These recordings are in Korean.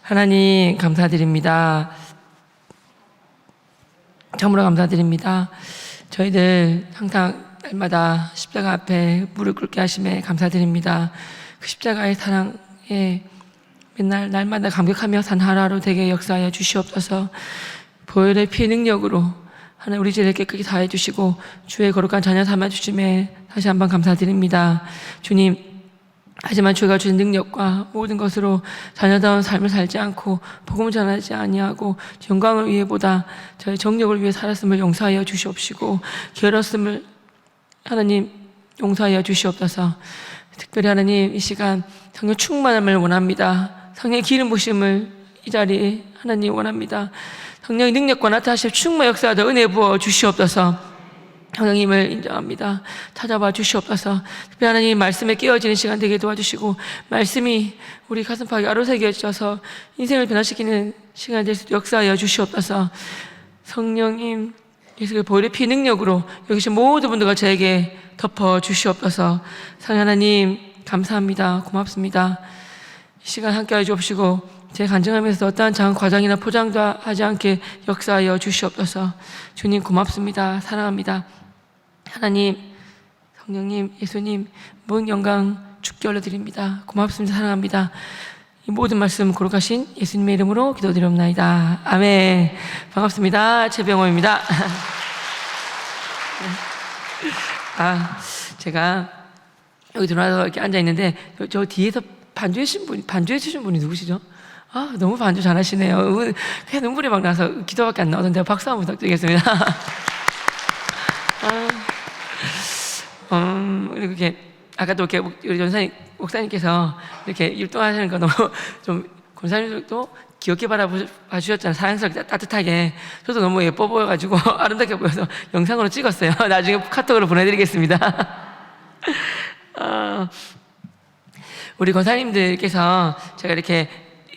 하나님 감사드립니다. 참으로 감사드립니다. 저희들 항상 날마다 십자가 앞에 무릎 꿇게 하심에 감사드립니다. 그 십자가의 사랑에 맨날 날마다 감격하며 산 하루하루 되게 역사하여 주시옵소서. 보혈의 피의 능력으로 하나님 우리 죄를 깨끗이 사해 주시고 주의 거룩한 자녀 삼아 주심에 다시 한번 감사드립니다. 주님, 하지만 주가 주신 능력과 모든 것으로 자녀다운 삶을 살지 않고 복음을 전하지 아니하고 영광을 위해보다 저의 정력을 위해 살았음을 용서하여 주시옵시고 게을렀음을 하나님 용서하여 주시옵소서. 특별히 하나님 이 시간 성령 충만함을 원합니다. 성령의 기름 부심을 이 자리에 하나님 원합니다. 성령의 능력과 나타나실 충만 역사하다 은혜 부어 주시옵소서. 성령님을 인정합니다. 찾아봐 주시옵소서. 특별히 하나님 말씀에 깨어지는 시간 되게 도와주시고 말씀이 우리 가슴팍에 아로새겨져서 인생을 변화시키는 시간이 될 수 있도록 역사하여 주시옵소서. 성령님 예수의 보혈의 피 능력으로 여기 계신 모든 분들과 저에게 덮어 주시옵소서. 성령 하나님 감사합니다. 고맙습니다. 이 시간 함께하여 주옵시고 제 간증하면서 어떠한 장 과장이나 포장도 하지 않게 역사하여 주시옵소서. 주님 고맙습니다. 사랑합니다. 하나님, 성령님, 예수님 모든 영광 주께 올려드립니다. 고맙습니다. 사랑합니다. 이 모든 말씀 거룩하신 예수님의 이름으로 기도드리옵나이다. 아멘. 반갑습니다. 최병호입니다. 제가 여기 들어와서 이렇게 앉아있는데 저 뒤에서 반주해 주신 분이 누구시죠? 너무 반주 잘하시네요. 그냥 눈물이 막 나서 기도밖에 안 나오던데 박수 한번 부탁드리겠습니다. 그리고 이렇게 아까도 이렇게 우리 전사님 목사님께서 이렇게 율동하시는 거 너무 좀 권사님들도 귀엽게 봐주셨잖아요. 사랑스럽게 따뜻하게. 저도 너무 예뻐 보여가지고 아름답게 보여서 영상으로 찍었어요. 나중에 카톡으로 보내드리겠습니다. 우리 권사님들께서 제가 이렇게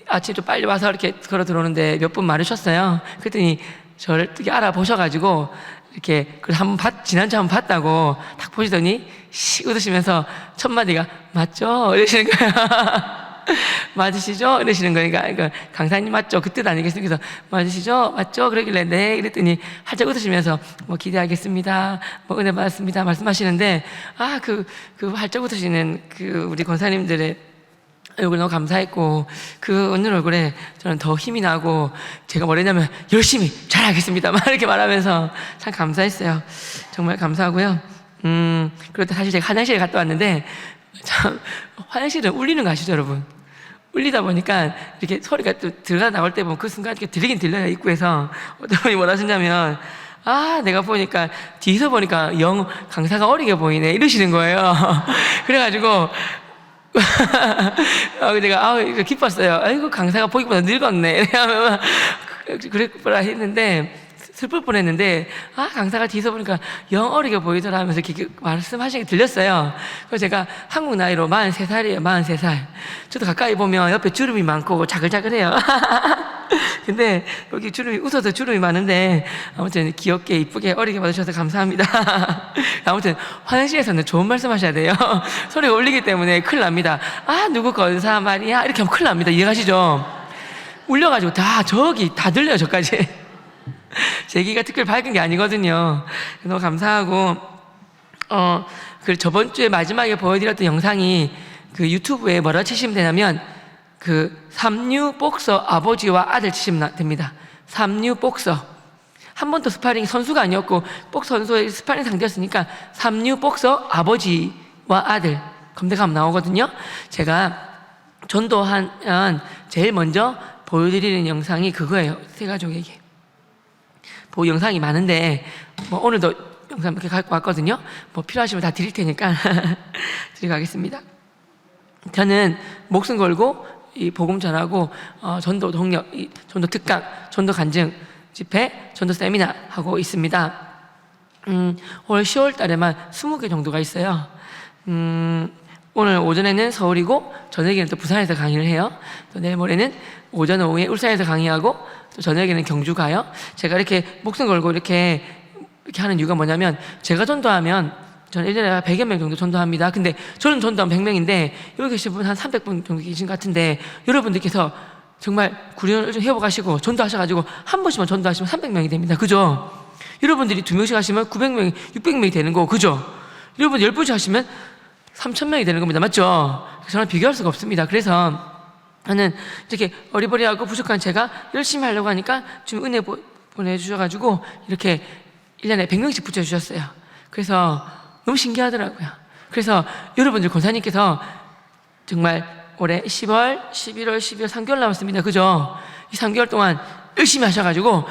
아침 좀 빨리 와서 이렇게 걸어 들어오는데 몇 분 많으셨어요. 그랬더니 저를 되게 알아보셔가지고 이렇게 지난주에 한번 봤다고 딱 보시더니 씩 웃으시면서 첫 마디가 맞죠? 이러시는 거예요. 맞으시죠? 이러시는 거니까 그러니까 강사님 맞죠? 그 뜻 아니겠습니까? 그래서 맞으시죠? 맞죠? 그러길래 네 이랬더니 활짝 웃으시면서 뭐 기대하겠습니다. 뭐 은혜 받았습니다. 말씀하시는데 그 활짝 웃으시는 그 우리 권사님들의 얼굴 너무 감사했고 그 웃는 얼굴에 저는 더 힘이 나고 제가 뭐랬냐면 열심히 잘하겠습니다 막 이렇게 말하면서 참 감사했어요. 정말 감사하고요. 그런데 사실 제가 화장실에 갔다 왔는데 참 화장실은 울리는 거 아시죠 여러분? 울리다 보니까 이렇게 소리가 또 들어가 나올 때 보면 그 순간 이렇게 들리긴 들려요. 입구에서 어떤 분이 뭐라 하셨냐면 내가 보니까 뒤에서 보니까 강사가 어리게 보이네 이러시는 거예요. 그래가지고 내가 기뻤어요. 아이고 강사가 보기보다 늙었네. 그랬구나 했는데 슬플 뻔했는데 강사가 뒤에서 보니까 영 어리게 보이더라 하면서 이렇게 말씀하시는 게 들렸어요. 그래서 제가 한국 나이로 43살이에요. 43살. 저도 가까이 보면 옆에 주름이 많고 자글자글해요. 근데 여기 웃어서 주름이 많은데 아무튼 귀엽게 이쁘게 어리게 봐주셔서 감사합니다. 아무튼 화장실에서는 좋은 말씀 하셔야 돼요. 소리가 울리기 때문에 큰일 납니다. 누구 건사 말이야 이렇게 하면 큰일 납니다. 이해가시죠? 울려가지고 저기 다 들려요. 저까지. 제 귀가 특별히 밝은 게 아니거든요. 너무 감사하고 그 저번 주에 마지막에 보여드렸던 영상이 그 유튜브에 뭐라 치시면 되냐면 그 삼류 복서 아버지와 아들 치시면 됩니다. 삼류 복서. 한 번도 스파링 선수가 아니었고 복서 선수의 스파링 상대였으니까 삼류 복서 아버지와 아들 검색하면 나오거든요. 제가 전도하면 제일 먼저 보여드리는 영상이 그거예요. 세 가족에게. 영상이 많은데 오늘도 영상 이렇게 갖고 왔거든요. 필요하시면 다 드릴 테니까 드리고 가겠습니다. 저는 목숨 걸고 이 복음 전하고 전도 동력, 전도 특강, 전도 간증 집회, 전도 세미나 하고 있습니다. 올 10월 달에만 20개 정도가 있어요. 오늘 오전에는 서울이고 저녁에는 또 부산에서 강의를 해요. 또 내일 모레는 오전 오후에 울산에서 강의하고 또 저녁에는 경주 가요. 제가 이렇게 목숨 걸고 이렇게 하는 이유가 뭐냐면 제가 전도하면 저는 1년에 100여 명 정도 전도합니다. 근데 저는 전도하면 100명인데 여기 계신 분 한 300분 정도 계신 것 같은데 여러분들께서 정말 구련을 좀 회복하시고 전도하셔가지고 한 번씩만 전도하시면 300명이 됩니다. 그죠? 여러분들이 2명씩 하시면 900명이, 600명이 되는 거고, 그죠? 여러분 10분씩 하시면 3,000명이 되는 겁니다. 맞죠? 저는 비교할 수가 없습니다. 그래서 저는 이렇게 어리버리하고 부족한 제가 열심히 하려고 하니까 좀 은혜 보내주셔가지고 이렇게 1년에 100명씩 붙여주셨어요. 그래서 너무 신기하더라고요. 그래서 여러분들 권사님께서 정말 올해 10월, 11월, 12월 3개월 남았습니다. 그죠? 이 3개월 동안 열심히 하셔가지고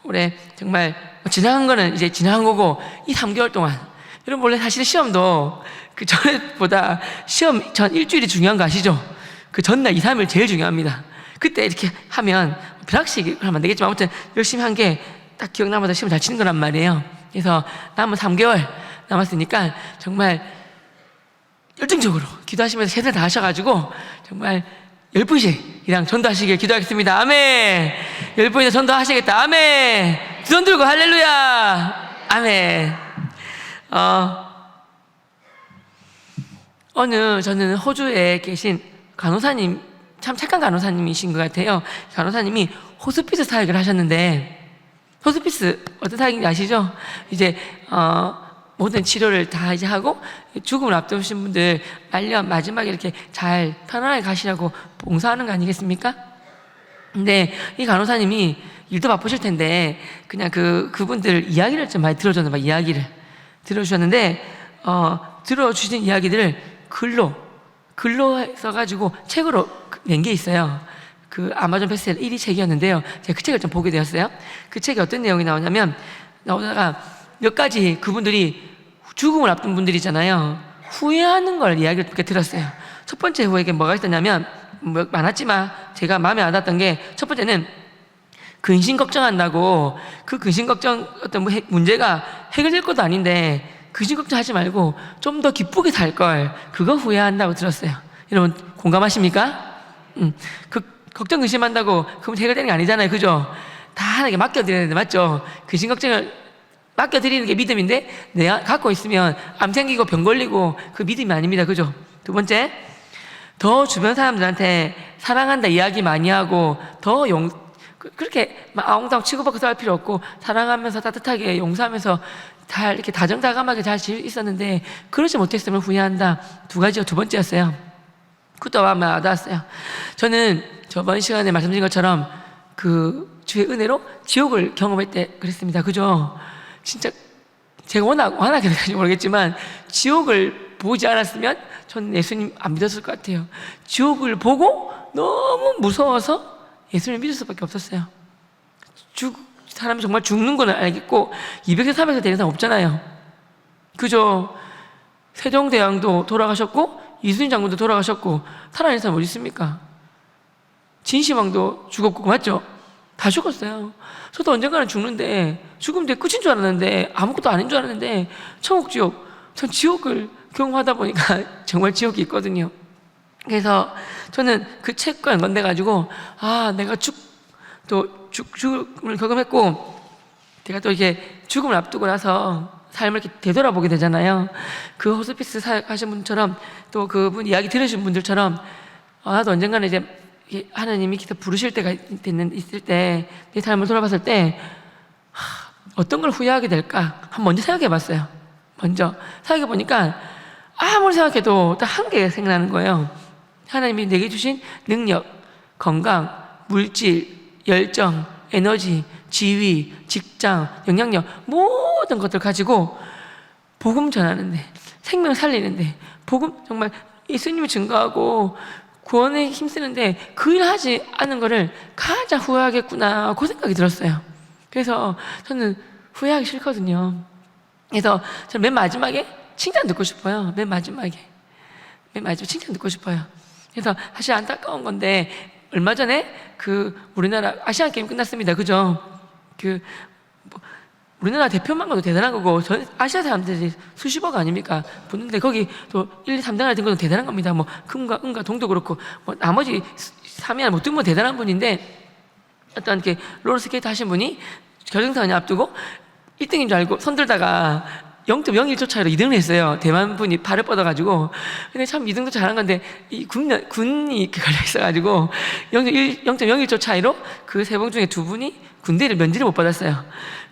올해 정말 지나간 거는 이제 지나간 거고 이 3개월 동안 여러분 원래 사실 시험도 그 전에보다 시험 전 일주일이 중요한 거 아시죠? 그 전날 2, 3일 제일 중요합니다. 그때 이렇게 하면 벼락치기 하면 안 되겠지만 아무튼 열심히 한 게 딱 기억나면서 시험 잘 치는 거란 말이에요. 그래서 남은 3개월 남았으니까 정말 열정적으로 기도하시면서 최선을 다하셔가지고 정말 10분씩 이랑 전도하시길 기도하겠습니다. 아멘. 10분이나 전도하시겠다. 아멘. 두 손 들고 할렐루야. 아멘. 저는 호주에 계신 간호사님, 참 착한 간호사님이신 것 같아요. 간호사님이 호스피스 사역을 하셨는데, 호스피스 어떤 사역인지 아시죠? 이제 모든 치료를 다 이제 하고 죽음을 앞두신 분들 말년 마지막에 이렇게 잘 편안하게 가시라고 봉사하는 거 아니겠습니까? 근데 이 간호사님이 일도 바쁘실 텐데 그냥 그분들 이야기를 좀 많이 들어줬는데, 막 이야기를 들어주셨는데 들어주신 이야기들을 글로 써가지고 책으로 낸 게 있어요. 그 아마존 베스트셀러 1위 책이었는데요. 제가 그 책을 좀 보게 되었어요. 그 책에 어떤 내용이 나오다가 몇 가지 그분들이 죽음을 앞둔 분들이잖아요. 후회하는 걸 이야기를 이렇게 들었어요. 첫 번째 후회가 뭐가 있었냐면, 많았지만 제가 마음에 안 왔던 게, 첫 번째는 근심 걱정한다고 그 근심 걱정 어떤 문제가 해결될 것도 아닌데 근심 걱정하지 말고 좀 더 기쁘게 살 걸, 그거 후회한다고 들었어요. 여러분 공감하십니까? 그 걱정 근심한다고 그럼 해결되는 게 아니잖아요. 그죠? 다 하나님께 맡겨드려야 되는데, 맞죠? 근심 걱정을 맡겨드리는 게 믿음인데 내가 갖고 있으면 암 생기고 병 걸리고 그 믿음이 아닙니다. 그죠? 두 번째, 더 주변 사람들한테 사랑한다 이야기 많이 하고 그렇게 막 아웅다웅 치고받고 살 필요 없고 사랑하면서 따뜻하게 용서하면서 잘 이렇게 다정다감하게 잘 있었는데 그러지 못했으면 후회한다. 두 번째였어요. 그것도 마음에 와닿았어요. 저는 저번 시간에 말씀드린 것처럼 그 주의 은혜로 지옥을 경험할 때 그랬습니다. 그죠? 진짜 제가 워낙에 그런지 모르겠지만 지옥을 보지 않았으면 전 예수님 안 믿었을 것 같아요. 지옥을 보고 너무 무서워서 예수님을 믿을 수밖에 없었어요. 사람이 정말 죽는 건 알겠고 200세 300세 되는 사람 없잖아요. 그죠? 세종대왕도 돌아가셨고 이순신 장군도 돌아가셨고 살아있는 사람 어디 있습니까? 진시황도 죽었고, 맞죠? 다 죽었어요. 저도 언젠가는 죽는데 죽으면 내 끝인 줄 알았는데 아무것도 아닌 줄 알았는데 천국 지옥, 전 지옥을 경험하다 보니까 정말 지옥이 있거든요. 그래서 저는 그 책과 연관돼 가지고 내가 죽음을 경험했고 제가 또 이렇게 죽음을 앞두고 나서 삶을 이렇게 되돌아보게 되잖아요. 그 호스피스 사역하신 분처럼 또 그분 이야기 들으신 분들처럼 나도 언젠가는 이제 하나님이 기도 부르실 때가 있을 때 내 삶을 돌아봤을 때 어떤 걸 후회하게 될까 한번 먼저 생각해 봤어요. 먼저 생각해 보니까 아무리 생각해도 딱 한 개가 생각나는 거예요. 하나님이 내게 주신 능력, 건강, 물질, 열정, 에너지, 지위, 직장, 영향력 모든 것들 가지고 복음 전하는데, 생명 살리는데, 복음 정말 예수님을 증거하고 구원에 힘쓰는데 그 일 하지 않은 거를 가장 후회하겠구나 그 생각이 들었어요. 그래서 저는 후회하기 싫거든요. 그래서 저는 맨 마지막에 칭찬 듣고 싶어요. 맨 마지막에 칭찬 듣고 싶어요. 그래서 사실 안타까운 건데 얼마 전에 우리나라 아시안 게임 끝났습니다. 그죠? 우리나라 대표만 가도 대단한 거고 전 아시아 사람들이 수십억 아닙니까? 붙는데 거기 또 1, 2, 3등을 든 것도 대단한 겁니다. 뭐 금과 은과 동도 그렇고 뭐 나머지 3위 안에 못 든 건 대단한 분인데 어떤 롤러스케이트 하신 분이 결승선에 앞두고 1등인 줄 알고 손들다가 0.01초 차이로 2등을 했어요. 대만 분이 팔을 뻗어가지고. 근데 참 2등도 잘한 건데, 이 군이 이렇게 걸려 있어가지고, 0.01초 차이로 그 세 분 중에 두 분이 군대를 면제를 못 받았어요.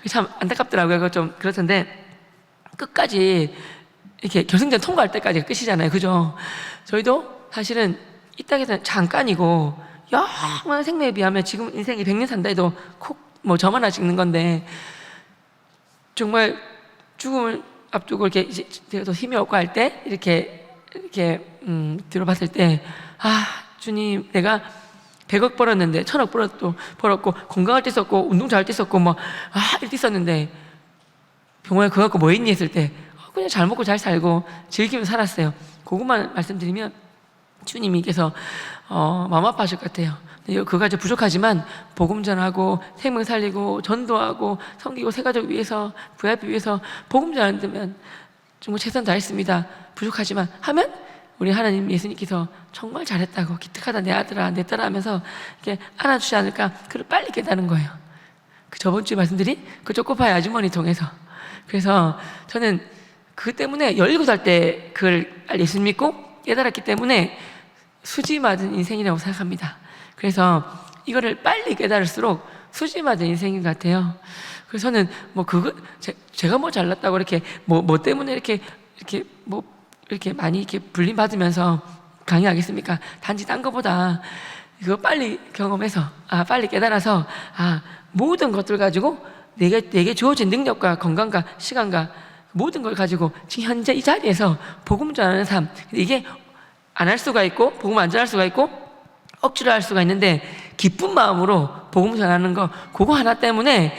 참 안타깝더라고요. 그거 좀 그렇던데, 끝까지 이렇게 결승전 통과할 때까지가 끝이잖아요. 그죠? 저희도 사실은 이 땅에서는 잠깐이고, 영원한 생명에 비하면 지금 인생이 100년 산다 해도 뭐 점 하나 찍는 건데, 정말 죽음을 앞두고 이렇게 이제 더 힘이 없고 할 때 이렇게 들어봤을 때, 아, 주님, 내가 100억 벌었는데 1000억 벌었고 건강할 때 썼고 운동 잘할 때 썼고 뭐 이렇게 썼는데 병원에 그거 갖고 뭐 했니 했을 때 그냥 잘 먹고 잘 살고 즐기면서 살았어요. 그것만 말씀드리면 주님께서 마음 아파하실 것 같아요. 그가 이제 부족하지만 복음 전하고 생명 살리고 전도하고 섬기고 새가족 위해서 VIP 위해서 복음 전하면 정말 최선 다했습니다. 부족하지만 하면 우리 하나님 예수님께서 정말 잘했다고 기특하다 내 아들아 내 딸아 하면서 이렇게 안아주지 않을까. 그걸 빨리 깨닫는 거예요. 그 저번 주에 말씀드린 그 초코파이 아주머니 통해서. 그래서 저는 그 때문에 17살 때 그걸 예수 믿고 깨달았기 때문에 수지 맞은 인생이라고 생각합니다. 그래서 이거를 빨리 깨달을수록 수지 맞은 인생인 것 같아요. 그래서 저는 뭐 제가 뭐 잘났다고 이렇게 뭐 때문에 이렇게 많이 이렇게 불림 받으면서 강의하겠습니까? 단지 딴 거보다 그거 빨리 경험해서 빨리 깨달아서 모든 것들 가지고 내게 주어진 능력과 건강과 시간과 모든 걸 가지고 지금 현재 이 자리에서 복음 전하는 삶. 이게 안 할 수가 있고 복음 안 전할 수가 있고 억지로 할 수가 있는데 기쁜 마음으로 복음 전하는 거 그거 하나 때문에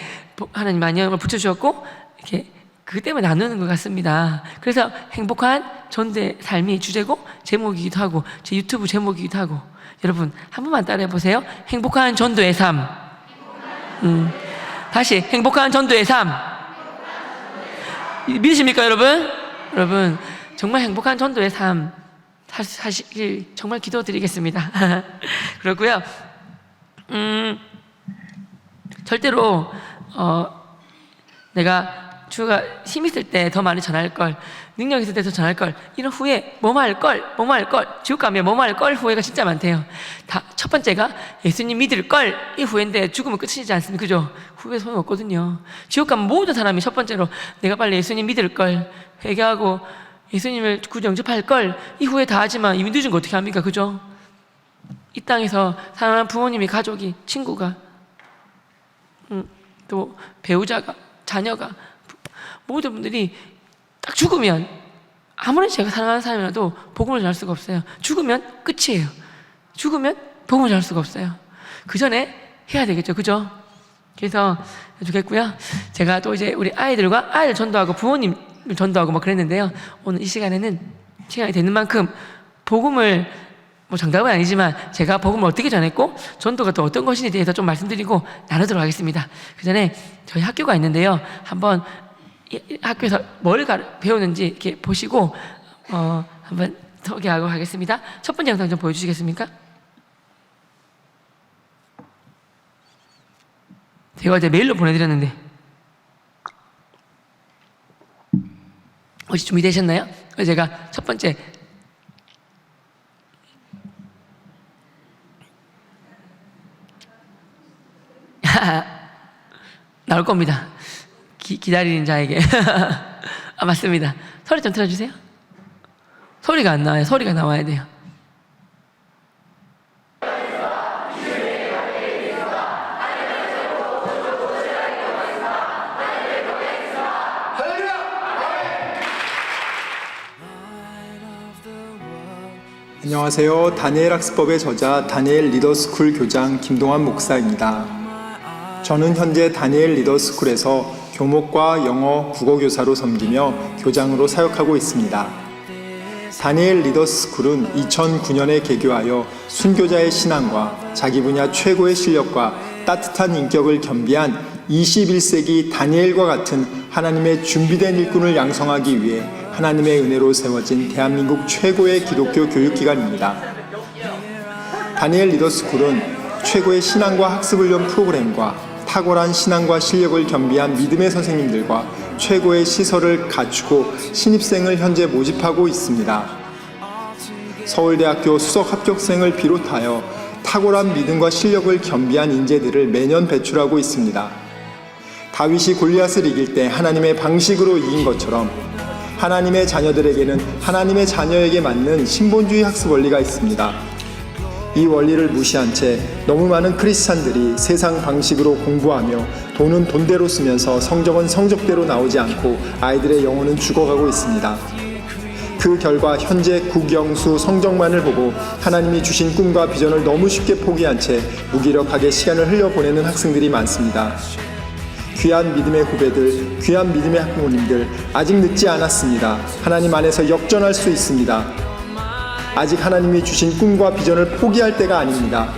하나님 많이 영을 붙여주셨고 이렇게 그것 때문에 나누는 것 같습니다. 그래서 행복한 전도의 삶이 주제고 제목이기도 하고 제 유튜브 제목이기도 하고 여러분 한 번만 따라해 보세요. 행복한 전도의 삶. 다시 행복한 전도의 삶. 믿으십니까 여러분? 여러분 정말 행복한 전도의 삶 사실 정말 기도드리겠습니다. 그렇고요. 절대로 내가 주가 힘 있을 때 더 많이 전할 걸, 능력 있을 때 더 전할 걸, 이런 후회, 뭐뭐 할 걸, 지옥 가면 뭐뭐 할 걸 후회가 진짜 많대요. 첫 번째가 예수님 믿을 걸, 이 후회인데 죽으면 끝이지 않습니까? 그죠? 후회 소용 없거든요. 지옥 가면 모든 사람이 첫 번째로 내가 빨리 예수님 믿을 걸, 회개하고 예수님을 구주 영접할 걸, 이 후회 다 하지만 이미 늦은 거 어떻게 합니까? 그죠? 이 땅에서 사랑하는 부모님이, 가족이, 친구가, 또 배우자가, 자녀가, 모든 분들이 딱 죽으면 아무리 제가 사랑하는 사람이라도 복음을 전할 수가 없어요. 죽으면 끝이에요. 죽으면 복음을 전할 수가 없어요. 그 전에 해야 되겠죠. 그죠? 그래서 좋겠고요. 제가 또 이제 우리 아이들과 아이들 전도하고 부모님 전도하고 막 그랬는데요. 오늘 이 시간에는 시간이 되는 만큼 복음을 뭐 정답은 아니지만 제가 복음을 어떻게 전했고 전도가 또 어떤 것인지에 대해서 좀 말씀드리고 나누도록 하겠습니다. 그 전에 저희 학교가 있는데요. 한번 학교에서 뭘 배우는지 이렇게 보시고 한번 소개하고 가겠습니다. 첫 번째 영상 좀 보여주시겠습니까? 제가 어제 메일로 보내드렸는데 혹시 준비되셨나요? 제가 첫 번째 나올 겁니다. 기다리는 자에게 맞습니다. 소리 좀 틀어주세요. 소리가 안 나와요. 소리가 나와야 돼요. 안녕하세요. 다니엘 학습법의 저자 다니엘 리더스쿨 교장 김동환 목사입니다. 저는 현재 다니엘 리더스쿨에서 교목과 영어, 국어교사로 섬기며 교장으로 사역하고 있습니다. 다니엘 리더스쿨은 2009년에 개교하여 순교자의 신앙과 자기 분야 최고의 실력과 따뜻한 인격을 겸비한 21세기 다니엘과 같은 하나님의 준비된 일꾼을 양성하기 위해 하나님의 은혜로 세워진 대한민국 최고의 기독교 교육기관입니다. 다니엘 리더스쿨은 최고의 신앙과 학습훈련 프로그램과 탁월한 신앙과 실력을 겸비한 믿음의 선생님들과 최고의 시설을 갖추고 신입생을 현재 모집하고 있습니다. 서울대학교 수석 합격생을 비롯하여 탁월한 믿음과 실력을 겸비한 인재들을 매년 배출하고 있습니다. 다윗이 골리앗을 이길 때 하나님의 방식으로 이긴 것처럼 하나님의 자녀들에게는 하나님의 자녀에게 맞는 신본주의 학습 원리가 있습니다. 이 원리를 무시한 채 너무 많은 크리스찬들이 세상 방식으로 공부하며 돈은 돈대로 쓰면서 성적은 성적대로 나오지 않고 아이들의 영혼은 죽어가고 있습니다. 그 결과 현재 국영수 성적만을 보고 하나님이 주신 꿈과 비전을 너무 쉽게 포기한 채 무기력하게 시간을 흘려보내는 학생들이 많습니다. 귀한 믿음의 후배들, 귀한 믿음의 학부모님들, 아직 늦지 않았습니다. 하나님 안에서 역전할 수 있습니다. 아직 하나님이 주신 꿈과 비전을 포기할 때가 아닙니다.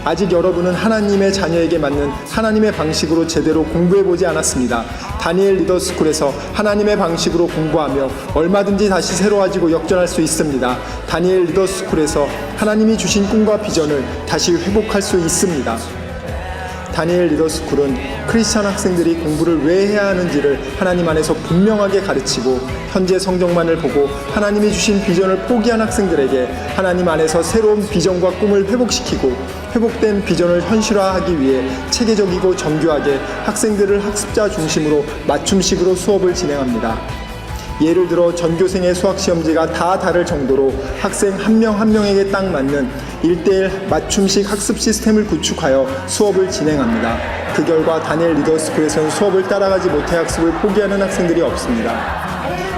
아직 여러분은 하나님의 자녀에게 맞는 하나님의 방식으로 제대로 공부해보지 않았습니다. 다니엘 리더스쿨에서 하나님의 방식으로 공부하며 얼마든지 다시 새로워지고 역전할 수 있습니다. 다니엘 리더스쿨에서 하나님이 주신 꿈과 비전을 다시 회복할 수 있습니다. 다니엘 리더스쿨은 크리스찬 학생들이 공부를 왜 해야 하는지를 하나님 안에서 분명하게 가르치고 현재 성적만을 보고 하나님이 주신 비전을 포기한 학생들에게 하나님 안에서 새로운 비전과 꿈을 회복시키고 회복된 비전을 현실화하기 위해 체계적이고 정교하게 학생들을 학습자 중심으로 맞춤식으로 수업을 진행합니다. 예를 들어 전교생의 수학시험지가 다 다를 정도로 학생 한 명 한 명에게 딱 맞는 1:1 맞춤식 학습 시스템을 구축하여 수업을 진행합니다. 그 결과 다니엘 리더스쿨에서는 수업을 따라가지 못해 학습을 포기하는 학생들이 없습니다.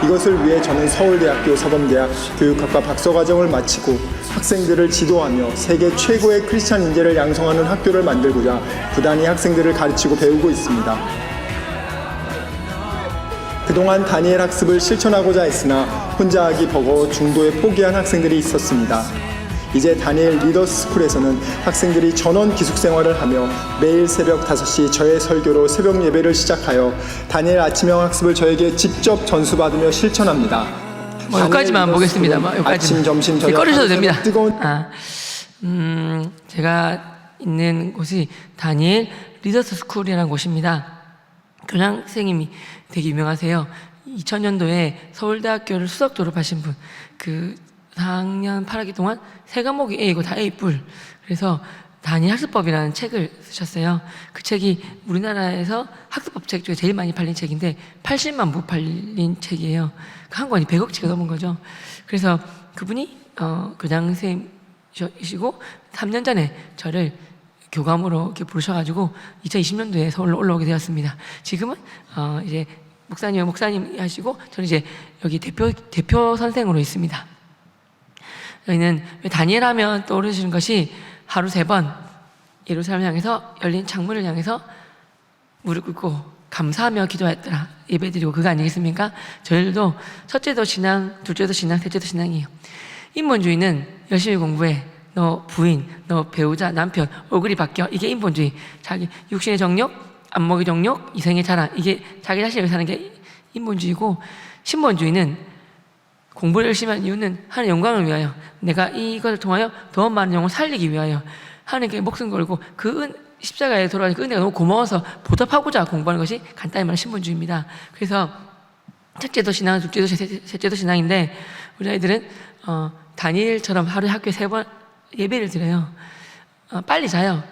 이것을 위해 저는 서울대학교 사범대학 교육학과 박사과정을 마치고 학생들을 지도하며 세계 최고의 크리스찬 인재를 양성하는 학교를 만들고자 부단히 학생들을 가르치고 배우고 있습니다. 그동안 다니엘 학습을 실천하고자 했으나 혼자 하기 버거워 중도에 포기한 학생들이 있었습니다. 이제 다니엘 리더스쿨에서는 학생들이 전원 기숙생활을 하며 매일 새벽 5시 저의 설교로 새벽 예배를 시작하여 다니엘 아침형 학습을 저에게 직접 전수받으며 실천합니다. 여기까지만 보겠습니다. 여기까지만. 아침, 점심, 저녁 꺼주셔도 됩니다. 뜨거운 제가 있는 곳이 다니엘 리더스 스쿨이라는 곳입니다. 교장 선생님이 되게 유명하세요. 2000년도에 서울대학교를 수석 졸업하신 분, 그 4학년 8학기 동안 세 과목이 A고 다 A+. 그래서 다니엘 학습법이라는 책을 쓰셨어요. 그 책이 우리나라에서 학습법 책 중에 제일 많이 팔린 책인데 80만 부 팔린 책이에요. 한 권이 100억치가 넘은 거죠. 그래서 그분이 교장 선생님이시고 3년 전에 저를 교감으로 이렇게 부르셔가지고 2020년도에 서울로 올라오게 되었습니다. 지금은 이제 목사님 하시고 저는 이제 여기 대표 선생으로 있습니다. 저희는 다니엘 하면 떠오르시는 것이 하루 3번 예루살렘을 향해서 열린 창문을 향해서 무릎 꿇고 감사하며 기도했더라 예배드리고 그거 아니겠습니까? 저희들도 첫째도 신앙, 둘째도 신앙, 셋째도 신앙이에요. 인본주의는 열심히 공부해. 너 부인, 너 배우자, 남편 얼굴이 바뀌어. 이게 인본주의. 자기 육신의 정욕, 안목의 정욕, 이생의 자랑. 이게 자기 자신을 위해 사는 게 인본주의고, 신본주의는 공부를 열심히 하는 이유는 하나님의 영광을 위하여, 내가 이것을 통하여 더 많은 영혼을 살리기 위하여 하나님께 목숨 걸고 그 십자가에 돌아가신 그 은혜가 너무 고마워서 보답하고자 공부하는 것이 간단히 말하면 신본주의입니다. 그래서 첫째도 신앙, 둘째도 셋째도 신앙인데 우리 아이들은 다니엘처럼 하루에 학교에 3번 예배를 드려요. 빨리 자요.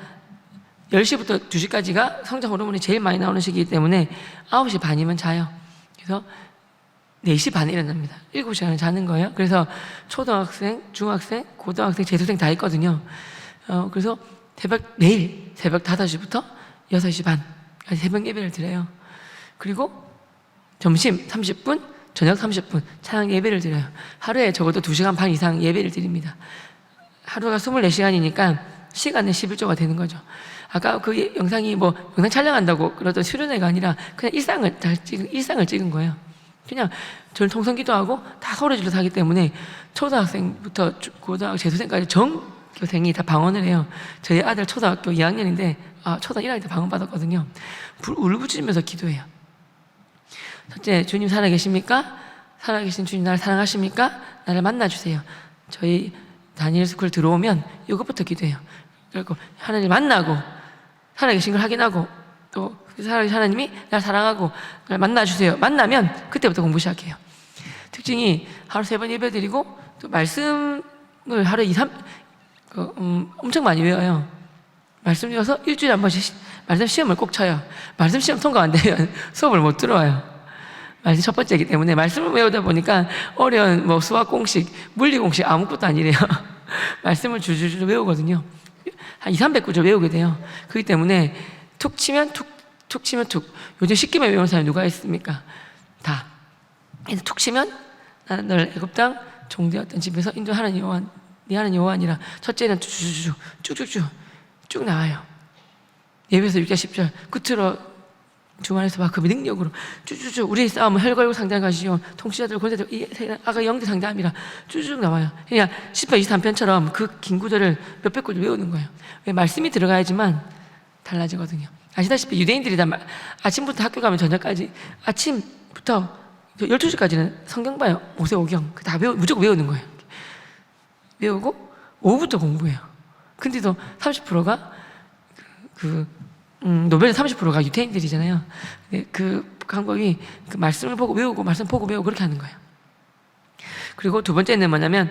10시부터 2시까지가 성장 호르몬이 제일 많이 나오는 시기이기 때문에 9시 반이면 자요. 그래서 4시 반에 일어납니다. 7시간을 자는 거예요. 그래서 초등학생, 중학생, 고등학생, 재수생 다 있거든요. 그래서 매일 새벽 5시부터 6시 반까지 새벽 예배를 드려요. 그리고 점심 30분, 저녁 30분 찬양 예배를 드려요. 하루에 적어도 2시간 반 이상 예배를 드립니다. 하루가 24시간이니까 시간의 11조가 되는 거죠. 아까 그 영상이 영상 촬영한다고 그러던 수련회가 아니라 그냥 일상을 찍은 거예요. 그냥 저는 통성기도하고 다 소리 질러서 하기 때문에 초등학생부터 고등학교 재수생까지 전교생이 다 방언을 해요. 저희 아들 초등학교 2학년인데 초등 1학년 때 방언 받았거든요. 울부짖으면서 기도해요. 첫째, 주님 살아계십니까? 살아계신 주님 나를 사랑하십니까? 나를 만나주세요. 저희 다니엘 스쿨 들어오면 이것부터 기도해요. 그리고 하나님 만나고 살아계신 걸 확인하고 또 그래서 하나님이 날 사랑하고 날 만나주세요. 만나면 그때부터 공부 시작해요. 특징이 하루 3번 예배드리고 또 말씀을 하루에 2, 3 엄청 많이 외워요. 말씀 외워서 일주일에 한 번씩 말씀 시험을 꼭 쳐요. 말씀 시험 통과 안 되면 수업을 못 들어와요. 말씀 첫 번째이기 때문에 말씀을 외우다 보니까 어려운 뭐 수학 공식, 물리 공식 아무것도 아니래요. 말씀을 줄줄줄 외우거든요. 한 200~300구절 외우게 돼요. 그렇기 때문에 툭 치면 툭 치면 툭. 요즘 쉽게만 외우는 사람이 누가 있습니까? 다. 그래서 툭 치면 나는 널 애굽 땅 종되었던 집에서 인도하는 여호와, 네 하나님 여호와니라. 첫째는 쭉쭉쭉 쭉 나와요. 예배에서 6절 10절 끝으로 주만에서 막 그 능력으로 쭉쭉쭉 우리의 싸움은 혈과 혈과 상대하시오 통치자들 권세들 아가 영대 상대함이라 쭉쭉 나와요. 그냥 10편 23편처럼 그 긴 구절을 몇백 구절 외우는 거예요. 왜 말씀이 들어가야지만 달라지거든요. 아시다시피 유대인들이 다 아침부터 학교 가면 저녁까지 아침부터 12시까지는 성경 봐요. 모세오경 다 무조건 외우는 거예요. 외우고 오후부터 공부해요. 근데도 30%가 노벨 30%가 유대인들이잖아요. 그 방법이 그 말씀을 보고 외우고 말씀 보고 외우고 그렇게 하는 거예요. 그리고 두 번째는 뭐냐면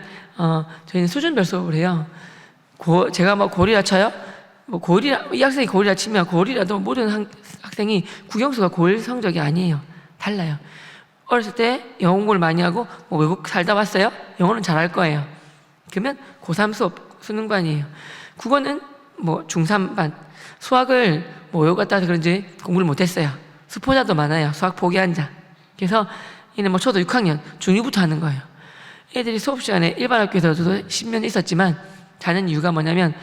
저희는 수준별 수업을 해요. 제가 뭐 고리라 쳐요. 뭐 고리라 이 학생이 고리라 치면 고리라도 모든 학생이 국영수가 고일 성적이 아니에요. 달라요. 어렸을 때 영어 공부를 많이 하고 뭐 외국 살다 왔어요. 영어는 잘할 거예요. 그러면 고3 수업 수능반이에요. 국어는 뭐 중3반. 수학을 뭐 외국 갔다 와서 그런지 공부를 못했어요. 수포자도 많아요. 수학 포기한 자. 그래서 얘는 뭐 초도 6학년 중2부터 하는 거예요. 애들이 수업 시간에 일반 학교에서도 10년 있었지만 자는 이유가 뭐냐면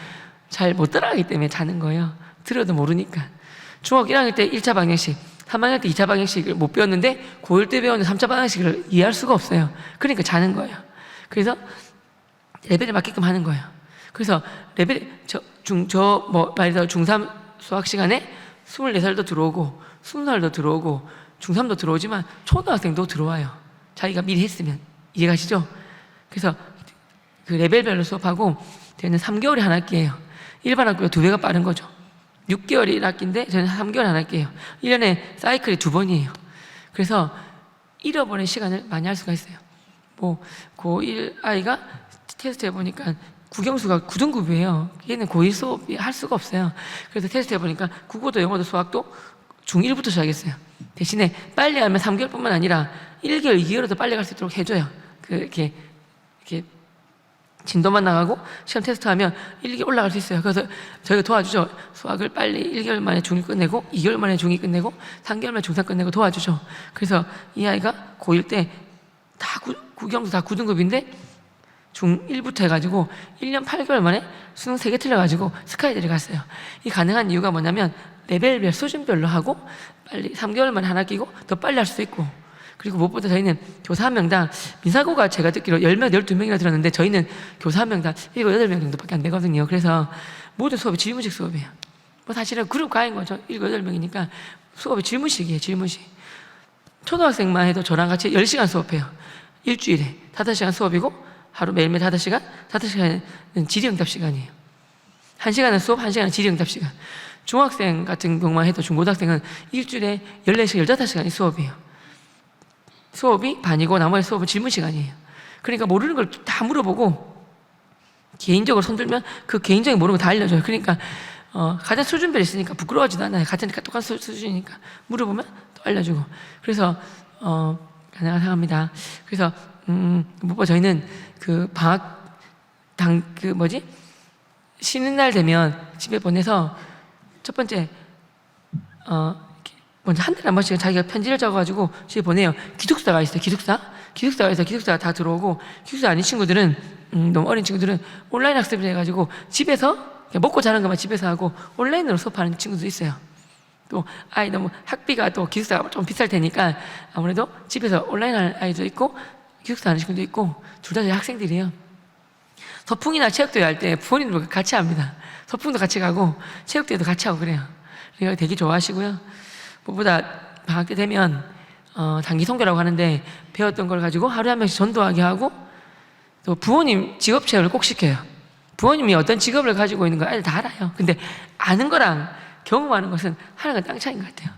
잘 못 따라가기 때문에 자는 거예요. 들어도 모르니까. 중학교 1학년 때 1차 방정식, 3학년 때 2차 방정식을 못 배웠는데 고1 때 배웠는데 3차 방정식을 이해할 수가 없어요. 그러니까 자는 거예요. 그래서 레벨에 맞게끔 하는 거예요. 그래서 레벨 말이 더 중3 수학 시간에 24살도 들어오고 20살도 들어오고 중3도 들어오지만 초등학생도 들어와요. 자기가 미리 했으면. 이해가시죠? 그래서 그 레벨별로 수업하고 저희는 3개월에 한 학기예요. 일반 학교가 2배가 빠른 거죠. 6개월이 1학기인데 저희는 3개월에 한 학기예요. 1년에 사이클이 2번이에요. 그래서 잃어버린 시간을 많이 할 수가 있어요. 뭐 고1 아이가 테스트 해보니까 국영수가 9등급이에요. 얘는 고1 수업이 할 수가 없어요. 그래서 테스트 해보니까 국어도 영어도 수학도 중1부터 시작했어요. 대신에 빨리 하면 3개월뿐만 아니라 1개월, 2개월도 빨리 갈 수 있도록 해줘요. 이렇게 진도만 나가고 시험 테스트하면 1개월 올라갈 수 있어요. 그래서 저희가 도와주죠. 수학을 빨리 1개월 만에 중1 끝내고 2개월 만에 중2 끝내고 3개월 만에 중3 끝내고 도와주죠. 그래서 이 아이가 고1 때 다 국영수 다 9등급인데 중1부터 해가지고 1년 8개월 만에 수능 3개 틀려가지고 스카이대를 갔어요. 이 가능한 이유가 뭐냐면 레벨별 수준별로 하고 빨리 3개월 만에 하나 끼고 더 빨리 할 수도 있고, 그리고 무엇보다 저희는 교사 한 명당 민사고가 제가 듣기로 10명, 12명이나 들었는데 저희는 교사 한 명당 7, 8명 정도밖에 안 되거든요. 그래서 모든 수업이 질문식 수업이에요. 뭐 사실은 그룹 과인 거죠. 7, 8명이니까 수업이 질문식이에요. 질문식. 초등학생만 해도 저랑 같이 10시간 수업해요. 일주일에 5시간 수업이고 하루 매일매일 5시간, 5시간은 질의응답 시간이에요. 1시간은 수업, 1시간은 질의응답 시간. 중학생 같은 경우만 해도 중고등학생은 일주일에 14시간, 15시간이 수업이에요. 수업이 반이고 나머지 수업은 질문 시간이에요. 그러니까 모르는 걸 다 물어보고 개인적으로 손들면 그 개인적인 모르는 거 다 알려줘요. 그러니까 가장 수준별이 있으니까 부끄러워하지도 않아요. 같은 똑같은 수준이니까 물어보면 또 알려주고. 그래서 가능합니다. 그래서 무엇보다 저희는 그 방학 쉬는 날 되면 집에 보내서 첫 번째 먼저 한 달에 한 번씩 자기가 편지를 적어가지고 집에 보내요. 기숙사가 있어요. 기숙사가 있어요. 기숙사가 다 들어오고, 기숙사 아닌 친구들은 너무 어린 친구들은 온라인 학습을 해가지고 집에서 그냥 먹고 자는 것만 집에서 하고 온라인으로 수업하는 친구도 있어요. 또 아이 너무 학비가 또 기숙사가 좀 비쌀 테니까 아무래도 집에서 온라인 하는 아이도 있고 기숙사 하는 친구도 있고 둘 다 학생들이에요. 서풍이나 체육대회 할 때 부모님들과 같이 합니다. 서풍도 같이 가고 체육대회도 같이 하고 그래요. 그러니까 되게 좋아하시고요. 무엇보다 방학 때 되면 단기 선교라고 하는데 배웠던 걸 가지고 하루에 한 명씩 전도하게 하고, 또 부모님 직업 체험을 꼭 시켜요. 부모님이 어떤 직업을 가지고 있는 거 아이들 다 알아요. 근데 아는 거랑 경험하는 것은 하나가 땅 차이인 것 같아요.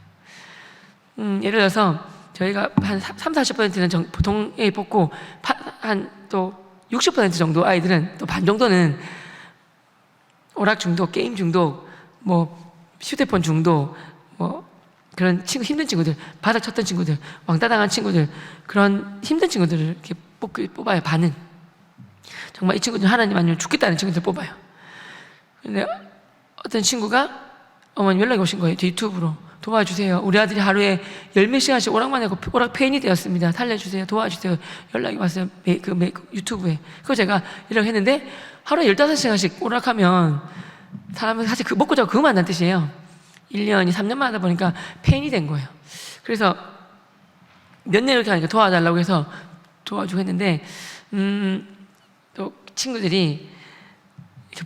예를 들어서 저희가 한 30-40%는 보통에 뽑고 한 또 60% 정도 아이들은 또 반 정도는 오락 중독, 게임 중독, 뭐 휴대폰 중독, 뭐 그런 힘든 친구들, 바닥 쳤던 친구들, 왕따 당한 친구들, 그런 힘든 친구들을 이렇게 뽑아요. 반은 정말 이 친구들 하나님 아니면 죽겠다는 친구들 뽑아요. 근데 어떤 친구가 어머니 연락이 오신 거예요. 유튜브로 도와주세요. 우리 아들이 하루에 10몇 시간씩 오락만 하고 오락 페인이 되었습니다. 살려주세요. 도와주세요. 연락이 왔어요. 유튜브에. 그거 제가 연락했는데 하루에 15시간씩 오락하면 사람은 사실 먹고 자고 그거만 한다는 뜻이에요. 1년이 3년만 하다 보니까 페인이 된 거예요. 그래서 몇 년 이렇게 하니까 도와달라고 해서 도와주고 했는데 또 친구들이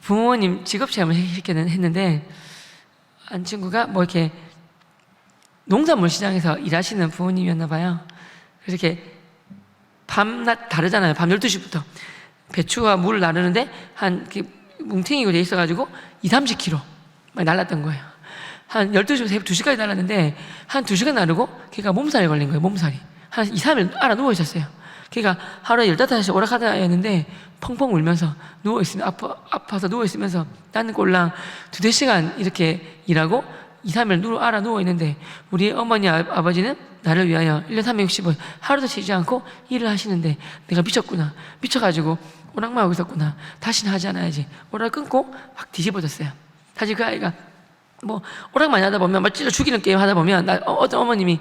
부모님 직업체험을 했는데 한 친구가 뭐 이렇게 농산물 시장에서 일하시는 부모님이었나 봐요. 그래서 이렇게 밤낮 다르잖아요. 밤 12시부터 배추와 물을 나르는데 한 뭉탱이로 돼 있어가지고 20-30kg 막 날랐던 거예요. 한 12시부터 새벽 2시까지 날랐는데 한 2시간 나르고 걔가 몸살이 걸린 거예요. 몸살이. 한 2-3일 알아 누워 있었어요. 걔가 하루에 15시간씩 오락하던 아이였는데 펑펑 울면서 누워있으면 아파서 누워있으면서 나는 꼴랑 2-4시간 이렇게 일하고 2-3일 알아 누워있는데 우리 어머니 아버지는 나를 위하여 1년 365일 하루도 쉬지 않고 일을 하시는데 내가 미쳤구나. 미쳐가지고 오락만 하고 있었구나. 다시는 하지 않아야지. 오락 끊고 확 뒤집어졌어요. 사실 그 아이가 뭐 오락 많이 하다 보면 막 찔러 죽이는 게임 하다 보면 어떤 어머님이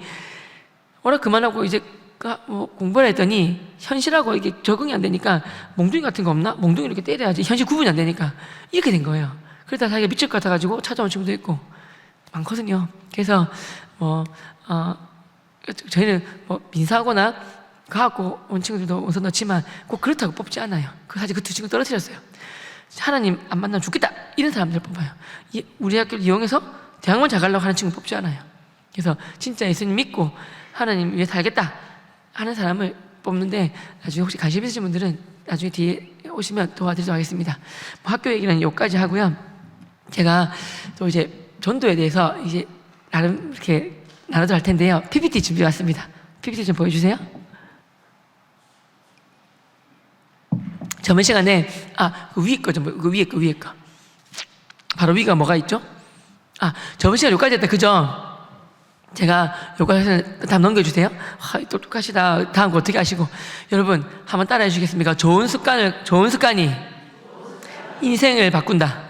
오락 그만하고 이제 뭐 공부를 했더니 현실하고 이게 적응이 안 되니까 몽둥이 같은 거 없나? 몽둥이 이렇게 때려야지 현실 구분이 안 되니까 이렇게 된 거예요. 그러다 자기가 미칠 것 같아가지고 찾아온 친구도 있고 많거든요. 그래서 저희는 뭐 민사하거나 가갖고 온 친구들도 우선 넣지만 꼭 그렇다고 뽑지 않아요. 사실 그 두 친구 떨어뜨렸어요. 하나님 안 만나면 죽겠다 이런 사람들 뽑아요. 우리 학교를 이용해서 대학원 잘 가려고 하는 친구 뽑지 않아요. 그래서 진짜 예수님 믿고 하나님 위해 살겠다 하는 사람을 뽑는데 나중에 혹시 관심 있으신 분들은 나중에 뒤에 오시면 도와드리도록 하겠습니다. 뭐 학교 얘기는 여기까지 하고요. 제가 또 이제 전도에 대해서 이제 나름 이렇게 나눠도 할 텐데요. PPT 준비해 왔습니다. PPT 좀 보여주세요. 저번 시간에 그 위에 거 좀 그 위에 거 바로 위가 뭐가 있죠? 저번 시간 여기까지 했다 그죠? 제가 여기까지 다 넘겨주세요. 똑똑하시다. 다음 거 어떻게 하시고 여러분 한번 따라해 주시겠습니까? 좋은 습관이 인생을 바꾼다.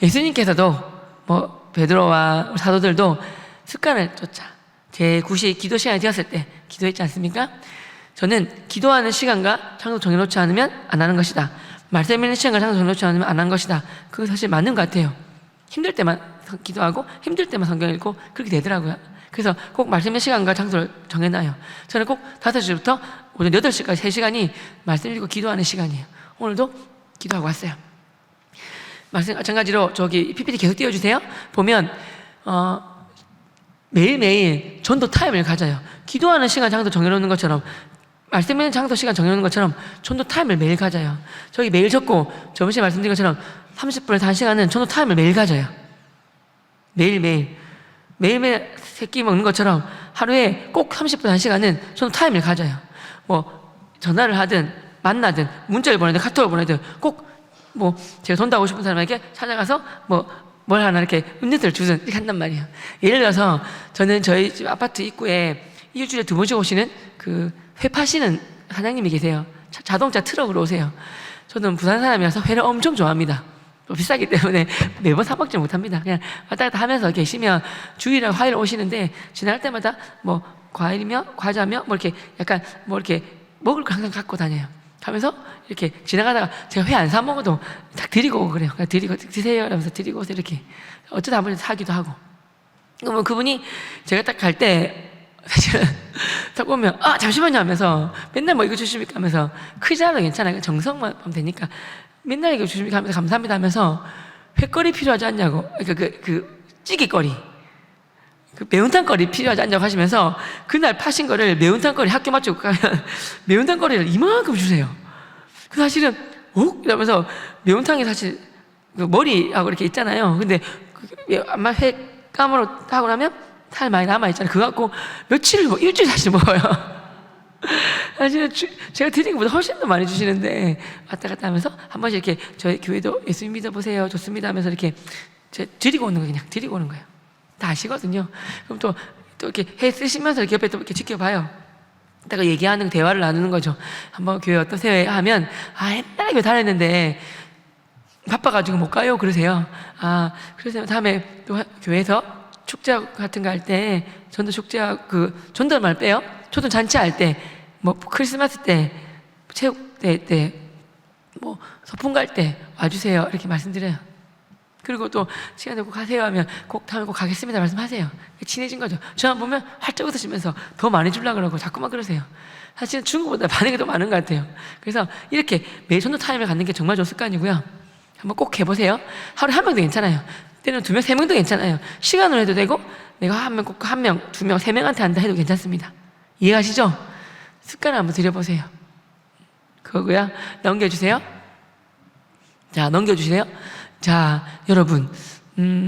예수님께서도 뭐 베드로와 사도들도 습관을 쫓아 제9시 기도 시간이 되었을 때 기도했지 않습니까? 저는 기도하는 시간과 장소 정해놓지 않으면 안 하는 것이다. 말씀 읽는 시간과 장소 정해놓지 않으면 안 하는 것이다. 그거 사실 맞는 것 같아요. 힘들 때만 기도하고 힘들 때만 성경 읽고 그렇게 되더라고요. 그래서 꼭 말씀 읽는 시간과 장소를 정해놔요. 저는 꼭 5시부터 오전 8시까지 3시간이 말씀 읽고 기도하는 시간이에요. 오늘도 기도하고 왔어요. 마찬가지로 저기 PPT 계속 띄워주세요. 보면 매일매일 전도 타임을 가져요. 기도하는 시간 장소 정해놓는 것처럼 말씀 있는 장소 시간 정해놓는 것처럼 전도 타임을 매일 가져요. 저기 매일 적고 저번 시간에 말씀드린 것처럼 30분에서 1시간은 전도 타임을 매일 가져요. 매일매일 새끼 먹는 것처럼 하루에 꼭 30분 1시간은 전도 타임을 가져요. 뭐 전화를 하든 만나든 문자를 보내든 카톡을 보내든 꼭 뭐 제가 돈도 하고 싶은 사람에게 찾아가서 뭘 하나 이렇게 음료수를 주든 이렇게 한단 말이에요. 예를 들어서 저는 저희 집 아파트 입구에 일주일에 2번씩 오시는 그 회 파시는 사장님이 계세요. 자동차 트럭으로 오세요. 저는 부산 사람이라서 회를 엄청 좋아합니다. 비싸기 때문에 매번 사 먹지 못합니다. 그냥 왔다 갔다 하면서 계시면 주일이나 화요일 오시는데 지날 때마다 뭐 과일이며 과자며 뭐 이렇게 약간 뭐 이렇게 먹을 거 항상 갖고 다녀요. 하면서 이렇게 지나가다가 제가 회 안 사 먹어도 딱 드리고 오고 그래요. 그냥 드리고 드세요 이러면서 드리고 오세요 이렇게 어쩌다 한 번에 사기도 하고. 그러면 그분이 제가 딱 갈 때 사실은 딱 보면 잠시만요 하면서 맨날 뭐 이거 주십니까 하면서 크지 않아도 괜찮아요. 정성만 하면 되니까 맨날 이거 주십니까 하면서 감사합니다 하면서 회거리 필요하지 않냐고 그러니까 그 찌개거리 그 매운탕거리 필요하지 않냐고 하시면서 그날 파신 거를 매운탕거리 학교 맞추고 가면 매운탕거리를 이만큼 주세요. 그 사실은 이러면서 매운탕이 사실 머리하고 이렇게 있잖아요. 근데 아마 횟감으로 하고 나면 살 많이 남아있잖아요. 그거 갖고 며칠을 뭐 일주일 사실 먹어요. 사실은 제가 드리는 것보다 훨씬 더 많이 주시는데 왔다 갔다 하면서 한 번씩 이렇게 저희 교회도 예수님 믿어보세요. 좋습니다 하면서 이렇게 드리고 오는 거예요. 그냥 드리고 오는 거예요. 다 아시거든요. 그럼 또 이렇게 해 쓰시면서 이렇게 옆에 또 이렇게 지켜봐요. 이따가 얘기하는 대화를 나누는 거죠. 한번 교회 어떠세요? 하면 옛날에 교회 다녔는데 바빠가지고 못 가요. 그러세요. 그래서 다음에 또 교회에서 축제 같은 거 할 때 전도 축제 전도 말 빼요. 초등 잔치 할 때, 뭐 크리스마스 때, 체육대 때, 뭐 소풍 갈 때 와주세요. 이렇게 말씀드려요. 그리고 또 시간 되고 가세요 하면 다음에 꼭 가겠습니다 말씀하세요. 친해진 거죠. 저만 보면 활짝 웃으시면서 더 많이 주려고 그러고 자꾸만 그러세요. 사실은 준 것보다 받는 게 더 많은 것 같아요. 그래서 이렇게 매일 전도 타임을 갖는 게 정말 좋을 거 아니고요. 한번 꼭 해보세요. 하루에 1명도 괜찮아요. 때는 2명, 3명도 괜찮아요. 시간으로 해도 되고 내가 한 명, 꼭 1명, 2명, 3명한테 한다 해도 괜찮습니다. 이해하시죠? 습관을 한번 들여보세요. 그거고요. 넘겨주세요. 자, 넘겨주세요. 자, 여러분,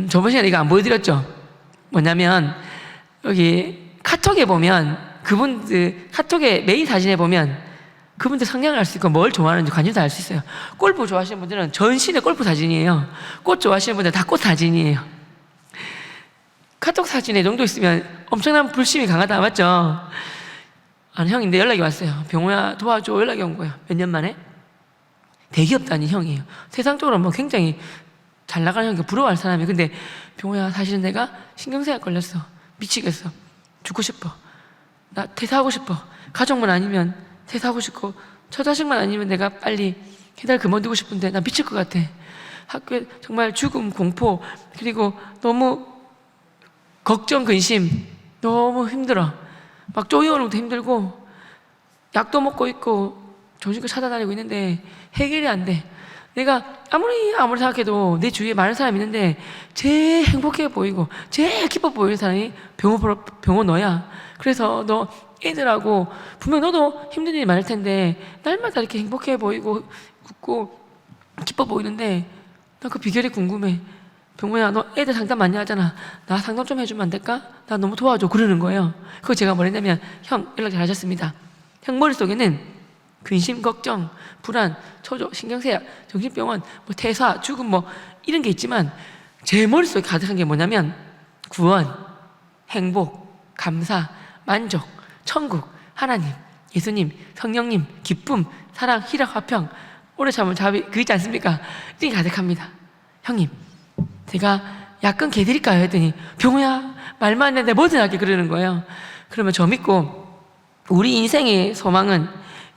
저번 시간에 이거 안 보여드렸죠? 뭐냐면 여기 카톡에 보면 그분들 카톡에 메인 사진에 보면 그분들 성향을 알 수 있고 뭘 좋아하는지 관심사 알 수 있어요. 골프 좋아하시는 분들은 전신에 골프 사진이에요. 꽃 좋아하시는 분들은 다 꽃 사진이에요. 카톡 사진에 이 정도 있으면 엄청난 불심이 강하다, 맞죠? 아니, 형인데 연락이 왔어요. 병호야 도와줘. 연락이 온 거예요. 몇 년 만에. 대기업 다닌 형이에요. 세상적으로 뭐 굉장히 잘 나가는 형이 부러워할 사람이. 근데 병호야, 사실은 내가 신경쇠약 걸렸어. 미치겠어. 죽고 싶어. 나 퇴사하고 싶어. 가족만 아니면 퇴사하고 싶고 처자식만 아니면 내가 빨리 회사를 그만두고 싶은데 나 미칠 것 같아. 학교에 정말 죽음, 공포, 그리고 너무 걱정, 근심, 너무 힘들어. 막 쪼이오는 것도 힘들고 약도 먹고 있고 정신과 찾아다니고 있는데 해결이 안 돼. 내가 아무리 생각해도 내 주위에 많은 사람이 있는데 제일 행복해 보이고 제일 기뻐 보이는 사람이 병호 너야. 그래서 너 애들하고 분명 너도 힘든 일이 많을 텐데 날마다 이렇게 행복해 보이고 웃고 기뻐 보이는데 나 그 비결이 궁금해. 병모야, 너 애들 상담 많이 하잖아. 나 상담 좀 해주면 안 될까? 나 너무 도와줘. 그러는 거예요. 그거 제가 뭐랬냐면, 형 연락 잘 하셨습니다. 형 머릿속에는 근심, 걱정, 불안, 초조, 신경쇠약, 정신병원, 뭐 퇴사, 죽음 뭐 이런 게 있지만 제 머릿속에 가득한 게 뭐냐면 구원, 행복, 감사, 만족, 천국, 하나님, 예수님, 성령님, 기쁨, 사랑, 희락, 화평, 오래 참은 자비, 그 있지 않습니까? 이게 가득합니다. 형님, 제가 약간 개 드릴까요? 했더니 병호야, 말만 했는데 뭐든 하게 그러는 거예요. 그러면 저 믿고 우리 인생의 소망은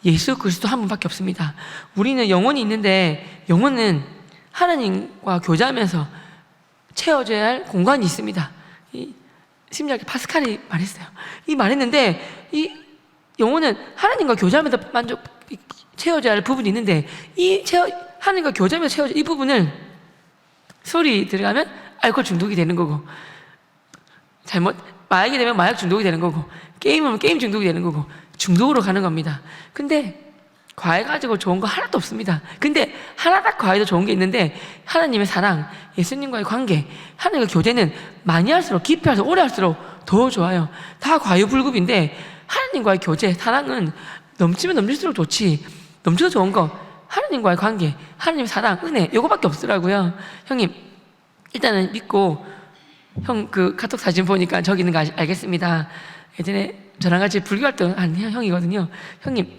예수 그리스도 한 분밖에 없습니다. 우리는 영혼이 있는데 영혼은 하나님과 교제하면서 채워져야 할 공간이 있습니다. 심리학의 파스칼이 말했어요. 이 말했는데 이 영혼은 하나님과 교제하면서 채워져야 할 부분이 있는데 하나님과 교제하면서 채워져 이 부분을 술이 들어가면 알코올 중독이 되는 거고 마약이 되면 마약 중독이 되는 거고 게임하면 게임 중독이 되는 거고 중독으로 가는 겁니다. 근데 과외 가지고 좋은 거 하나도 없습니다. 근데 하나딱 과외도 좋은 게 있는데 하나님의 사랑, 예수님과의 관계, 하나님과 교제는 많이 할수록 깊이 할수록 오래 할수록 더 좋아요. 다 과유불급인데 하나님과의 교제, 사랑은 넘치면 넘칠수록 좋지. 넘쳐도 좋은 거 하나님과의 관계, 하나님의 사랑, 은혜 이거밖에 없더라고요. 형님 일단은 믿고 형 그 카톡 사진 보니까 저기 있는 거 알겠습니다. 예전에 저랑 같이 불교활동 한 형이거든요. 형님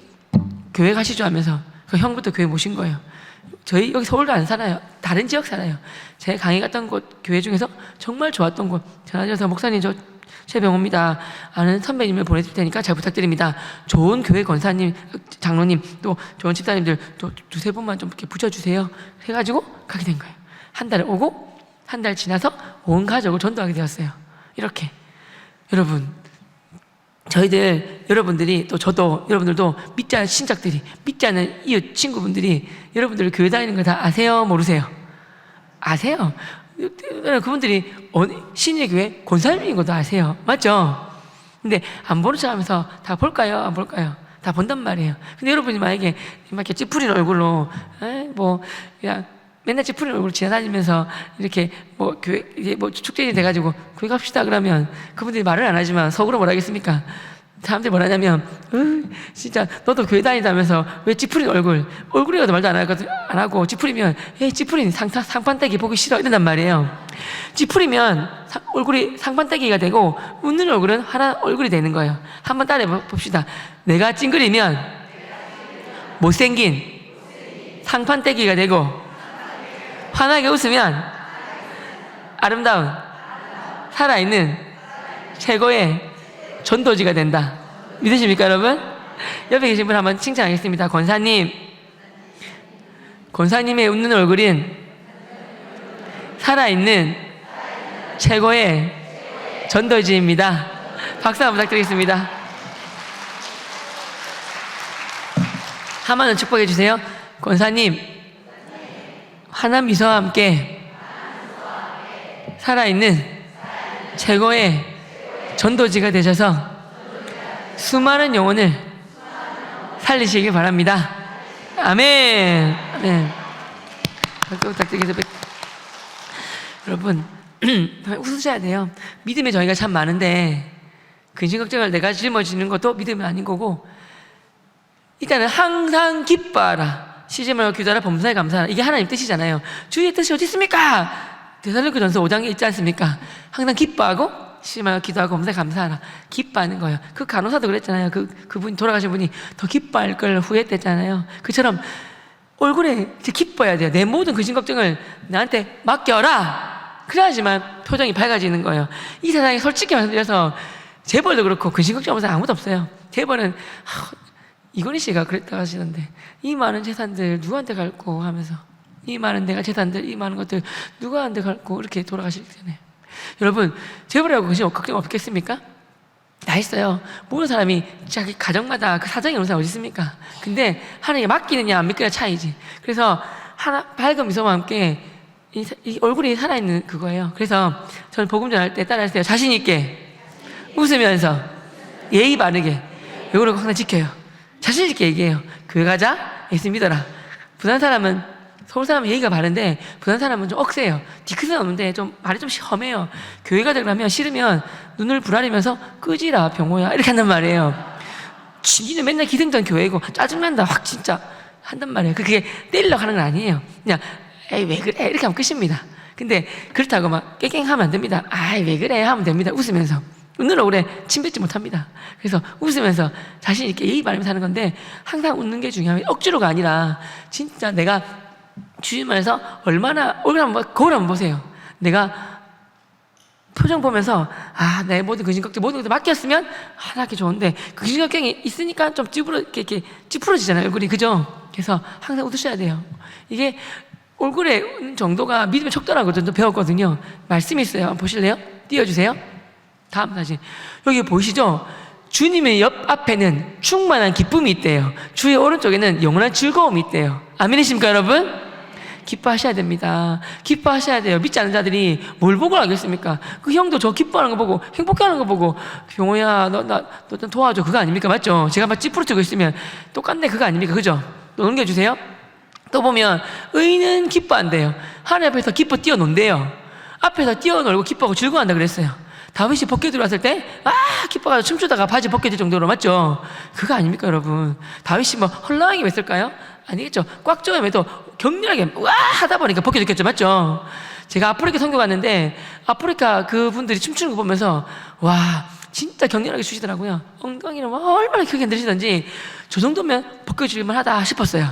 교회 가시죠 하면서 그 형부터 교회 모신 거예요. 저희 여기 서울도 안 살아요. 다른 지역 살아요. 제 강의 갔던 곳 교회 중에서 정말 좋았던 곳 전화 주셔서 목사님 저 최병호입니다. 아는 선배님을 보내줄 테니까 잘 부탁드립니다. 좋은 교회 권사님, 장로님 또 좋은 집사님들 또 두세 분만 좀 이렇게 붙여주세요. 해가지고 가게 된 거예요. 한 달 오고 한 달 지나서 온 가족을 전도하게 되었어요. 이렇게 여러분 여러분들이 또 저도 여러분들도 믿지 않은 친척들이 믿지 않은 이웃 친구분들이 여러분들 교회 다니는 거 다 아세요? 모르세요? 아세요? 그분들이 신의 교회 권사님인 것도 아세요. 맞죠? 근데 안 보는 척 하면서 다 볼까요? 안 볼까요? 다 본단 말이에요. 근데 여러분이 만약에 이렇게 찌푸린 얼굴로 그냥 맨날 찌푸린 얼굴 지나다니면서 이렇게 뭐 교회 이제 뭐 축제이 돼가지고 교회 갑시다 그러면 그분들이 말을 안 하지만 속으로 뭐라 하겠습니까? 사람들이 뭐라 하냐면 진짜 너도 교회 다니다면서 왜 찌푸린 얼굴이라도 말도 안 하고 찌푸리면 에이 찌푸린 상판떼기 보기 싫어 이런단 말이에요. 찌푸리면 얼굴이 상판떼기가 되고 웃는 얼굴은 하나 얼굴이 되는 거예요. 한번 따라해 봅시다. 내가 찡그리면 못생긴 상판떼기가 되고 환하게 웃으면 아름다운 살아있는 최고의 전도지가 된다. 믿으십니까 여러분? 옆에 계신 분 한번 칭찬하겠습니다. 권사님의 웃는 얼굴은 살아있는 최고의 전도지입니다. 박수 한번 부탁드리겠습니다. 한번은 축복해 주세요. 권사님 환한 미소와 함께 살아있는 최고의 전도지가 되셔서 수많은 영혼을 살리시길 바랍니다. 아멘. 아멘. 부탁드리겠습니다. 여러분 웃으셔야 돼요. 믿음에 저희가 참 많은데 근심 걱정을 내가 짊어지는 것도 믿음이 아닌 거고, 일단은 항상 기뻐하라. 쉬지 말고 기도하라. 범사에 감사하라. 이게 하나님 뜻이잖아요. 주의 뜻이 어디 있습니까? 데살로니가전서 5장에 있지 않습니까? 항상 기뻐하고 쉬지 말고 기도하고 범사에 감사하라. 기뻐하는 거예요. 그 간호사도 그랬잖아요. 그분 돌아가신 분이 더 기뻐할 걸 후회했댔잖아요. 그처럼 얼굴에 이제 기뻐야 돼요. 내 모든 근심 걱정을 나한테 맡겨라. 그래야지만 표정이 밝아지는 거예요. 이 세상에 솔직히 말씀드려서 재벌도 그렇고 근심 걱정 없는 사람 아무도 없어요. 재벌은 이건희 씨가 그랬다 하시던데 이 많은 재산들 누구한테 갈고 하면서 이 많은 내가 재산들 이 많은 것들 누구한테 갈고 이렇게 돌아가실 텐데, 여러분 재벌이라고 근심 걱정 없겠습니까? 다 있어요. 모든 사람이 자기 가정마다 그 사정이 없는 사람 어디 있습니까? 근데 하나님께 맡기느냐 안 믿느냐 차이지. 그래서 하나 밝은 미소와 함께 이 얼굴이 살아있는 그거예요. 그래서 저는 복음 전할 때 따라하세요. 자신 있게 웃으면서 예의 바르게 요거를 항상 지켜요. 자신 있게 얘기해요. 교회 가자. 예수 믿어라. 부산 사람은 서울 사람은 예의가 바른데 부산 사람은 좀 억세요. 뒤끝은 없는데 좀 말이 좀 험해요. 교회 가자 그러면 싫으면 눈을 부라리면서 끄지라 병호야 이렇게 한단 말이에요. 진짜 맨날 기승전 교회고 짜증난다 확 진짜 한단 말이에요. 그게 때리려고 하는 건 아니에요. 그냥 에이 왜 그래 이렇게 하면 끝입니다. 근데 그렇다고 막 깨갱하면 안 됩니다. 아이 왜 그래 하면 됩니다. 웃으면서. 웃는 얼굴에 침 뱉지 못합니다. 그래서 웃으면서 자신 있게 예의 바르면서 하는 건데 항상 웃는 게 중요해요. 억지로가 아니라 진짜 내가 주위만에서 얼마나 얼굴 한번 거울 한번 보세요. 내가 표정 보면서 내 모든 근심 걱정 모든 것도 맡겼으면 하나게 좋은데 근심 걱정이 있으니까 좀 이렇게 찌푸러지잖아요 얼굴이. 그죠? 그래서 항상 웃으셔야 돼요. 이게 얼굴에 웃는 정도가 믿음의 척도라고 저도 배웠거든요. 말씀이 있어요. 한번 보실래요? 띄워주세요. 다음 사진. 여기 보이시죠? 주님의 옆 앞에는 충만한 기쁨이 있대요. 주의 오른쪽에는 영원한 즐거움이 있대요. 아멘이십니까 여러분? 기뻐하셔야 됩니다. 기뻐하셔야 돼요. 믿지 않는 자들이 뭘 보고 알겠습니까? 그 형도 저 기뻐하는 거 보고 행복해하는 거 보고 병호야 너 좀 도와줘 그거 아닙니까? 맞죠? 제가 막 찌푸러지고 있으면 똑같네 그거 아닙니까? 그죠? 또 넘겨주세요. 또 보면 의인은 기뻐한대요. 하나님 앞에서 기뻐 뛰어논대요. 앞에서 뛰어놀고 기뻐하고 즐거워한다 그랬어요. 다윗이 벗겨 들어왔을 때 기뻐가지고 춤추다가 바지 벗겨질 정도로. 맞죠? 그거 아닙니까 여러분? 다윗이 뭐 헐렁하게 했을까요? 아니겠죠. 꽉 조여매도 격렬하게 하다 보니까 벗겨졌겠죠. 맞죠? 제가 아프리카 선교 갔는데 아프리카 그분들이 춤추는 거 보면서 와 진짜 격렬하게 추시더라고요. 엉덩이를 얼마나 크게 흔들시던지 저 정도면 벗겨질만 하다 싶었어요.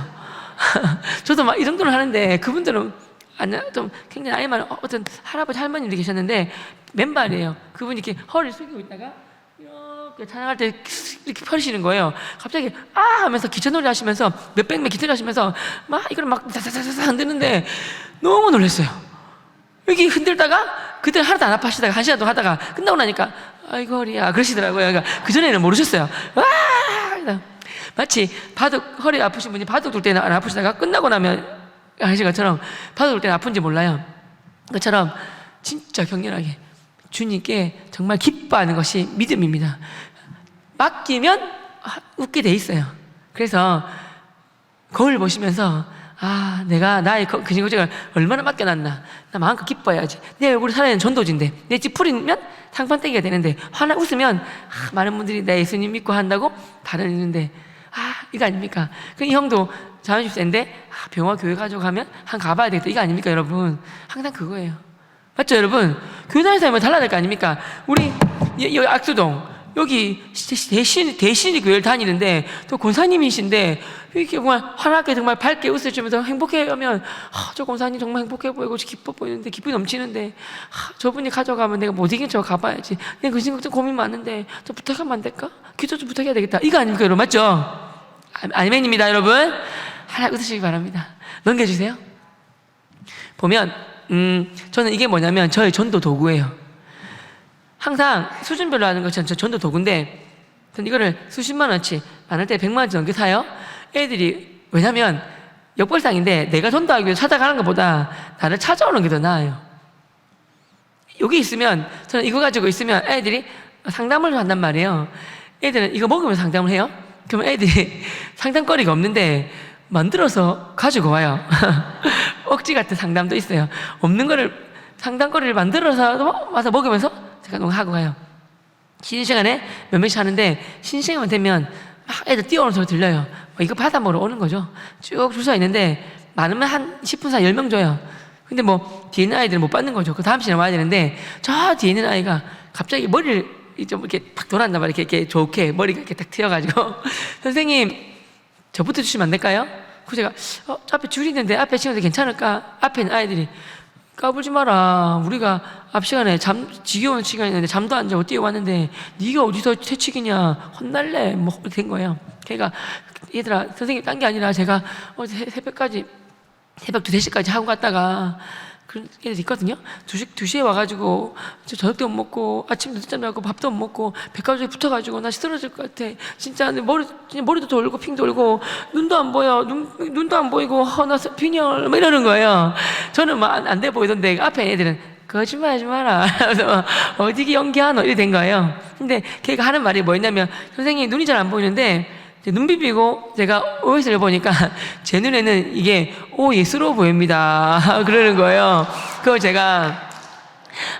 저도 막 이 정도는 하는데 그분들은 좀 굉장히 나이 많은 어떤 할아버지 할머니들이 계셨는데 맨발이에요. 그분이 이렇게 허리를 숙이고 있다가 이렇게 찬양할 때 이렇게 펴시는 거예요. 갑자기 하면서 기차놀이 하시면서 몇백 명 기차놀이 하시면서 막 이걸 막 사사사사 흔드는데 너무 놀랐어요. 여기 흔들다가 그때 하나도 안 아파하시다가 1시간 동안 하다가 끝나고 나니까 아이고 허리야 그러시더라고요. 그러니까 그전에는 모르셨어요. 마치 허리 아프신 분이 바둑 둘 때는 안 아프시다가 끝나고 나면 하신 것처럼 바둑 둘 때는 아픈지 몰라요. 그처럼 진짜 격렬하게 주님께 정말 기뻐하는 것이 믿음입니다. 맡기면 웃게 돼 있어요. 그래서 거울 보시면서 아, 내가 나의 근심걱정을 얼마나 맡겨놨나. 나 마음껏 기뻐야지. 내 얼굴이 살아있는 전도지인데, 내 집 풀이면 상판떼기가 되는데, 웃으면 많은 분들이 내 예수님 믿고 한다고 바라는데, 이거 아닙니까? 이 형도 자연십 센데 병화 교회 가져가면 가봐야 되겠다. 이거 아닙니까, 여러분? 항상 그거예요. 맞죠, 여러분? 교회 다니는 사람이 달라야 될 거 아닙니까? 우리 여기 악수동 여기 대신이 교회를 다니는데 또 권사님이신데 이렇게 정말 환하게 정말 밝게 웃으시면서 행복해하면 저 권사님 정말 행복해 보이고 기뻐 보이는데 기쁨이 넘치는데 저분이 가져가면 내가 못 이긴 척 가봐야지. 내가 근심 걱정 고민 많은데 좀 부탁하면 안 될까? 기도 좀 부탁해야 되겠다. 이거 아닙니까, 여러분? 맞죠? 아멘입니다, 여러분. 하나 웃으시기 바랍니다. 넘겨주세요. 보면 저는 이게 뭐냐면 저의 전도 도구예요. 항상 수준별로 하는 것처럼 전도 도구인데 전 이거를 수십만 원치, 많을 때 100만 원치 넘게 사요. 애들이 왜냐면 역벌상인데 내가 전도하기 위해서 찾아가는 것보다 나를 찾아오는 게 더 나아요. 여기 있으면 저는 이거 가지고 있으면 애들이 상담을 한단 말이에요. 애들은 이거 먹으면 상담을 해요. 그러면 애들이 상담거리가 없는데 만들어서 가지고 와요. 억지 같은 상담도 있어요. 없는 거를 상담거리를 만들어서 와서 먹으면서 제가 너무 하고 가요. 쉬는 시간에 몇 명씩 하는데 쉬는 시간만 되면 막 애들 뛰어오는 소리 들려요. 이거 받아 먹으러 오는 거죠. 쭉 줄 서 있는데 많으면 한 10분 사이 10명 줘요. 근데 뭐 뒤에 있는 아이들은 못 받는 거죠. 그 다음 시간에 와야 되는데 저 뒤에 있는 아이가 갑자기 머리를 좀 이렇게 팍 돌았나 봐요. 이렇게 좋게 머리가 이렇게 딱 튀어가지고 선생님 저부터 주시면 안 될까요? 그래서 제가 앞에 줄 있는데 앞에 친구들 괜찮을까? 앞에 있는 아이들이 까불지 마라. 우리가 앞 시간에 지겨운 시간이 있는데 잠도 안 자고 뛰어왔는데 네가 어디서 채찍이냐 혼날래 뭐 된 거예요. 그러니까 얘들아 선생님 딴 게 아니라 제가 어제 새벽 2-3시까지 하고 갔다가 그런 애들 있거든요. 2시에 와가지고 저녁도 못 먹고 아침도 늦잠 자고 밥도 못 먹고 백화점에 붙어가지고 나 쓰러질 것 같아. 진짜 머리도 돌고 핑 돌고 눈도 안 보여. 눈도 안 보이고 나 빈혈 막 이러는 거예요. 저는 막 안 돼 보이던데 앞에 애들은 거짓말하지 마라. 그래서 어디기 연기하노 이래 된 거예요. 근데 걔가 하는 말이 뭐였냐면 선생님 눈이 잘 안 보이는데 눈 비비고 제가 OS를 보니까 제 눈에는 이게 예스러워 보입니다. 그러는 거예요. 그걸 제가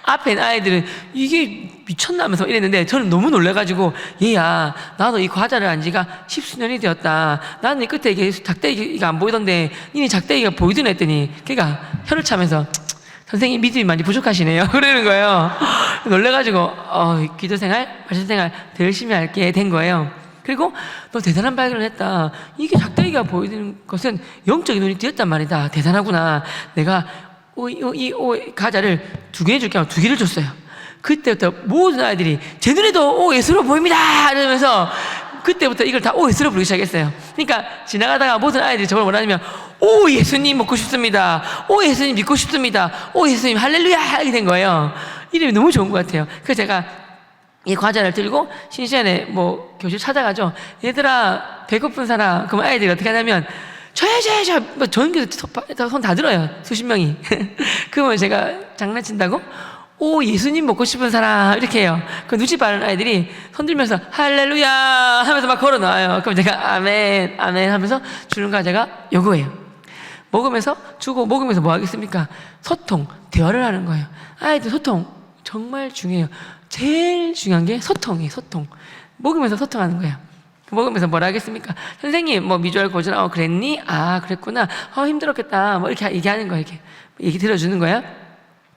앞에 있는 아이들은 이게 미쳤나면서 이랬는데 저는 너무 놀래가지고 얘야 나도 이 과자를 안 지가 10수년이 되었다. 나는 이 끝에 이게 작대기가 안 보이던데 니네 작대기가 보이더니 했더니 걔가 혀를 차면서 선생님 믿음이 많이 부족하시네요. 그러는 거예요. 놀래가지고 기도생활, 말씀생활 더 열심히 할게 된 거예요. 그리고 너 대단한 발견을 했다. 이게 작대기가 보이는 것은 영적인 눈이 띄었단 말이다. 대단하구나. 내가 이 과자를 2개 줄게 하고 2개를 줬어요. 그때부터 모든 아이들이 제 눈에도 예수로 보입니다 이러면서 그때부터 이걸 다 예수로 부르기 시작했어요. 그러니까 지나가다가 모든 아이들이 저걸 원하면 예수님 먹고 싶습니다. 예수님 믿고 싶습니다. 예수님 할렐루야 이렇게 된 거예요. 이름이 너무 좋은 것 같아요. 그래서 제가 이 과자를 들고 쉬는 시간에 교실 찾아가죠. 얘들아 배고픈 사람. 그러면 아이들이 어떻게 하냐면 전교에서 손 다 들어요. 수십 명이. 그러면 제가 장난친다고 예수님 먹고 싶은 사람 이렇게 해요. 그 눈치 빠른 아이들이 손 들면서 할렐루야 하면서 막 걸어 나와요. 그럼 제가 아멘 아멘 하면서 주는 과자가 요거예요. 먹으면서 주고 먹으면서 뭐 하겠습니까? 소통, 대화를 하는 거예요. 아이들 소통 정말 중요해요. 제일 중요한 게 소통이에요. 소통. 먹으면서 소통하는 거예요. 먹으면서 뭐라 하겠습니까? 선생님 미주알 고전 그랬니? 그랬구나. 힘들었겠다. 이렇게 얘기하는 거예요. 이렇게 얘기 들어주는 거예요.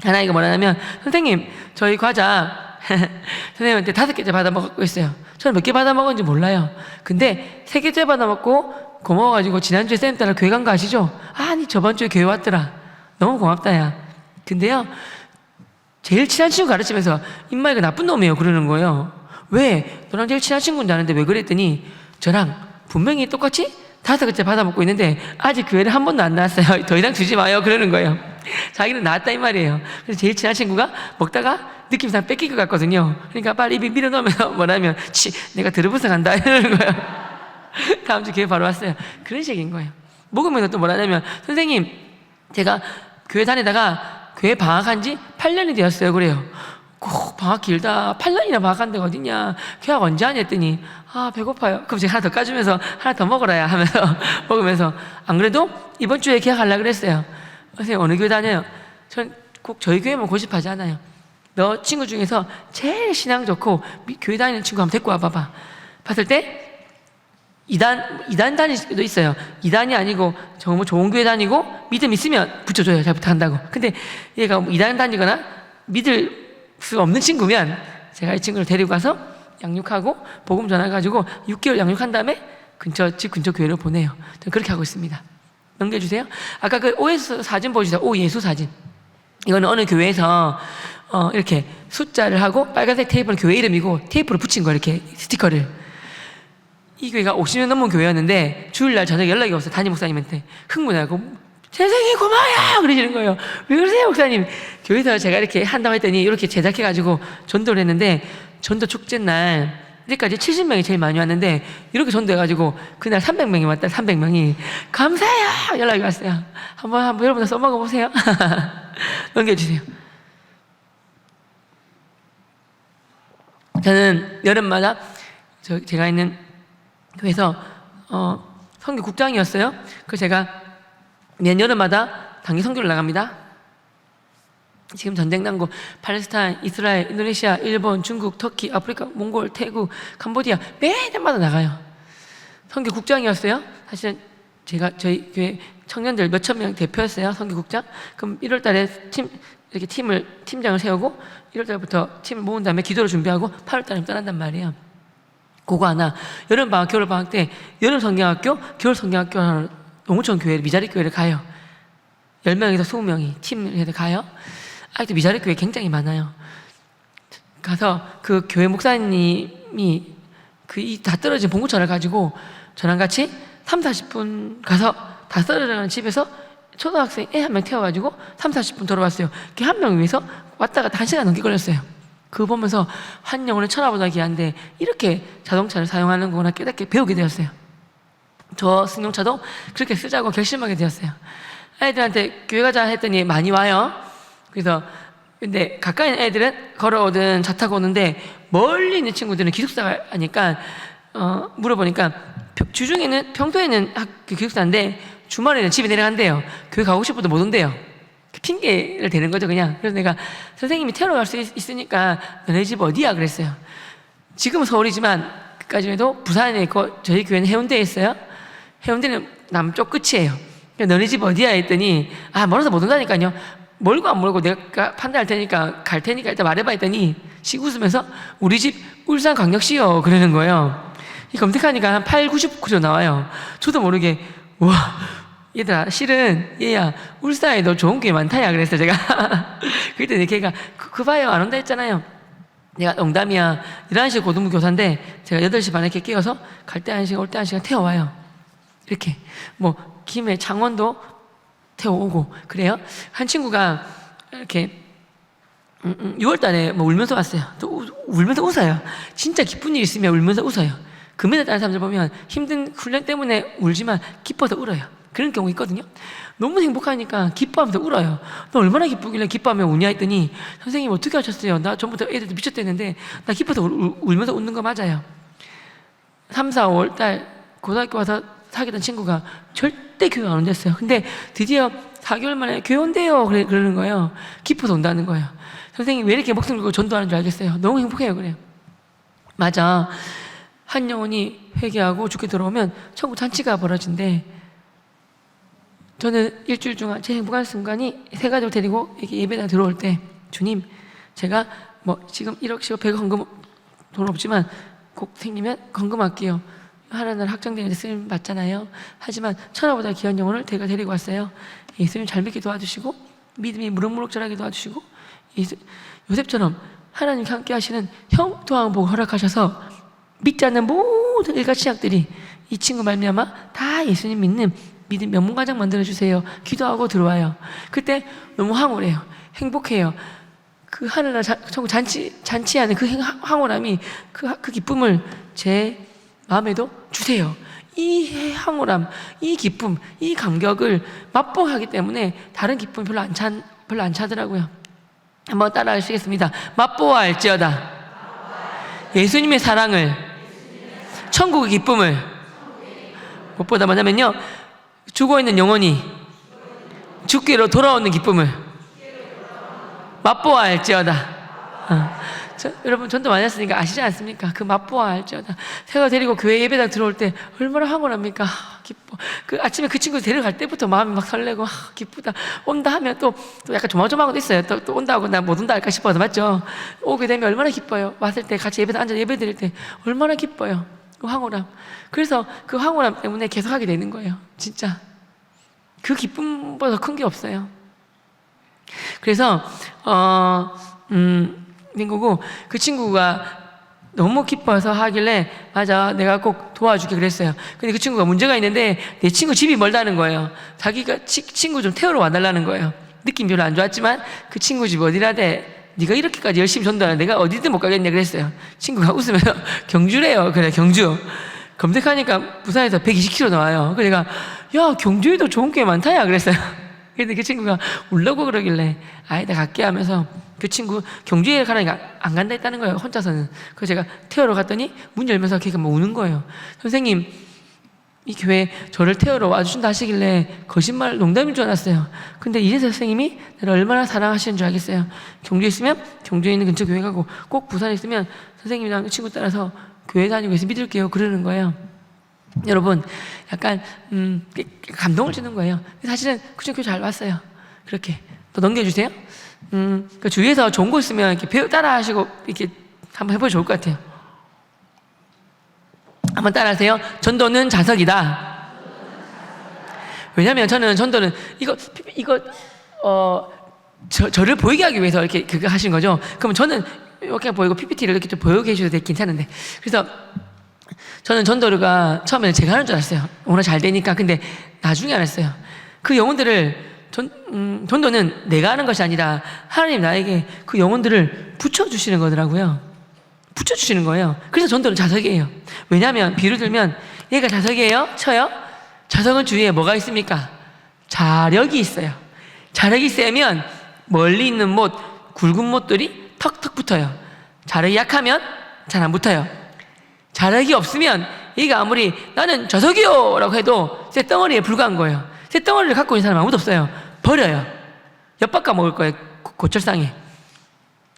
하나이가 뭐라냐면 선생님 저희 과자 선생님한테 5개째 받아 먹고 있어요. 저는 몇 개 받아 먹었는지 몰라요. 근데 3개째 받아 먹고 고마워가지고 지난주에 쌤 따라 교회 간 거 아시죠? 아니 저번 주에 교회 왔더라. 너무 고맙다 야. 근데요 제일 친한 친구 가르치면서 임마 이거 나쁜 놈이에요 그러는 거예요. 왜? 너랑 제일 친한 친구인 줄 아는데 왜 그랬더니 저랑 분명히 똑같이 5개째 받아 먹고 있는데 아직 교회를 한 번도 안 나왔어요. 더 이상 주지 마요 그러는 거예요. 자기는 나왔다 이 말이에요. 그래서 제일 친한 친구가 먹다가 느낌상 뺏길 것 같거든요. 그러니까 빨리 입에 밀어넣으면서 뭐라면 내가 들어부서 간다 이러는 거예요. 다음 주 교회 바로 왔어요. 그런 식인 거예요. 먹으면서 또 뭐라냐면 선생님 제가 교회 다니다가 교회 방학한 지 8년이 되었어요 그래요. 꼭 방학 길다. 8년이나 방학 한 데가 어딨냐. 개학 언제 하냐 했더니 아 배고파요. 그럼 제가 하나 더 까주면서 하나 더 먹어라야 하면서 먹으면서 안 그래도 이번 주에 개학하려고 그랬어요. 선생님 어느 교회 다녀요? 전 꼭 저희 교회만 고집하지 않아요. 너 친구 중에서 제일 신앙 좋고 교회 다니는 친구 한번 데리고 와봐봐. 봤을 때 이단 다닐 수도 있어요. 이단이 아니고 정말 좋은 교회 다니고 믿음 있으면 붙여줘요. 잘 부탁한다고. 근데 얘가 이단 다니거나 믿을 수 없는 친구면 제가 이 친구를 데리고 가서 양육하고 복음 전해가지고 6개월 양육한 다음에 집 근처 교회를 보내요. 저는 그렇게 하고 있습니다. 넘겨주세요. 아까 그 OS 사진 보여주세요. 오 예수 사진. 이거는 어느 교회에서 이렇게 숫자를 하고 빨간색 테이프는 교회 이름이고 테이프로 붙인 거 이렇게 스티커를. 이 교회가 50년 넘은 교회였는데 주일날 저녁에 연락이 왔어요. 담임 목사님한테 흥분하고 선생님 고마워요 그러시는 거예요. 왜 그러세요 목사님? 교회에서 제가 이렇게 한다고 했더니 이렇게 제작해가지고 전도를 했는데 전도 축제 날 이제까지 70명이 제일 많이 왔는데 이렇게 전도해가지고 그날 300명이 왔다. 300명이 감사해요 연락이 왔어요. 한번 여러분들 써먹어 보세요. 넘겨주세요. 저는 여름마다 제가 있는 교회에서 선교국장이었어요. 그래서 제가 매년 여름마다 단기 선교를 나갑니다. 지금 전쟁 난곳 팔레스타인, 이스라엘, 인도네시아, 일본, 중국, 터키, 아프리카, 몽골, 태국, 캄보디아 매년마다 나가요. 선교국장이었어요. 사실은 제가 저희 교회 청년들 몇천 명 대표였어요. 선교국장. 그럼 1월 달에 이렇게 팀장을 세우고 1월 달부터 팀을 모은 다음에 기도를 준비하고 8월 달에 떠난단 말이에요. 그거 하나. 여름방학, 겨울방학 때 여름 성경학교, 겨울 성경학교 하나 농어촌 교회, 미자리 교회를 가요. 10명에서 20명이 팀을 가요. 아직도 미자리 교회 굉장히 많아요. 가서 그 교회 목사님이 다 떨어진 봉구차를 가지고 저랑 같이 30-40분 가서 다 떨어져가는 집에서 초등학생 애 한 명 태워가지고 30-40분 돌아왔어요. 그 한 명 위해서 왔다 갔다 1시간 넘게 걸렸어요. 그거 보면서 한 영혼은 천하보다 귀한데 이렇게 자동차를 사용하는 거구나 깨닫게 배우게 되었어요. 저 승용차도 그렇게 쓰자고 결심하게 되었어요. 애들한테 교회 가자 했더니 많이 와요. 그래서 근데 가까이 있는 애들은 걸어오든 차 타고 오는데 멀리 있는 친구들은 기숙사가 하니까 물어보니까 주중에는 평소에는 기숙사인데 주말에는 집에 내려간대요. 교회 가고 싶어도 못 온대요. 핑계를 대는 거죠 그냥. 그래서 내가 선생님이 태우러 갈 수 있으니까 너네 집 어디야 그랬어요. 지금은 서울이지만 그까지만 해도 부산에 있고 저희 교회는 해운대에 있어요. 해운대는 남쪽 끝이에요. 너네 집 어디야 했더니 멀어서 못 온다니까요. 멀고 안 멀고 내가 판단할 테니까 갈 테니까 일단 말해봐 했더니 씩 웃으면서 우리 집 울산광역시요 그러는 거예요. 검색하니까 한 8-90km 나와요. 저도 모르게 와 얘들아 실은 얘야 울산에도 좋은 교회 많다야 그랬어요 제가. 그랬더니 걔가 그 봐요 안 온다 했잖아요. 내가 농담이야. 11시 고등부 교사인데 제가 8시 반에 이렇게 깨워서 갈 때 1시간 올 때 1시간 태워와요. 이렇게 김해 창원도 태워오고 그래요. 한 친구가 이렇게 6월 달에 울면서 왔어요. 또 울면서 웃어요. 진짜 기쁜 일 있으면 울면서 웃어요. 금메달 따는 사람들 보면 힘든 훈련 때문에 울지만 기뻐서 울어요. 그런 경우 있거든요. 너무 행복하니까 기뻐하면서 울어요. 너 얼마나 기쁘길래 기뻐하며 우냐 했더니 선생님 어떻게 하셨어요? 나 전부터 애들도 미쳤댔는데 나 기뻐서 울면서 웃는 거 맞아요. 3, 4, 5월 달 고등학교 와서 사귀던 친구가 절대 교회 안 온댔어요. 근데 드디어 4개월 만에 교회 온대요 그러는 거예요. 기뻐서 온다는 거예요. 선생님 왜 이렇게 목숨 걸고 전도하는 줄 알겠어요. 너무 행복해요 그래요. 맞아. 한 영혼이 회개하고 죽게 들어오면 천국 잔치가 벌어진대. 저는 일주일 동안 제일 행복한 순간이 세 가족을 데리고 이렇게 예배당 들어올 때 주님 제가 지금 1억씩 100억 헌금 돈 없지만 꼭 생기면 헌금할게요. 하나는 학정대회에서 쓰임 받잖아요. 하지만 천하보다 귀한 영혼을 제가 데리고 왔어요. 예수님 잘 믿게 도와주시고 믿음이 무럭무럭 자라게 도와주시고 요셉처럼 하나님과 함께 하시는 형통한 복을 허락하셔서 믿지 않는 모든 일가치약들이 이 친구 말미암아 다 예수님 믿는 믿음 명문가정 만들어주세요. 기도하고 들어와요. 그때 너무 황홀해요. 행복해요. 그 하늘나라 천국 잔치하는 그 황홀함이 그 기쁨을 제 마음에도 주세요. 이 황홀함, 이 기쁨, 이 감격을 맛보하기 때문에 다른 기쁨이 별로 안 차더라고요. 한번 따라 하시겠습니다. 맛보아할지어다. 예수님의 사랑을, 천국의 기쁨을, 무엇보다 뭐냐면요, 죽어있는 영혼이 죽기로 돌아오는 기쁨을 맛보아할지어다. 여러분 전도 많이 했으니까 아시지 않습니까? 그 맛보아할지어다. 제가 데리고 교회 예배당 들어올 때 얼마나 황홀합니까? 기뻐. 그 아침에 그 친구 데려갈 때부터 마음이 막 설레고 기쁘다. 온다 하면 또 약간 조마조마한 것도 있어요. 또 온다고 나 못 온다 할까 싶어서, 맞죠? 오게 되면 얼마나 기뻐요. 왔을 때 같이 예배당 앉아 예배 드릴 때 얼마나 기뻐요. 그 황홀함. 그래서 그 황홀함 때문에 계속 하게 되는 거예요. 진짜 그 기쁨보다 큰 게 없어요. 그래서 민구고 그 친구가 너무 기뻐서 하길래, 맞아, 내가 꼭 도와줄게 그랬어요. 근데 그 친구가 문제가 있는데 내 친구 집이 멀다는 거예요. 자기가 친구 좀 태우러 와달라는 거예요. 느낌 별로 안 좋았지만 그 친구 집 어디라대, 네가 이렇게까지 열심히 전도하는데 내가 어디든 못 가겠냐 그랬어요. 친구가 웃으면서 경주래요. 그래, 경주. 검색하니까 부산에서 120km 나와요. 그래서 내가, 야, 경주에도 좋은 게 많다 야 그랬어요. 근데 그 친구가 울려고 그러길래, 아니다 갈게 하면서 그 친구 경주에 가라니까 안 간다 했다는 거예요, 혼자서는. 그래서 제가 태우러 갔더니 문 열면서 걔가 막 우는 거예요. 선생님, 이 교회 저를 태우러 와주신다 하시길래 거짓말, 농담인 줄 알았어요. 근데 이래서 선생님이 나를 얼마나 사랑하시는 줄 알겠어요. 경주에 있으면 경주에 있는 근처 교회 가고, 꼭 부산에 있으면 선생님이랑 친구 따라서 교회 다니고 있으면 믿을게요 그러는 거예요. 여러분, 약간 감동을 주는 거예요. 사실은 그 친구 잘 왔어요. 그렇게 또 넘겨주세요. 그 주위에서 좋은 거 있으면 이렇게 따라 하시고 이렇게 한번 해보면 좋을 것 같아요. 한번 따라 하세요. 전도는 자석이다. 왜냐면 저는 전도는 저를 보이게 하기 위해서 이렇게 그거 하신 거죠. 그러면 저는 이렇게 보이고 PPT를 이렇게 좀 보여게 해주셔도 되게 괜찮은데, 그래서 저는 전도가 처음에는 제가 하는 줄 알았어요. 워낙 잘 되니까. 근데 나중에 알았어요. 그 영혼들을 전도는 내가 하는 것이 아니라 하나님 나에게 그 영혼들을 붙여주시는 거더라고요. 붙여주시는 거예요. 그래서 전도는 자석이에요. 왜냐하면 비유를 들면 얘가 자석이에요? 쳐요? 자석은 주위에 뭐가 있습니까? 자력이 있어요. 자력이 세면 멀리 있는 못, 굵은 못들이 턱턱 붙어요. 자력이 약하면 잘 안 붙어요. 자력이 없으면 얘가 아무리 나는 자석이요 라고 해도 쇳덩어리에 불과한 거예요. 쇳덩어리를 갖고 있는 사람 아무도 없어요. 버려요. 엿바꿔 먹을 거예요. 고철상에.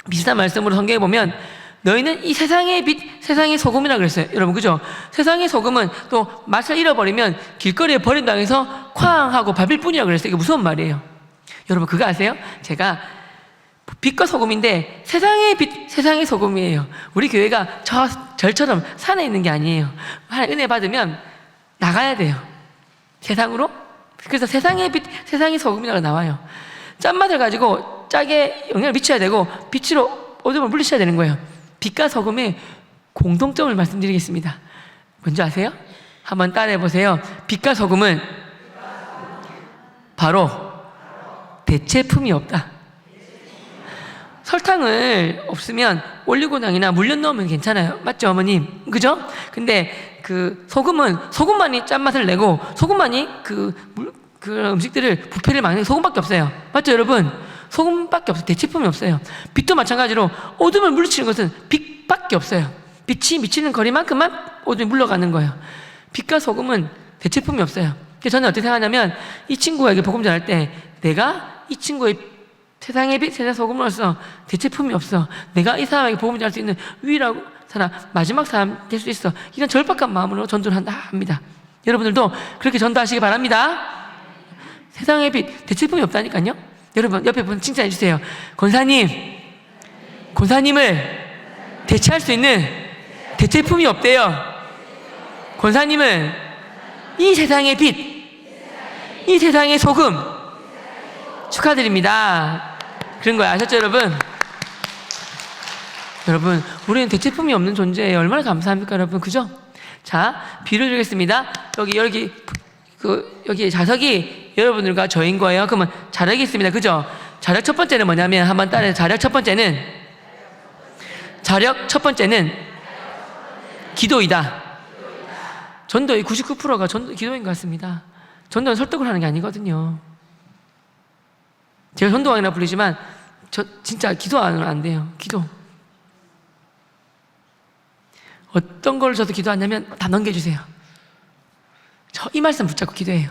비슷한 말씀으로 성경에 보면 너희는 이 세상의 빛, 세상의 소금이라고 그랬어요. 여러분, 그죠? 세상의 소금은 또 맛을 잃어버리면 길거리에 버린다고 쾅 하고 밟을 뿐이라고 그랬어요. 이게 무서운 말이에요. 여러분, 그거 아세요? 제가 빛과 소금인데 세상의 빛, 세상의 소금이에요. 우리 교회가 절처럼 산에 있는 게 아니에요. 하나님 은혜 받으면 나가야 돼요. 세상으로. 그래서 세상의 빛, 세상의 소금이라고 나와요. 짠맛을 가지고 짜게 영향을 미쳐야 되고 빛으로 어둠을 물리쳐야 되는 거예요. 빛과 소금의 공통점을 말씀드리겠습니다. 뭔지 아세요? 한번 따라해 보세요. 빛과 소금은 바로 대체품이 없다. 설탕을 없으면 올리고당이나 물엿 넣으면 괜찮아요. 맞죠, 어머님? 그죠? 근데 그 소금만이 짠맛을 내고, 소금만이 그 음식들을 부패를 막는 소금밖에 없어요. 맞죠, 여러분? 소금밖에 없어요. 대체품이 없어요. 빛도 마찬가지로 어둠을 물리치는 것은 빛밖에 없어요. 빛이 미치는 거리만큼만 어둠이 물러가는 거예요. 빛과 소금은 대체품이 없어요. 그래서 저는 어떻게 생각하냐면, 이 친구에게 복음 전할 때 내가 이 친구의 세상의 빛, 세상의 소금으로서 대체품이 없어. 내가 이 사람에게 복음을 전할 수 있는 유일하고 사람, 마지막 사람 될 수 있어. 이런 절박한 마음으로 전도를 합니다. 여러분들도 그렇게 전도하시기 바랍니다. 세상의 빛, 대체품이 없다니까요. 여러분, 옆에 분 칭찬해 주세요. 권사님을 대체할 수 있는 대체품이 없대요. 권사님은 이 세상의 빛, 이 세상의 소금. 축하드립니다. 그런 거 아셨죠, 여러분? 여러분, 우리는 대체품이 없는 존재예요. 얼마나 감사합니까, 여러분? 그죠? 자, 비유를 드리겠습니다. 여기 자석이 여러분들과 저인 거예요. 그러면 자력이 있습니다. 그죠? 자력 첫 번째는 뭐냐면, 한번 따라해. 자력 첫 번째는 기도이다. 전도의 99%가 기도인 것 같습니다. 전도는 설득을 하는 게 아니거든요. 제가 전도왕이라 불리지만 저 진짜 기도 안 하면 안 돼요. 기도. 어떤 걸 저도 기도하냐면 다 넘겨주세요. 저 이 말씀 붙잡고 기도해요.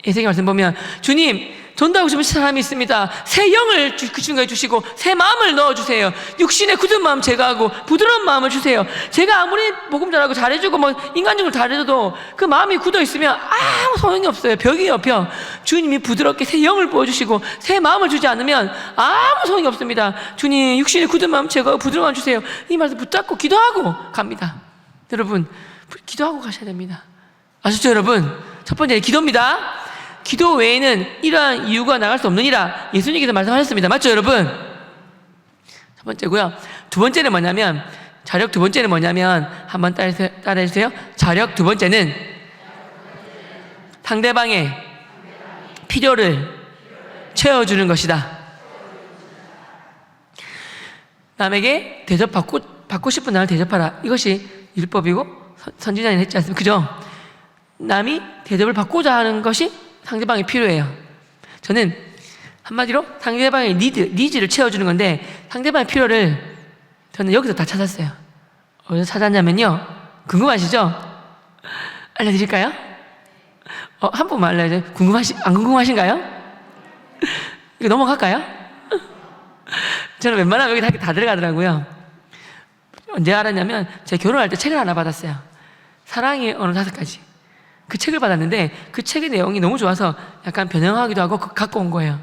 에세겔 말씀 보면 주님 전도하고 싶은 사람이 있습니다. 새 영을 그 중간에 주시고 새 마음을 넣어주세요. 육신의 굳은 마음 제거하고 부드러운 마음을 주세요. 제가 아무리 복음 잘하고 잘해주고 뭐 인간적으로 잘해줘도 그 마음이 굳어 있으면 아무 소용이 없어요. 벽이에요, 벽. 주님이 부드럽게 새 영을 부어주시고 새 마음을 주지 않으면 아무 소용이 없습니다. 주님 육신의 굳은 마음 제거하고 부드러운 마음 주세요. 이 말씀 붙잡고 기도하고 갑니다. 여러분 기도하고 가셔야 됩니다. 아시죠 여러분? 첫 번째 기도입니다. 기도 외에는 이러한 이유가 나갈 수 없느니라 예수님께서 말씀하셨습니다. 맞죠 여러분? 첫 번째고요. 두 번째는 뭐냐면 자력 두 번째는 뭐냐면 한번 따라해 주세요. 자력 두 번째는 상대방의 필요를 채워주는 것이다. 남에게 받고 싶은 나를 대접하라. 이것이 율법이고 선지자는 했지 않습니까? 그죠? 남이 대접을 받고자 하는 것이 상대방이 필요해요. 저는 한마디로 상대방의 니즈를 채워주는 건데 상대방의 필요를 저는 여기서 다 찾았어요. 어디서 찾았냐면요. 궁금하시죠? 알려드릴까요? 한 번만 알려줘요. 안 궁금하신가요? 이거 넘어갈까요? 저는 웬만하면 여기 다 들어가더라고요. 언제 알았냐면 제가 결혼할 때 책을 하나 받았어요. 사랑의 언어 5가지. 그 책을 받았는데 그 책의 내용이 너무 좋아서 약간 변형하기도 하고 갖고 온 거예요.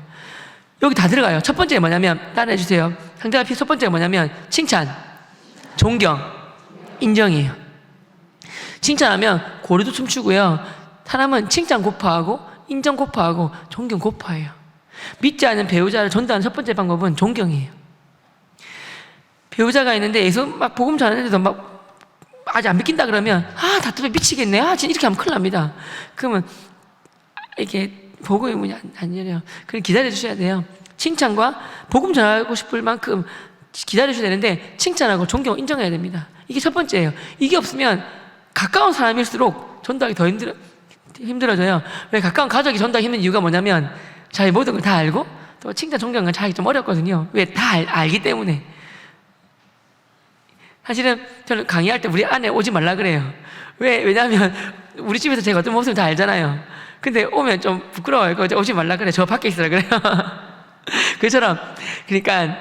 여기 다 들어가요. 첫 번째가 뭐냐면 따라해 주세요. 상대방 첫 번째가 뭐냐면 칭찬, 존경, 인정이에요. 칭찬하면 고리도 춤추고요. 사람은 칭찬 고파하고 인정 고파하고 존경 고파해요. 믿지 않는 배우자를 전도하는 첫 번째 방법은 존경이에요. 배우자가 있는데 예수 막 복음 전하는데도 막 아직 안 믿긴다 그러면 답답해 미치겠네. 진짜 이렇게 하면 큰일 납니다. 그러면 이렇게 복음의 문이 안 열려요. 그럼 기다려 주셔야 돼요. 칭찬과 복음 전하고 싶을 만큼 기다려 주셔야 되는데 칭찬하고 존경, 인정해야 됩니다. 이게 첫 번째예요. 이게 없으면 가까운 사람일수록 전도하기 더 힘들어져요. 왜 가까운 가족이 전도하기 힘든 이유가 뭐냐면 자기 모든 걸 다 알고 또 칭찬, 존경을 하기 좀 어렵거든요. 왜? 다 알기 때문에. 사실은 저는 강의할 때 우리 아내 오지 말라 그래요. 왜냐하면 우리 집에서 제가 어떤 모습을 다 알잖아요. 근데 오면 좀 부끄러워요. 오지 말라 그래. 저 밖에 있으라 그래요. 그처럼 그러니까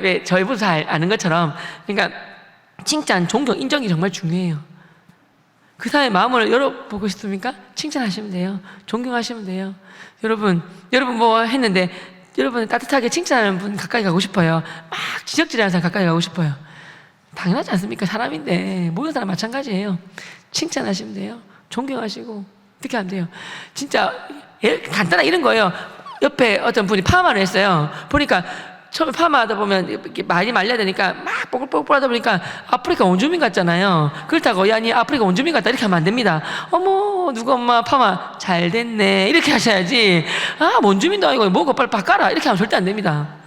왜 저희 부부 다 아는 것처럼 그러니까 칭찬, 존경, 인정이 정말 중요해요. 그 사람의 마음을 열어보고 싶습니까? 칭찬하시면 돼요. 존경하시면 돼요. 여러분 뭐 했는데 여러분 따뜻하게 칭찬하는 분 가까이 가고 싶어요. 막 지적질하는 사람 가까이 가고 싶어요. 당연하지 않습니까? 사람인데 모든 사람 마찬가지예요. 칭찬하시면 돼요. 존경하시고 어떻게 하면 돼요? 진짜 간단한 이런 거예요. 옆에 어떤 분이 파마를 했어요. 보니까 처음에 파마하다 보면 이렇게 많이 말려야 되니까 막 뽀글뽀글 하다 보니까 아프리카 원주민 같잖아요. 그렇다고 아니 아프리카 원주민 같다 이렇게 하면 안 됩니다. 어머 누가 엄마 파마 잘 됐네 이렇게 하셔야지. 원주민도 아니고 뭐고 빨리 바꿔라 이렇게 하면 절대 안 됩니다.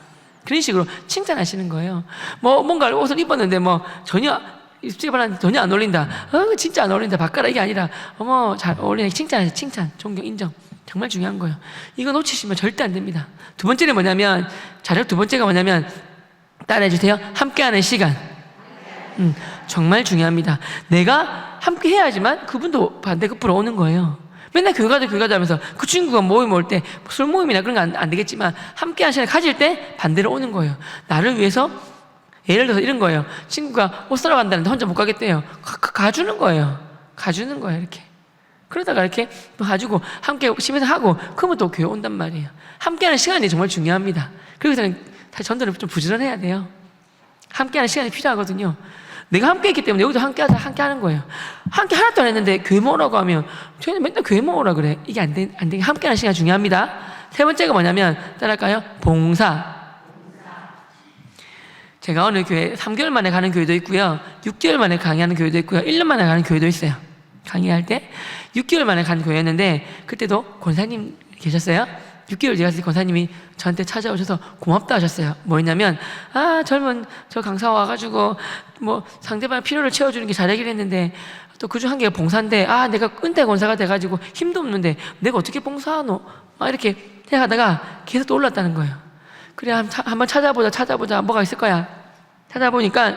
그런 식으로 칭찬하시는 거예요. 뭔가 옷을 입었는데 전혀 입술에 발랐는데 전혀 안 어울린다. 진짜 안 어울린다. 바꿔라 이게 아니라 어머 잘 어울리네. 칭찬하세요. 칭찬, 존경, 인정. 정말 중요한 거예요. 이거 놓치시면 절대 안 됩니다. 두 번째는 뭐냐면 자력 두 번째가 뭐냐면 따라해 주세요. 함께하는 시간. 정말 중요합니다. 내가 함께 해야지만 그분도 반대급부로 오는 거예요. 맨날 교회 가자 하면서 그 친구가 모임 올 때 술 모임이나 그런 거 안 되겠지만 함께하는 시간을 가질 때 반대로 오는 거예요. 나를 위해서 예를 들어서 이런 거예요. 친구가 옷 사러 간다는데 혼자 못 가겠대요. 가주는 거예요. 이렇게. 그러다가 이렇게 가지고 함께 심해서 하고 그러면 또 교회 온단 말이에요. 함께하는 시간이 정말 중요합니다. 그래서 저는 사실 전도는 좀 부지런해야 돼요. 함께하는 시간이 필요하거든요. 내가 함께 했기 때문에 여기도 함께 하는 거예요. 함께 하나도 안 했는데 교회 모으라고 하면 저희는 맨날 교회 모으라 그래. 이게 안 되게 함께 하는 시간 중요합니다. 세 번째가 뭐냐면 따라할까요? 봉사. 제가 어느 교회 3개월 만에 가는 교회도 있고요. 6개월 만에 강의하는 교회도 있고요. 1년 만에 가는 교회도 있어요. 강의할 때 6개월 만에 간 교회였는데 그때도 권사님 계셨어요. 6개월 지났을 때 권사님이 저한테 찾아오셔서 고맙다 하셨어요. 뭐였냐면 젊은 저 강사 와가지고 상대방 필요를 채워주는 게 자력이라 했는데 또 그중 한 개가 봉사인데 내가 은퇴 권사가 돼가지고 힘도 없는데 내가 어떻게 봉사하노? 막 이렇게 생각하다가 계속 또 올랐다는 거예요. 그래 한번 찾아보자 뭐가 있을 거야. 찾아보니까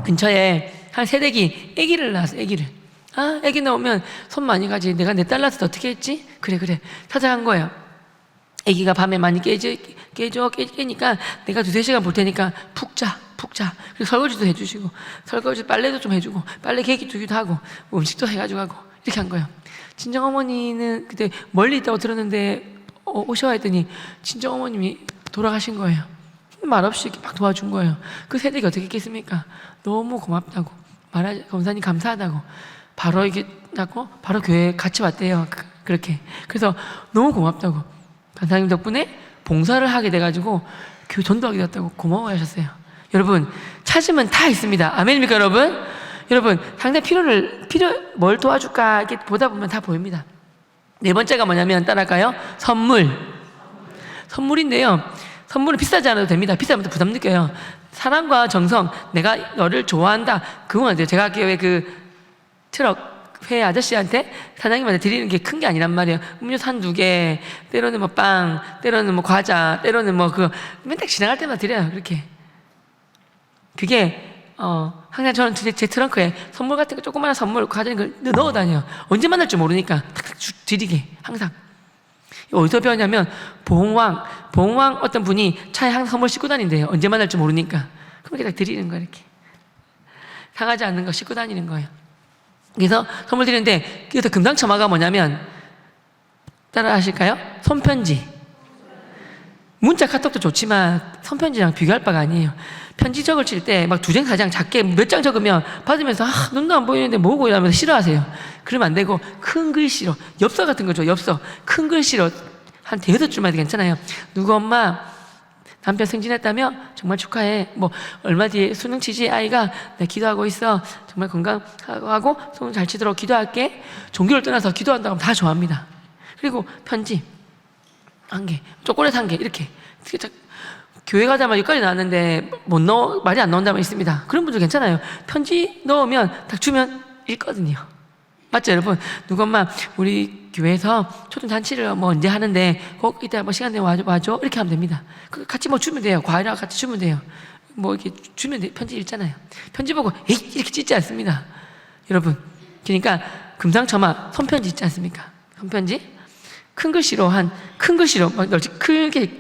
근처에 한 새댁이 아기를 낳았어. 아기 나오면 손 많이 가지. 내가 내 딸 낳았을 때 어떻게 했지? 그래 찾아간 거예요. 아기가 밤에 많이 깨니까 내가 2-3시간 볼 테니까 푹 자. 그리고 설거지도 해주시고, 설거지 빨래도 좀 해주고, 빨래 개기 주기도 하고, 음식도 해가지고 하고, 이렇게 한 거예요. 친정어머니는 그때 멀리 있다고 들었는데 오셔야 했더니 친정어머님이 돌아가신 거예요. 말없이 이렇게 막 도와준 거예요. 그 세대가 어떻게 했겠습니까? 너무 고맙다고, 검사님 감사하다고, 바로 이게 낳고 바로 교회 같이 왔대요. 그렇게. 그래서 너무 고맙다고, 간사님 덕분에 봉사를 하게 돼가지고 교회 전도하게 되었다고 고마워하셨어요. 여러분, 찾으면 다 있습니다. 아멘입니까, 여러분? 여러분, 상대 뭘 도와줄까 이렇게 보다 보면 다 보입니다. 4번째가 뭐냐면 따라할까요? 선물인데요. 선물은 비싸지 않아도 됩니다. 비싸면 또 부담 느껴요. 사랑과 정성, 내가 너를 좋아한다. 그건 어때요? 제가 왜 트럭 회 아저씨한테 사장님한테 드리는 게 큰 게 아니란 말이에요. 음료수 1-2개, 때로는 뭐 빵, 때로는 뭐 과자, 때로는 뭐 맨날 지나갈 때마다 드려요. 그렇게. 그게 항상 저는 제 트렁크에 선물 같은 거, 조그마한 선물 과자 걸 넣어 다녀요. 언제 만날 줄 모르니까 탁탁 드리게 항상. 어디서 배웠냐면 봉황 어떤 분이 차에 항상 선물 싣고 다닌대요. 언제 만날 줄 모르니까. 그럼 이렇게 딱 드리는 거예요. 이렇게 상하지 않는 거 싣고 다니는 거예요. 그래서 선물 드리는데, 그래서 금상첨화가 뭐냐면, 따라 하실까요? 손편지. 문자 카톡도 좋지만 손편지랑 비교할 바가 아니에요. 편지 적을 때 막 2장 4장 작게 몇 장 적으면 받으면서 눈도 안 보이는데 뭐고 이러면서 싫어하세요. 그러면 안 되고 큰 글씨로, 엽서 같은 거죠. 엽서 큰 글씨로 한 5줄만 해도 괜찮아요. 누구 엄마 남편 승진했다며 정말 축하해. 뭐 얼마 뒤에 수능 치지 아이가 내 기도하고 있어. 정말 건강하고 수능 잘 치도록 기도할게. 종교를 떠나서 기도한다고 하면 다 좋아합니다. 그리고 편지 1개, 초콜릿 1개 이렇게. 교회 가자마자 여기까지 나왔는데 말이 안 나온다면 있습니다. 그런 분들 괜찮아요. 편지 넣으면 딱 주면 읽거든요. 맞죠, 여러분? 누구 엄마 우리 교회에서 초등잔치를 뭐 언제 하는데 꼭 이따 뭐 시간 되면 와줘 이렇게 하면 됩니다. 같이 뭐 주면 돼요. 과일하고 같이 주면 돼요. 뭐 이렇게 주면 돼. 편지 읽잖아요. 편지 보고 이렇게 찢지 않습니다, 여러분. 그러니까 금상첨화 손편지 있지 않습니까? 손편지 큰 글씨로 막 크게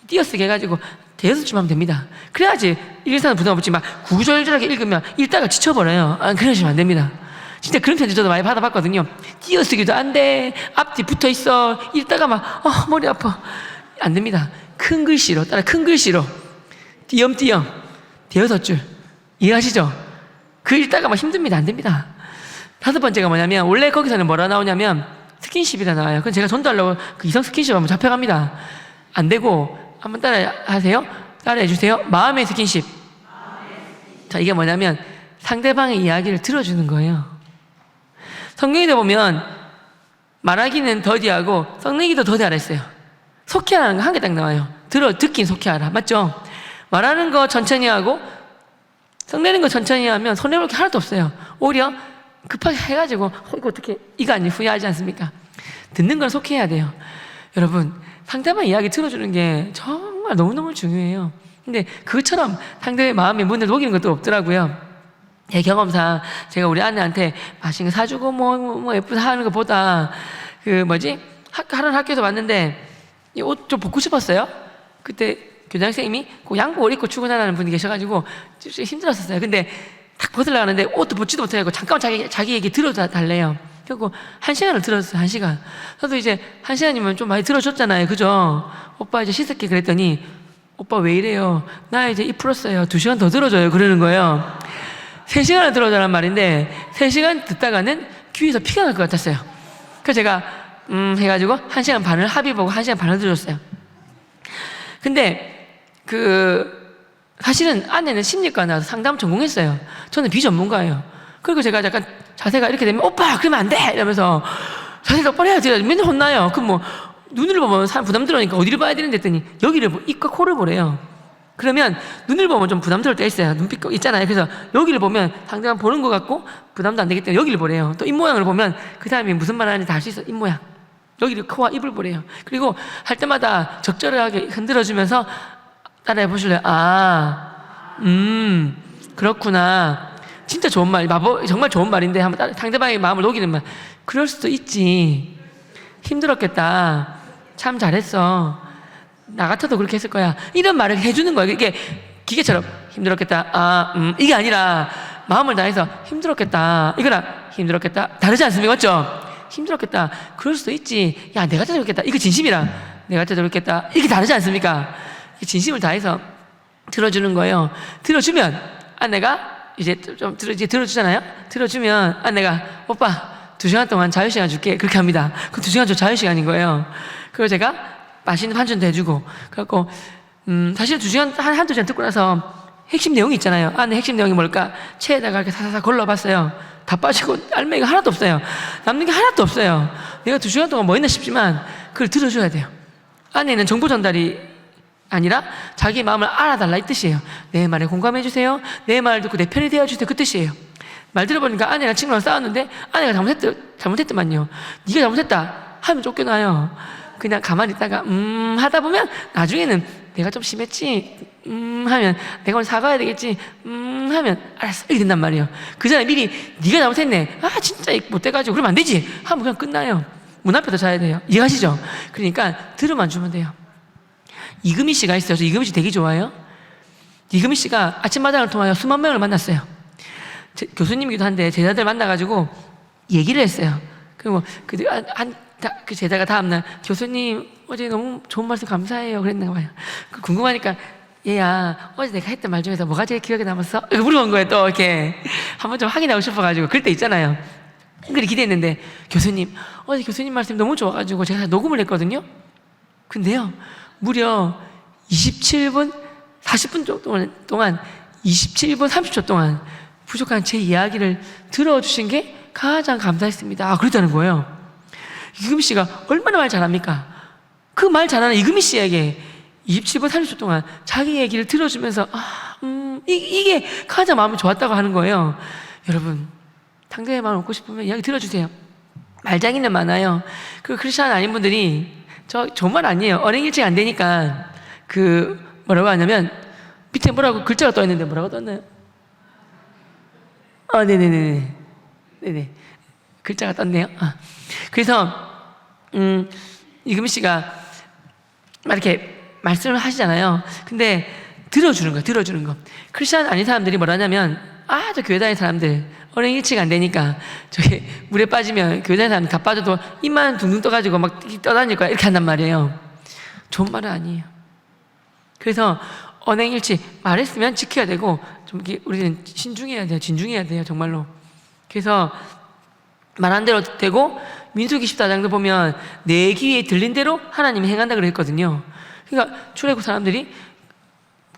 띄어쓰기 해가지고 대여섯 줄 하면 됩니다. 그래야지 읽사는 부담 없지. 막 구구절절하게 읽으면 읽다가 지쳐버려요. 그러시면 안 됩니다. 진짜 그런 편지 저도 많이 받아봤거든요. 띄어쓰기도 안 돼. 앞뒤 붙어 있어. 읽다가 막 머리 아파. 안 됩니다. 큰 글씨로 띄엄띄엄 대여섯 줄. 이해하시죠? 그 읽다가 막 힘듭니다. 안 됩니다. 5번째가 뭐냐면, 원래 거기서는 뭐라 나오냐면 스킨십이라 나와요. 그건 제가 전달하려고 그 이성 스킨십 하면 잡혀갑니다. 안 되고 한번 따라해 주세요. 마음의 스킨십. 자, 이게 뭐냐면 상대방의 이야기를 들어주는 거예요. 성경에도 보면 말하기는 더디하고 썩내기도 더디하라 했어요. 속히하라는 거 1개 딱 나와요. 듣긴 속히하라. 맞죠? 말하는 거 천천히 하고 썩내는 거 천천히 하면 손해볼 게 하나도 없어요. 오히려 급하게 해가지고 이거 어떻게 이거 아니 후회하지 않습니까? 듣는 건 속히해야 돼요. 여러분, 상대방 이야기 들어주는 게 정말 너무너무 중요해요. 근데 그것처럼 상대의 마음의 문을 녹이는 것도 없더라고요. 제 경험상 제가 우리 아내한테 맛있는 거 사주고 뭐 예쁘다 하는 것보다 하는 학교에서 왔는데 이 옷 좀 벗고 싶었어요. 그때 교장선생님이 그 양복을 입고 출근하라는 분이 계셔가지고 좀 힘들었었어요. 근데 딱 벗으려고 하는데 옷도 벗지도 못하고 잠깐만 자기 얘기 들어달래요. 결국 1시간을 들었어요. 1시간. 저도 이제 1시간이면 좀 많이 들어줬잖아요. 그죠? 오빠 이제 씻을게 그랬더니 오빠 왜 이래요? 나 이제 입 풀었어요. 2시간 더 들어줘요. 그러는 거예요. 3시간을 들어달란 말인데 3시간 듣다가는 귀에서 피가 날 것 같았어요. 그래서 제가 해가지고 1시간 반을 합의 보고 1시간 반을 들어줬어요. 근데 사실은 아내는 심리과 나와서 상담 전공했어요. 저는 비전문가예요. 그리고 제가 약간 자세가 이렇게 되면 오빠 그러면 안 돼! 이러면서 자세 똑바로 해야지. 맨날 혼나요. 그럼 뭐 눈을 보면 사람 부담 들으니까 어디를 봐야 되는데 했더니 입과 코를 보래요. 그러면 눈을 보면 좀 부담스러울 때 있어요. 눈빛 있잖아요. 그래서 여기를 보면 상대방 보는 것 같고 부담도 안 되기 때문에 여기를 보래요. 또 입모양을 보면 그 사람이 무슨 말 하는지 다 알 수 있어. 입모양. 여기를 코와 입을 보래요. 그리고 할 때마다 적절하게 흔들어주면서 따라해 보실래요? 그렇구나. 진짜 좋은 말, 정말 좋은 말인데 한번 상대방의 마음을 녹이는 말. 그럴 수도 있지. 힘들었겠다. 참 잘했어. 나 같아도 그렇게 했을 거야. 이런 말을 해주는 거예요. 이게 기계처럼 힘들었겠다. 이게 아니라 마음을 다해서 힘들었겠다. 이거랑 힘들었겠다. 다르지 않습니까? 맞죠? 힘들었겠다. 그럴 수도 있지. 야, 내가 때도 그렇겠다. 이거 진심이랑 내가 때도 그렇겠다. 이게 다르지 않습니까? 진심을 다해서 들어주는 거예요. 들어주면 아내가 이제 이제 들어주잖아요. 들어주면 아내가 오빠 2시간 동안 자유시간 줄게. 그렇게 합니다. 그 2시간 저 자유시간인 거예요. 그걸 제가 맛있는 반찬도 해주고 그래갖고 사실 2시간 한두 시간 듣고 나서 핵심 내용이 있잖아요. 안에 핵심 내용이 뭘까? 체에다가 이렇게 사사사 걸러봤어요. 다 빠지고 알맹이가 하나도 없어요. 남는 게 하나도 없어요. 내가 2시간 동안 뭐 했나 싶지만 그걸 들어줘야 돼요. 안에는 정보 전달이 아니라 자기 마음을 알아달라 이 뜻이에요. 내 말에 공감해주세요. 내 말 듣고 내 편이 되어주세요. 그 뜻이에요. 말 들어보니까 아내랑 친구랑 싸웠는데 아내가 잘못했더만요. 네가 잘못했다 하면 쫓겨나요. 그냥 가만히 있다가 하다 보면 나중에는 내가 좀 심했지 하면 내가 오늘 사과해야 되겠지 하면 알았어 이렇게 된단 말이에요. 그 전에 미리 네가 잘못했네 진짜 못돼가지고 그러면 안 되지 하면 그냥 끝나요. 문 앞에도 자야 돼요. 이해하시죠? 그러니까 들어만 주면 돼요. 이금희 씨가 있어요. 저 이금희 씨 되게 좋아해요. 이금희 씨가 아침마당을 통하여 수만 명을 만났어요. 교수님이기도 한데 제자들 만나가지고 얘기를 했어요. 그리고 그 제자가 다음날 교수님 어제 너무 좋은 말씀 감사해요 그랬나 봐요. 궁금하니까 얘야 어제 내가 했던 말 중에서 뭐가 제일 기억에 남았어? 이렇게 물어본 거예요. 또 이렇게 한번 좀 확인하고 싶어가지고 그럴 때 있잖아요. 그래 기대했는데 교수님 어제 교수님 말씀이 너무 좋아가지고 제가 녹음을 했거든요. 근데요 무려 27분 40분 동안 27분 30초 동안 부족한 제 이야기를 들어주신 게 가장 감사했습니다. 그랬다는 거예요. 이금희 씨가 얼마나 말 잘합니까? 그 말 잘하는 이금희 씨에게 27분 30초 동안 자기 얘기를 들어주면서 이게 가장 마음이 좋았다고 하는 거예요. 여러분 상대의 마음을 얻고 싶으면 이야기 들어주세요. 말장인은 많아요. 그 크리스찬 아닌 분들이 정말 아니에요. 언행일치가 안 되니까 뭐라고 하냐면 밑에 뭐라고 글자가 떠 있는데 뭐라고 떴나요? 네네 글자가 떴네요. 그래서 이금희 씨가 막 이렇게 말씀을 하시잖아요. 근데 들어주는 거. 크리스찬 아닌 사람들이 뭐라 하냐면 저 교회 다니는 사람들 언행일치가 안 되니까 저기 물에 빠지면 교회 다니는 사람들 다 빠져도 입만 둥둥 떠가지고 막 떠다닐 거야 이렇게 한단 말이에요. 좋은 말은 아니에요. 그래서 언행일치 말했으면 지켜야 되고 좀 우리는 신중해야 돼요. 진중해야 돼요. 정말로. 그래서 말한 대로 되고 민수기 14장도 보면 내 귀에 들린 대로 하나님이 행한다 그랬거든요. 그러니까 출애굽 사람들이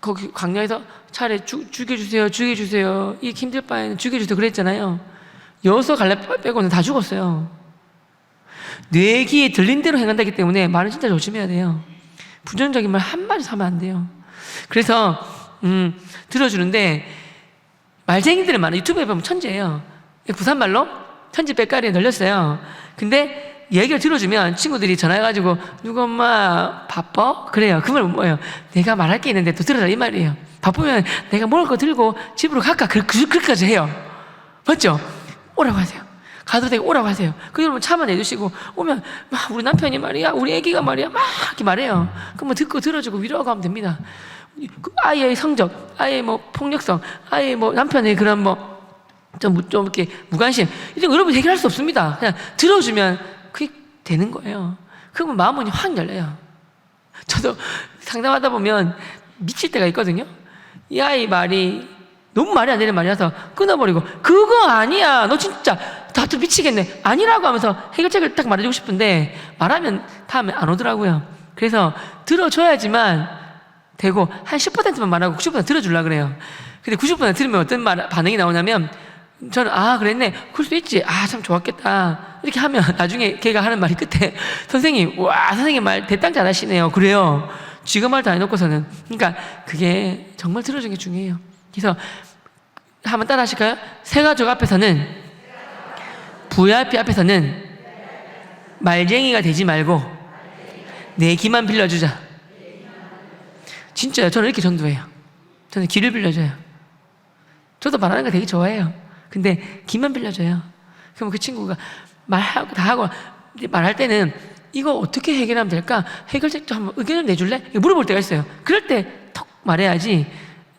거기 광야에서 차라리 죽여주세요 이렇게 힘들 바에는 죽여주세요 그랬잖아요. 여호수아 갈렙 빼고는 다 죽었어요. 내 귀에 들린 대로 행한다기 때문에 말은 진짜 조심해야 돼요. 부정적인 말 한마디도 하면 안 돼요. 그래서 들어주는데 말쟁이들은 많아요. 유튜브에 보면 천재예요. 부산말로 천지 빽가리에 널렸어요. 근데 얘기를 들어주면 친구들이 전화해가지고 누구 엄마 바빠? 그래요. 그 말은 뭐예요? 내가 말할 게 있는데 또 들어달라 이 말이에요. 바쁘면 내가 먹을 거 들고 집으로 갈까? 그렇게까지 해요. 맞죠? 오라고 하세요. 가도 되고 오라고 하세요. 그 여러분 차만 내주시고 오면 막 우리 남편이 말이야 우리 애기가 말이야 막 이렇게 말해요. 그럼 뭐 듣고 들어주고 위로하고 하면 됩니다. 아이의 성적, 아이의 뭐 폭력성, 아이의 뭐 남편의 그런 뭐 좀 이렇게 무관심 이런 거 여러분 해결할 수 없습니다. 그냥 들어주면 그게 되는 거예요. 그러면 마음은 확 열려요. 저도 상담하다 보면 미칠 때가 있거든요. 이 아이 말이 너무 말이 안 되는 말이라서 끊어버리고 그거 아니야 너 진짜 나도 미치겠네 아니라고 하면서 해결책을 딱 말해주고 싶은데 말하면 다음에 안 오더라고요. 그래서 들어줘야지만 되고 한 10%만 말하고 90% 들어주려고 그래요. 근데 90% 들으면 어떤 반응이 나오냐면 저는 그랬네 그럴 수 있지 참 좋았겠다 이렇게 하면 나중에 걔가 하는 말이 끝에 선생님 말 대땅 잘하시네요 그래요. 쥐가 말 다 해놓고서는. 그러니까 그게 정말 들어주는 게 중요해요. 그래서 한번 따라 하실까요? 새가족 앞에서는 VIP 앞에서는 말쟁이가 되지 말고 내 기만 빌려주자. 진짜요. 저는 이렇게 전도해요. 저는 기를 빌려줘요. 저도 말하는 거 되게 좋아해요. 근데 기만 빌려줘요. 그럼 그 친구가 말하고 다 하고 말할 때는 이거 어떻게 해결하면 될까? 해결책도 한번 의견을 내줄래? 물어볼 때가 있어요. 그럴 때 턱 말해야지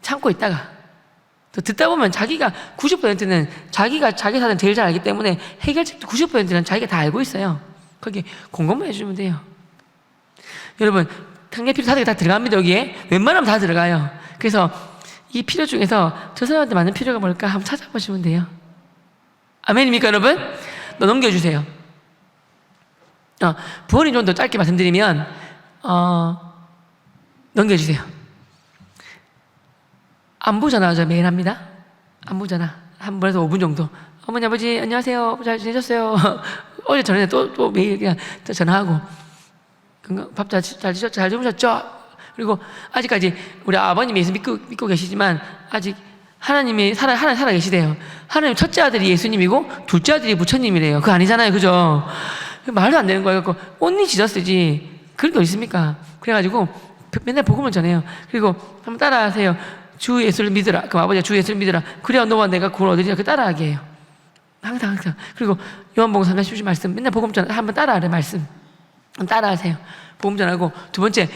참고 있다가 또 듣다 보면 자기가 90%는 자기가 자기 사정 제일 잘 알기 때문에 해결책도 90%는 자기가 다 알고 있어요. 거기 공감만 해주면 돼요. 여러분 상대 필요 다들 다 들어갑니다. 여기에 웬만하면 다 들어가요. 그래서 이 필요 중에서 저 사람한테 맞는 필요가 뭘까 한번 찾아보시면 돼요. 아멘입니까 여러분? 너 넘겨주세요. 부원이 좀 더 짧게 말씀드리면 넘겨주세요. 안부 전화 매일 합니다. 안부 전화 한 번에서 5분 정도. 어머니 아버지 안녕하세요. 잘 지내셨어요? 어제 전에 또 매일 그냥 전화하고 밥 잘 드셨죠? 잘 주무셨죠? 그리고 아직까지 우리 아버님이 예수 믿고 계시지만 아직 하나님이 하나 살아 계시대요. 하나님 첫째 아들이 예수님이고 둘째 아들이 부처님이래요. 그거 아니잖아요, 그죠? 말도 안 되는 거예요. 온니 지저스지 그런 게 어디 있습니까? 그래가지고 맨날 복음을 전해요. 그리고 한번 따라하세요. 주 예수를 믿으라. 그럼 아버지가 주 예수를 믿으라. 그래야 너와 내가 구원 얻으리라. 그 따라하게 해요. 항상. 그리고 요한복음 3장 10절 말씀 맨날 복음 전 한번 따라하래 말씀. 따라하세요. 복음 전하고 두 번째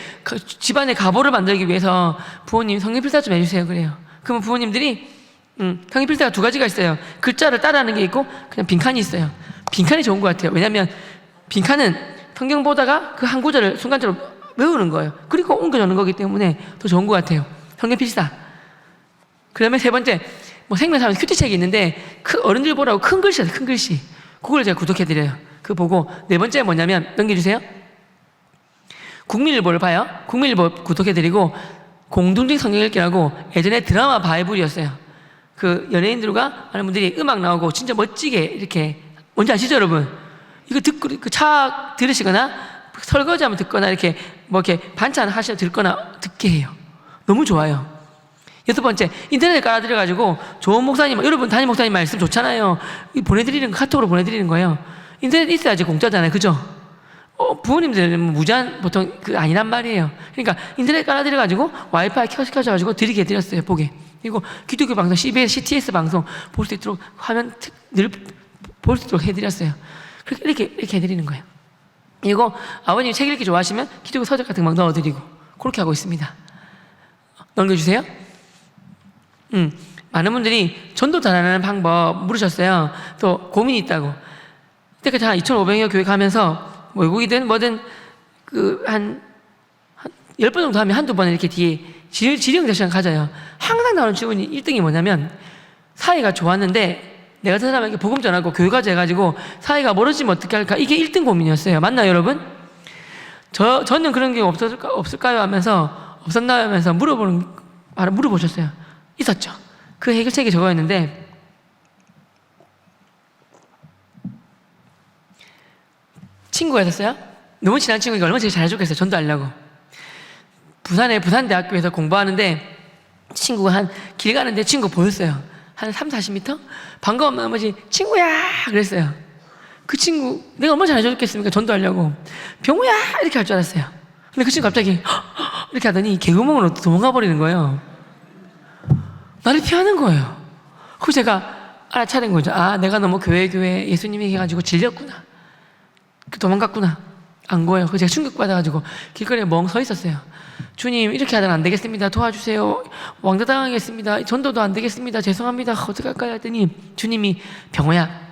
집안의 가보를 만들기 위해서 부모님 성경 필사 좀 해주세요. 그래요. 그러면 부모님들이 성경 필사가 두 가지가 있어요. 글자를 따라하는 게 있고 그냥 빈칸이 있어요. 빈칸이 좋은 것 같아요. 왜냐하면 빈칸은 성경 보다가 그 한 구절을 순간적으로 외우는 거예요. 그리고 옮겨주는 거기 때문에 더 좋은 것 같아요. 성경 필사. 그 다음에 세 번째 생명사원 큐티책이 있는데 어른들 보라고 큰 글씨예요. 큰 글씨. 그걸 제가 구독해드려요. 그거 보고 네 번째 뭐냐면 넘겨주세요. 국민일보를 봐요. 국민일보 구독해드리고 공동적 성경 읽기라고 예전에 드라마 바이블이었어요. 그 연예인들과 많은 분들이 음악 나오고 진짜 멋지게 이렇게 뭔지 아시죠 여러분? 이거 듣고 그 차 들으시거나 설거지하면 듣거나 이렇게 이렇게 반찬 하시면 듣거나 듣게 해요. 너무 좋아요. 여섯 번째 인터넷에 깔아드려가지고 좋은 목사님 여러분 담임 목사님 말씀 좋잖아요. 보내드리는 거 카톡으로 보내드리는 거예요. 인터넷 있어야지 공짜잖아요. 그죠? 부모님들은 무제한 보통 아니란 말이에요. 그러니까 인터넷 깔아드려가지고 와이파이 켜셔가지고 드렸어요. 보게. 그리고 기독교 방송 CBS, CTS 방송 볼 수 있도록 화면 늘 볼 수 있도록 해드렸어요. 이렇게 해드리는 거예요. 그리고 아버님이 책 읽기 좋아하시면 기독교 서적 같은 거 막 넣어드리고 그렇게 하고 있습니다. 넘겨주세요. 많은 분들이 전도 잘하는 방법 물으셨어요. 또 고민이 있다고. 그때까지 한 2,500여 교회 가면서 외국이든 뭐든 한 10번 정도 하면 한두 번 이렇게 뒤에 지령자 시간 가져요. 항상 나오는 질문이 1등이 뭐냐면 사이가 좋았는데 내가 저 사람에게 복음 전하고 교회 가자 해가지고 사이가 멀어지면 어떻게 할까? 이게 1등 고민이었어요. 맞나요 여러분? 저는 그런 게 없을까요? 하면서 없었나요? 하면서 물어보셨어요. 있었죠. 그 해결책이 저거였는데 친구가 있었어요. 너무 친한 친구가 얼마나 제일 잘해줬겠어요. 전도하려고. 부산대학교에서 공부하는데 친구가 길 가는데 친구 보였어요. 한 3, 40m? 반가운 나머지 친구야 그랬어요. 그 친구 내가 얼마나 잘해줬겠습니까? 전도하려고. 병우야 이렇게 할 줄 알았어요. 근데 그 친구 갑자기 이렇게 하더니 개구멍으로 도망가 버리는 거예요. 나를 피하는 거예요. 그래서 제가 알아차린 거죠. 내가 너무 교회 예수님이 해가지고 질렸구나. 도망갔구나. 안 거예요. 그래서 제가 충격받아가지고 길거리에 멍 서 있었어요. 주님 이렇게 하면 안 되겠습니다. 도와주세요. 왕따당하겠습니다. 전도도 안 되겠습니다. 죄송합니다. 어떡할까요? 했더니 주님이 병호야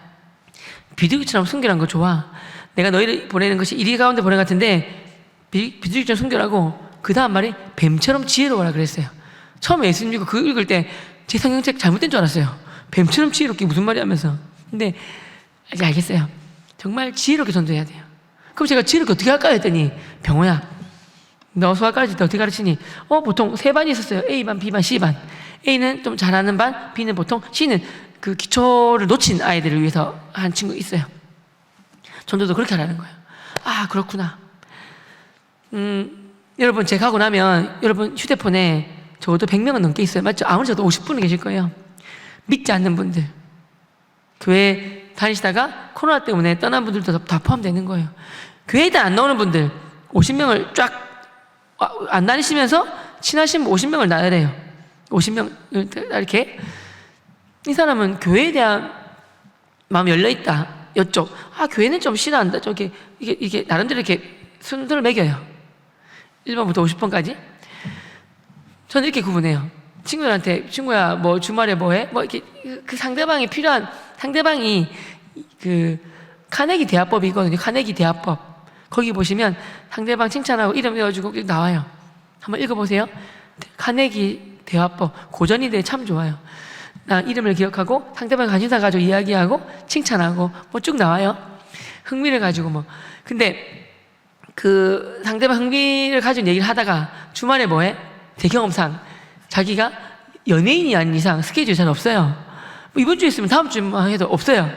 비둘기처럼 순결한 거 좋아. 내가 너희를 보내는 것이 이리 가운데 보낸 것 같은데 비둘기처럼 순결하고 그 다음 말이 뱀처럼 지혜로워라 그랬어요. 처음에 예수님 읽고 그거 읽을 때 제 성경책 잘못된 줄 알았어요. 뱀처럼 지혜롭게 무슨 말이 하면서. 근데 이제 알겠어요. 정말 지혜롭게 전도해야 돼요. 그럼 제가 지혜롭게 어떻게 할까 했더니 병호야 너 수학 가르칠 때 어떻게 가르치니? 보통 세 반이 있었어요. A반, B반, C반. A는 좀 잘하는 반, B는 보통, C는 그 기초를 놓친 아이들을 위해서 한 친구 있어요. 전도도 그렇게 하라는 거예요. 그렇구나. 여러분 제가 하고 나면 여러분 휴대폰에 적어도 100명은 넘게 있어요. 맞죠? 아무리 저도 50분은 계실 거예요. 믿지 않는 분들 교회 다니시다가 코로나 때문에 떠난 분들도 다 포함되는 거예요. 교회에 안 나오는 분들 50명을 쫙 안 다니시면서 친하신 분 50명을 나야 돼요. 50명 이렇게. 이 사람은 교회에 대한 마음이 열려있다. 이쪽. 교회는 좀 싫어한다. 이게 나름대로 이렇게 순서를 매겨요. 1번부터 50번까지. 저는 이렇게 구분해요. 친구들한테, 친구야, 뭐, 주말에 뭐 해? 뭐, 이렇게, 그 상대방이 필요한, 상대방이 그, 카네기 대화법이 있거든요. 카네기 대화법. 거기 보시면 상대방 칭찬하고 이름 외워주고 나와요. 한번 읽어보세요. 카네기 대화법. 고전인데 참 좋아요. 나 이름을 기억하고 상대방 관심사 가지고 이야기하고 칭찬하고 뭐 쭉 나와요. 흥미를 가지고 뭐. 근데 그 상대방 흥미를 가지고 얘기를 하다가 주말에 뭐 해? 대경험상 자기가 연예인이 아닌 이상 스케줄이 잘 없어요. 뭐 이번 주에 있으면 다음 주만 해도 없어요.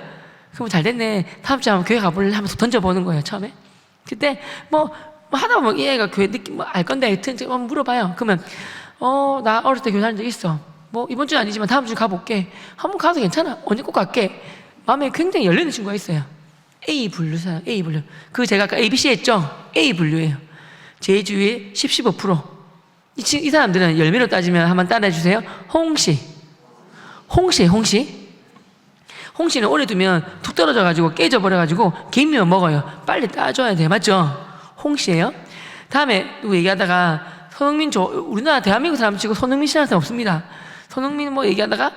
그럼 잘 됐네. 다음 주에 한번 교회 가볼래? 하면서 던져보는 거예요, 처음에. 그때 뭐 하다 보면 이 애가 교회 느낌 뭐 알 건데 하여튼 한번 물어봐요. 그러면 나 어렸을 때 교회 다닌 적 있어. 뭐 이번 주는 아니지만 다음 주에 가볼게. 한번 가도 괜찮아. 언제 꼭 갈게. 마음에 굉장히 열리는 친구가 있어요. A 분류사요. A 분류. 그 제가 아까 ABC 했죠? A 분류예요. 제 주위에 15%. 이 사람들은 열매로 따지면 한번 따라해 주세요. 홍씨예요, 홍씨. 홍씨는 오래 두면 툭 떨어져가지고 깨져버려가지고 개미만 먹어요. 빨리 따줘야 돼. 맞죠? 홍씨예요. 다음에 누구 얘기하다가 손흥민 우리나라 대한민국 사람 치고 손흥민 씨라는 사람 없습니다. 손흥민 뭐 얘기하다가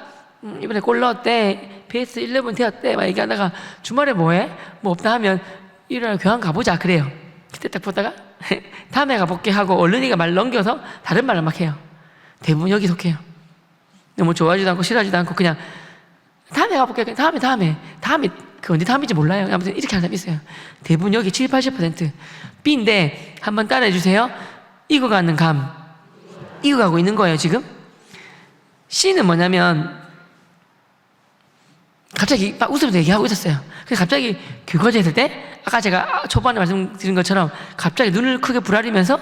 이번에 골 넣었대. 베이스 11 되었대. 막 얘기하다가 주말에 뭐해? 뭐 없다 하면 일요일 교환 가보자. 그래요. 그때 딱 보다가 다음에 가볼게 하고 얼른이가 말 넘겨서 다른 말을 막 해요. 대부분 여기 속해요. 너무 좋아하지도 않고 싫어하지도 않고 그냥 다음에 가볼게. 다음에 그 언제 다음인지 몰라요. 아무튼 이렇게 하는 사람 있어요. 대부분 여기 70, 80% B인데 한번 따라해 주세요. 익어가는 감. 익어가고 있는 거예요 지금. C는 뭐냐면 갑자기 막 웃으면서 얘기하고 있었어요. 그래서 갑자기 교과제 했을 때 아까 제가 초반에 말씀드린 것처럼 갑자기 눈을 크게 부라리면서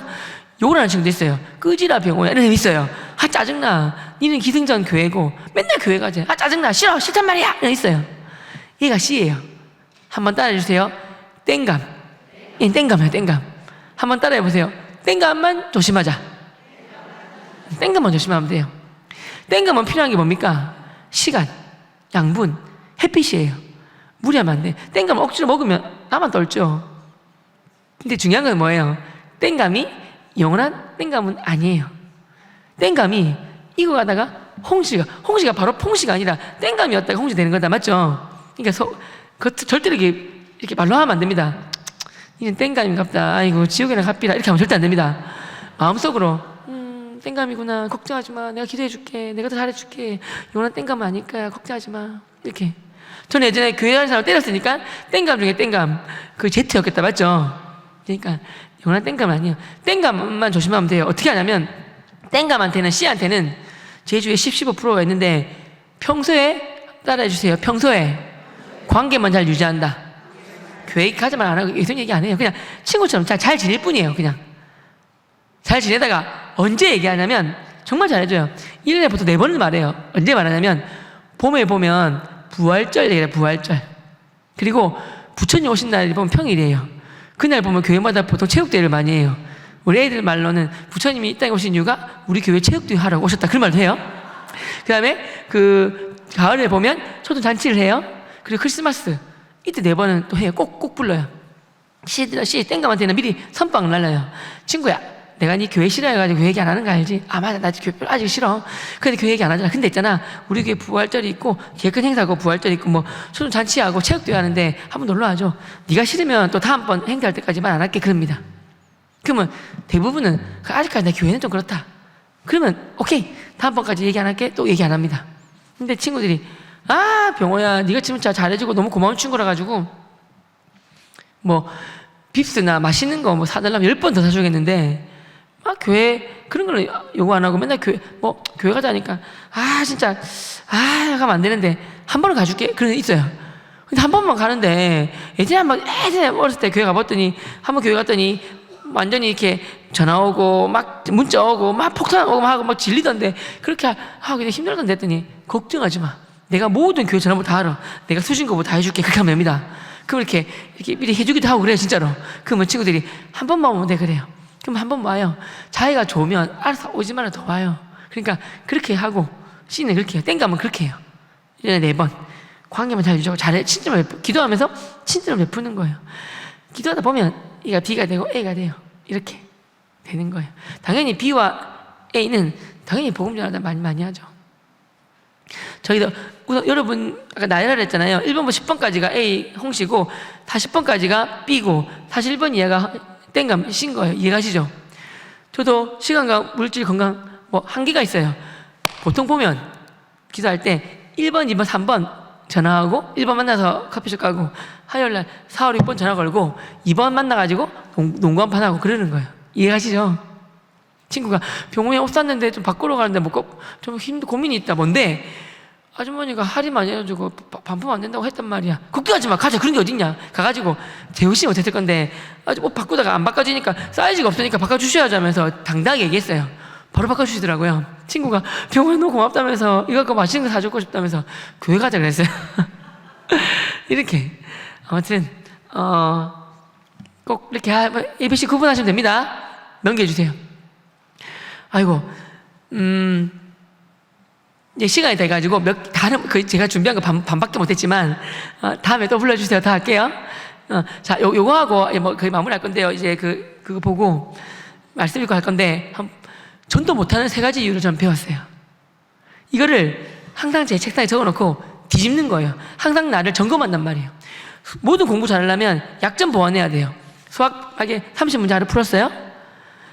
욕을 하는 친구도 있어요. 끄지라 병호야 이런 애 있어요. 짜증나. 니는 기승전 교회고 맨날 교회 가지. 짜증나. 싫단 말이야. 이런 애 있어요. 얘가 C예요. 한번 따라해주세요. 땡감. 땡감이에요. 땡감. 한번 따라해보세요. 땡감만 조심하자. 땡감만 조심하면 돼요. 땡감은 필요한 게 뭡니까? 시간, 양분, 햇빛이에요. 무리하면 안 돼. 땡감 억지로 먹으면 나만 떨죠. 근데 중요한 건 뭐예요? 땡감이 영원한 땡감은 아니에요. 땡감이 익어가다가 홍시가 바로 퐁시가 아니라 땡감이었다가 홍시 되는 거다. 맞죠? 그러니까 절대로 이렇게 말로 하면 안 됩니다. 니는 땡감인갑다. 아이고 지옥에나 갑시다. 이렇게 하면 절대 안 됩니다. 마음속으로 땡감이구나. 걱정하지 마. 내가 기도해 줄게. 내가 더 잘해줄게. 영원한 땡감은 아닐까. 걱정하지 마. 이렇게. 저는 예전에 교회 다니는 사람을 때렸으니까 땡감 중에 땡감. 그 Z였겠다. 맞죠? 그러니까 영원한 땡감은 아니에요. 땡감만 조심하면 돼요. 어떻게 하냐면 땡감한테는 C한테는 제주에 15%가 있는데 평소에 따라해 주세요. 평소에 관계만 잘 유지한다. 교회 가지만 안 하고 예전 얘기 안 해요. 그냥 친구처럼 잘 지낼 뿐이에요. 그냥 잘 지내다가 언제 얘기하냐면 정말 잘해줘요. 1년에 보통 4번을 말해요. 언제 말하냐면 봄에 보면 부활절 얘기해요. 부활절. 그리고 부처님 오신 날이 보면 평일이에요. 그날 보면 교회마다 보통 체육대회를 많이 해요. 우리 애들 말로는 부처님이 이 땅에 오신 이유가 우리 교회 체육대회 하라고 오셨다. 그런 말도 해요. 그 다음에 그 가을에 보면 초등 잔치를 해요. 그리고 크리스마스 이때 4번은 또 해요. 꼭 불러요. 씨 땡감한테는 미리 선빵 날려요. 친구야, 내가 네 교회 싫어해가지고 교회 얘기 안 하는 거 알지? 맞아, 나 교회 아직 싫어. 근데 교회 얘기 안 하잖아. 근데 있잖아, 우리 교회 부활절이 있고 제일 큰 행사고 부활절이 있고 뭐 초등 잔치하고 체육대회 하는데 한번 놀러 와줘. 네가 싫으면 또 다음번 행사할 때까지만 안 할게. 그럽니다. 그러면 대부분은 아직까지 내 교회는 좀 그렇다. 그러면 오케이, 다음번까지 얘기 안 할게. 또 얘기 안 합니다. 근데 친구들이 병호야, 네가 진짜 잘해주고 너무 고마운 친구라 가지고 뭐 빕스나 맛있는 거 뭐 사달라면 10번 더 사주겠는데 교회 그런 걸 요구 안 하고 맨날 교회 가자니까 진짜 가면 안 되는데 한 번은 가줄게. 그런 애 있어요. 근데 한 번만 가는데 예전에 어렸을 때 교회 가봤더니 한번 교회 갔더니 완전히 이렇게 전화 오고 막 문자 오고 막 폭탄 오고 막 하고 막 질리던데 그렇게 하고 그냥 힘들던데 했더니 걱정하지 마. 내가 모든 교회 전화번호 다 알아. 내가 수신거부 다 해줄게. 그렇게 하면 됩니다. 그럼 이렇게 미리 해주기도 하고 그래요, 진짜로. 그러면 친구들이 한 번만 오면 돼, 그래요. 그럼 한 번 와요. 자기가 좋으면 알아서 오지 말아 더 와요. 그러니까 그렇게 하고, C는 그렇게 해요. 땡가면 그렇게 해요. 1년에 4번. 관계만 잘 유지하고, 기도하면서 친절을 베푸는 거예요. 기도하다 보면 E가 B가 되고 A가 돼요. 이렇게 되는 거예요. 당연히 B와 A는 당연히 복음 전하다 많이 하죠. 저희도 우선 여러분 아까 나열을 했잖아요. 1번부터 10번까지가 A 홍씨고 다 10번까지가 B고 사실 1번 이하가 땡감 C인 거예요. 이해가시죠? 저도 시간과 물질 건강 뭐 한계가 있어요. 보통 보면 기도할 때 1번, 2번, 3번 전화하고 1번 만나서 커피숍 가고 화요일날 4, 5, 6번 전화 걸고 2번 만나가지고 농구 한판 하고 그러는 거예요. 이해가시죠? 친구가 병원에 옷 샀는데 좀 바꾸러 가는데 좀 고민이 있다. 뭔데? 아주머니가 할인 많이 해가지고 반품 안 된다고 했단 말이야. 걱정하지 마. 가자. 그런 게 어딨냐. 가가지고 제 열심히 못했을 건데 옷 바꾸다가 안 바꿔지니까 사이즈가 없으니까 바꿔주셔야지 하면서 당당하게 얘기했어요. 바로 바꿔주시더라고요. 친구가 병원에 너무 고맙다면서 이거 갖고 맛있는 거 사주고 싶다면서 교회 가자 그랬어요. 이렇게 아무튼 꼭 이렇게 ABC 구분하시면 됩니다. 넘겨주세요. 아이고 이제 시간이 돼가지고 제가 준비한 거 반밖에 못했지만 다음에 또 불러주세요. 다 할게요. 자, 요거 하고 뭐 거의 마무리할 건데요. 이제 그거 보고 말씀 읽고 할 건데 전도 못하는 3가지 이유를 전 배웠어요. 이거를 항상 제 책상에 적어놓고 뒤집는 거예요. 항상 나를 점검한단 말이에요. 모든 공부 잘하려면 약점 보완해야 돼요. 수학 만약에 30문제 하루 풀었어요?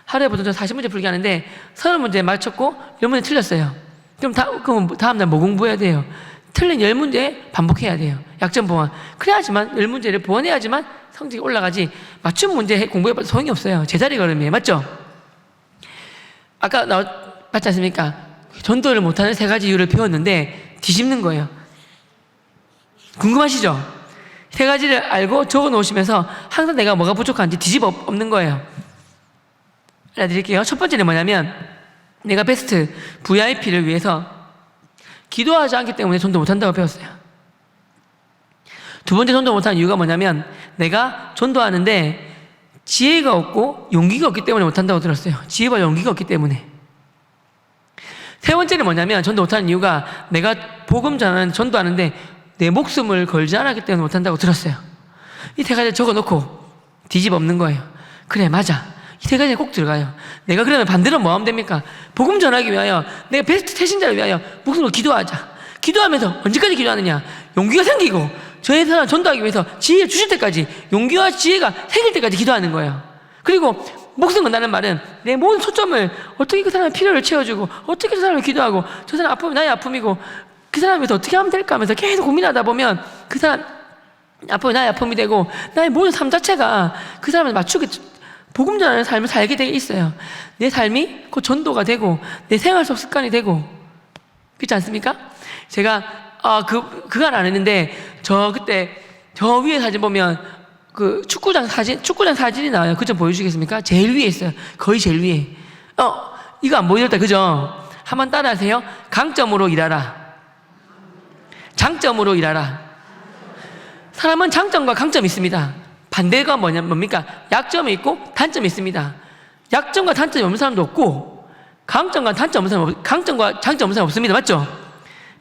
하루에 보통 40문제 풀기 하는데 30문제 맞췄고 10문제 틀렸어요. 그럼 다음날 뭐 공부해야 돼요? 틀린 10문제 반복해야 돼요. 약점 보완. 그래야지만 10문제를 보완해야지만 성적이 올라가지 맞춤 문제 공부해봐도 소용이 없어요. 제자리 걸음이에요. 맞죠? 아까 봤지 않습니까? 전도를 못하는 3가지 이유를 배웠는데 뒤집는 거예요. 궁금하시죠? 3가지를 알고 적어 놓으시면서 항상 내가 뭐가 부족한지 뒤집어 엎는 거예요. 알려드릴게요. 첫 번째는 뭐냐면 내가 베스트 VIP를 위해서 기도하지 않기 때문에 전도 못한다고 배웠어요. 두 번째 전도 못하는 이유가 뭐냐면 내가 전도하는데 지혜가 없고 용기가 없기 때문에 못한다고 들었어요. 지혜와 용기가 없기 때문에. 세 번째는 뭐냐면 전도 못하는 이유가 내가 복음 전하는 전도하는데 내 목숨을 걸지 않았기 때문에 못한다고 들었어요. 이 3가지 적어놓고 뒤집어 엎는 거예요. 그래 맞아. 이 3가지에 꼭 들어가요. 내가 그러면 반대로 뭐 하면 됩니까? 복음 전하기 위하여 내가 베스트 태신자를 위하여 목숨으로 기도하자. 기도하면서 언제까지 기도하느냐? 용기가 생기고 저의 사람 전도하기 위해서 지혜 주실 때까지 용기와 지혜가 생길 때까지 기도하는 거예요. 그리고 목숨 건다는 말은 내 모든 초점을 어떻게 그 사람의 필요를 채워주고 어떻게 그 사람을 기도하고 저 사람 아픔이 나의 아픔이고 그 사람을 위해서 어떻게 하면 될까 하면서 계속 고민하다 보면 그 사람 아픔이 나의 아픔이 되고 나의 모든 삶 자체가 그 사람을 맞추게 복음 전하는 삶을 살게 돼 있어요. 내 삶이 곧 전도가 되고 내 생활 속 습관이 되고 그렇지 않습니까? 제가 그건 안 했는데 그때 저 위에 사진 보면 그 축구장 사진이 나와요. 그 좀 보여주시겠습니까? 제일 위에 있어요. 거의 제일 위에. 이거 안 보이셨다, 그죠? 한번 따라하세요. 강점으로 일하라. 장점으로 일하라. 사람은 장점과 강점이 있습니다. 반대가 뭡니까? 약점이 있고 단점이 있습니다. 약점과 단점이 없는 사람도 없고 강점과 장점 없는 사람 없습니다. 맞죠?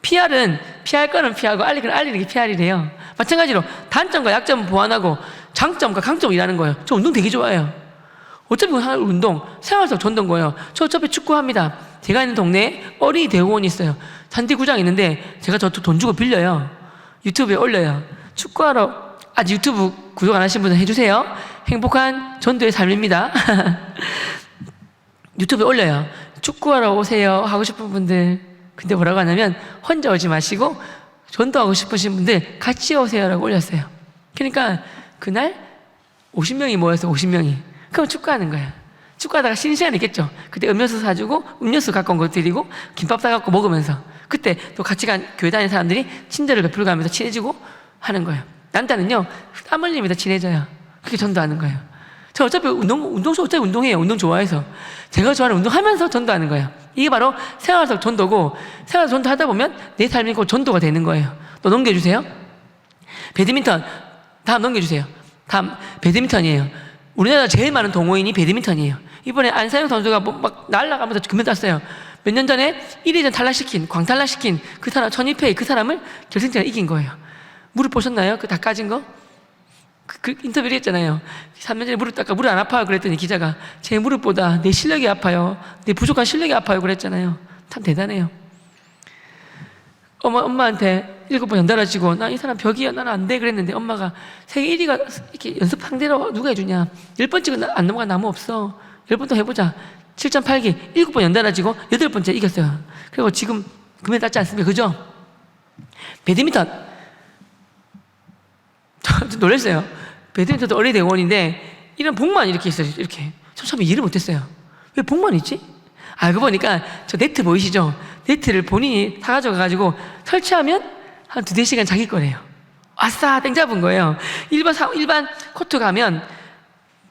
PR은 피할 거는 피하고 알릴 거는 알리는 게 PR이래요. 마찬가지로 단점과 약점은 보완하고 장점과 강점을 일하는 거예요. 저 운동 되게 좋아해요. 어차피 운동, 생활 속 전도인 거예요. 저 어차피 축구합니다. 제가 있는 동네에 어린이 대공원이 있어요. 산디구장이 있는데 제가 저 돈 주고 빌려요. 유튜브에 올려요. 축구하러 아직 유튜브 구독 안 하신 분은 해주세요. 행복한 전도의 삶입니다. 유튜브에 올려요. 축구하러 오세요 하고 싶은 분들. 근데 뭐라고 하냐면 혼자 오지 마시고 전도하고 싶으신 분들 같이 오세요라고 올렸어요. 그러니까 그날 50명이 모여서 50명이 그럼 축구하는 거야. 축구하다가 쉬는 시간이 있겠죠. 그때 음료수 사주고 음료수 갖고 온 거 드리고 김밥 사갖고 먹으면서 그때 또 같이 간 교회 다니는 사람들이 친절을 베풀어 가면서 친해지고 하는 거예요. 남자는요 땀 흘리면서 친해져요. 그게 전도하는 거예요. 저 어차피 어차피 운동해요. 운동 좋아해서. 제가 좋아하는 운동하면서 전도하는 거예요. 이게 바로 생활 속 전도고, 생활 전도 하다 보면 내 삶이 곧 전도가 되는 거예요. 또 넘겨주세요. 배드민턴. 다음 넘겨주세요. 다음, 배드민턴이에요. 우리나라 제일 많은 동호인이 배드민턴이에요. 이번에 안사영 선수가 막 날아가면서 금메달 땄어요. 몇 년 전에 1위전 광탈락시킨 그 사람, 천이페이 그 사람을 결승전에 이긴 거예요. 무릎 보셨나요? 그 다 까진 거? 그 인터뷰를 했잖아요. 3년 전에 무릎 닦아 무릎 안 아파요? 그랬더니 기자가 제 무릎보다 내 실력이 아파요. 내 부족한 실력이 아파요. 그랬잖아요. 참 대단해요. 엄마한테 7번 연달아지고 나 이 사람 벽이야. 나는 안 돼. 그랬는데 엄마가 세계 1위가 이렇게 연습 상대로 누가 해주냐. 10번 찍은 안 넘어간 나무 없어. 10번 더 해보자. 7.8기 7번 연달아지고 8번째 이겼어요. 그리고 지금 금메달 땄지 않습니까? 그죠? 배드민턴. 좀 놀랐어요. 배드민턴도 어린이 대원인데 이런 복만 이렇게 있어요. 이렇게. 저 처음에 이해를 못했어요. 왜 복만 있지? 알고 보니까 저 네트 보이시죠? 네트를 본인이 사가지고 가지고 설치하면 한 2-4시간 자기 거래요. 아싸 땡 잡은 거예요. 일반 코트 가면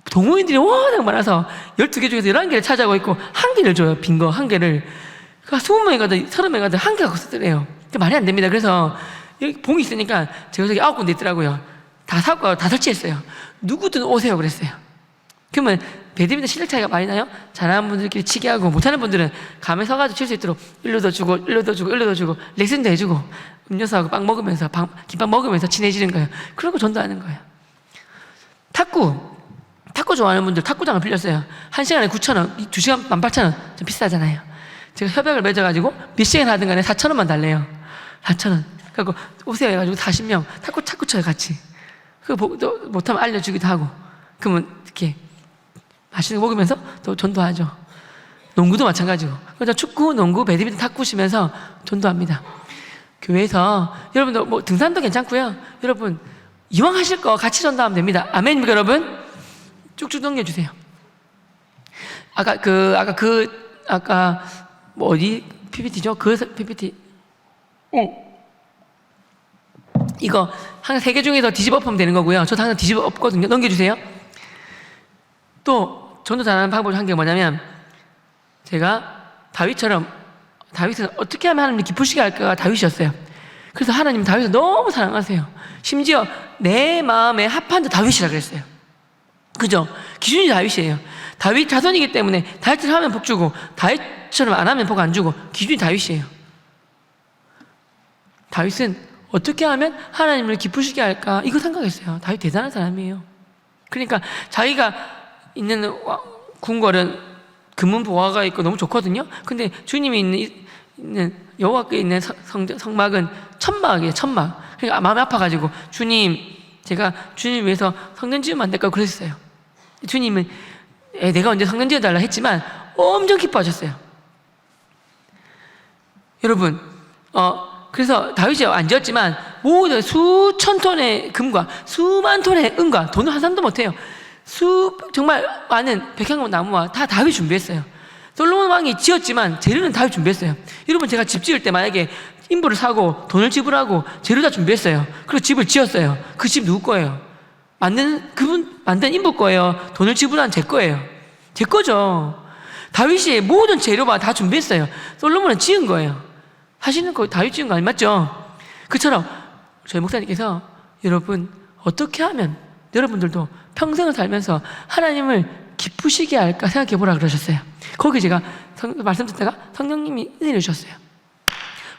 동호인들이 워낙 많아서 12개 중에서 11개를 차지하고 있고 1개를 줘요. 빈 거 1개를. 그러니까 20명이 가도 30명이 가도 1개 갖고 쓰더래요. 말이 안 됩니다. 그래서 여기 봉이 있으니까 제가 저기 9군데 있더라고요. 다 사고 다 설치했어요. 누구든 오세요 그랬어요. 그러면 배드민턴 실력 차이가 많이 나요? 잘하는 분들끼리 치게 하고 못하는 분들은 감에 서가지고 칠 수 있도록 일로도 주고 일로도 주고 일로도 주고 레슨도 해주고 음료수하고 빵 먹으면서 김밥 먹으면서 친해지는 거예요. 그러고 전도하는 거예요. 탁구 좋아하는 분들 탁구장을 빌렸어요. 1시간에 9,000원, 2시간 18,000원. 좀 비싸잖아요. 제가 협약을 맺어가지고 몇 시간 하든 간에 4,000원만 달래요. 4,000원. 그리고 오세요 해가지고 40명 탁구 쳐요 같이. 그거 못하면 알려주기도 하고. 그러면 이렇게 맛있는 거 먹으면서 또 전도하죠. 농구도 마찬가지고. 그래서 축구, 농구, 배드민턴, 탁구 치면서 전도합니다. 교회에서 여러분들 뭐 등산도 괜찮고요. 여러분 이왕 하실 거 같이 전도하면 됩니다. 아멘입니까 여러분? 쭉쭉 넘겨주세요. 아까 뭐 어디 PPT죠? 그 PPT. 이거 항상 3개 중에서 뒤집어 엎으면 되는 거고요. 저도 항상 뒤집어 엎거든요. 넘겨주세요. 또 전도 잘하는 방법 한 게 뭐냐면 제가 다윗은 어떻게 하면 하나님을 기쁘시게 할까가 다윗이었어요. 그래서 하나님 다윗을 너무 사랑하세요. 심지어 내 마음에 합한도 다윗이라 그랬어요. 그죠? 기준이 다윗이에요. 다윗 자손이기 때문에 다윗처럼 하면 복 주고 다윗처럼 안 하면 복 안 주고 기준이 다윗이에요. 다윗은 어떻게 하면 하나님을 기쁘시게 할까? 이거 생각했어요. 다윗 대단한 사람이에요. 그러니까 자기가 있는 궁궐은 금은 보화가 있고 너무 좋거든요. 근데 주님이 있는 여호와께 있는 성막은 천막이에요. 천막. 그러니까 마음이 아파가지고 주님, 제가 주님 위해서 성전 지으면 안 될까 그랬어요. 주님은 내가 언제 성전 지어달라 했지만 엄청 기뻐하셨어요. 여러분, 그래서 다윗이 안 지었지만 모든 수천 톤의 금과 수만 톤의 은과 돈을 한 사람도 못해요. 정말 많은 백향목 나무와 다 다윗이 준비했어요. 솔로몬 왕이 지었지만 재료는 다윗이 준비했어요. 여러분 제가 집 지을 때 만약에 인부를 사고 돈을 지불하고 재료 다 준비했어요. 그리고 집을 지었어요. 그 집 누구 거예요? 그분 만든 인부 거예요? 돈을 지불한 제 거예요? 제 거죠. 다윗이 모든 재료만 다 준비했어요. 솔로몬은 지은 거예요. 하시는 거 다윗 지은 거 아니 맞죠? 그처럼 저희 목사님께서 여러분 어떻게 하면 여러분들도 평생을 살면서 하나님을 기쁘시게 할까 생각해 보라 그러셨어요. 거기 제가 말씀 듣다가 성령님이 은혜를 주셨어요.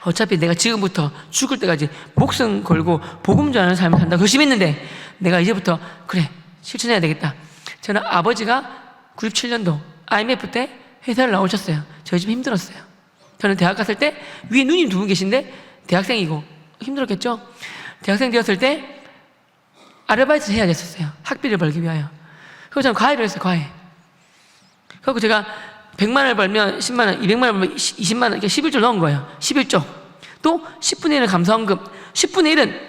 어차피 내가 지금부터 죽을 때까지 목숨 걸고 복음 전하는 삶을 산다고 결심했는데 내가 이제부터 그래 실천해야 되겠다. 저는 아버지가 97년도 IMF 때 회사를 나오셨어요. 저희 집 힘들었어요. 저는 대학 갔을 때 위에 누님 2분 계신데 대학생이고 힘들었겠죠. 대학생 되었을 때 아르바이트를 해야 됐었어요. 학비를 벌기 위하여. 그래서 저는 과외를 했어요. 과외. 그래서 제가 100만 원을 벌면 10만 원, 200만 원 벌면 20만 원, 이렇게 11조 넣은 거예요. 11조. 또 10분의 1은 감사원금, 10분의 1은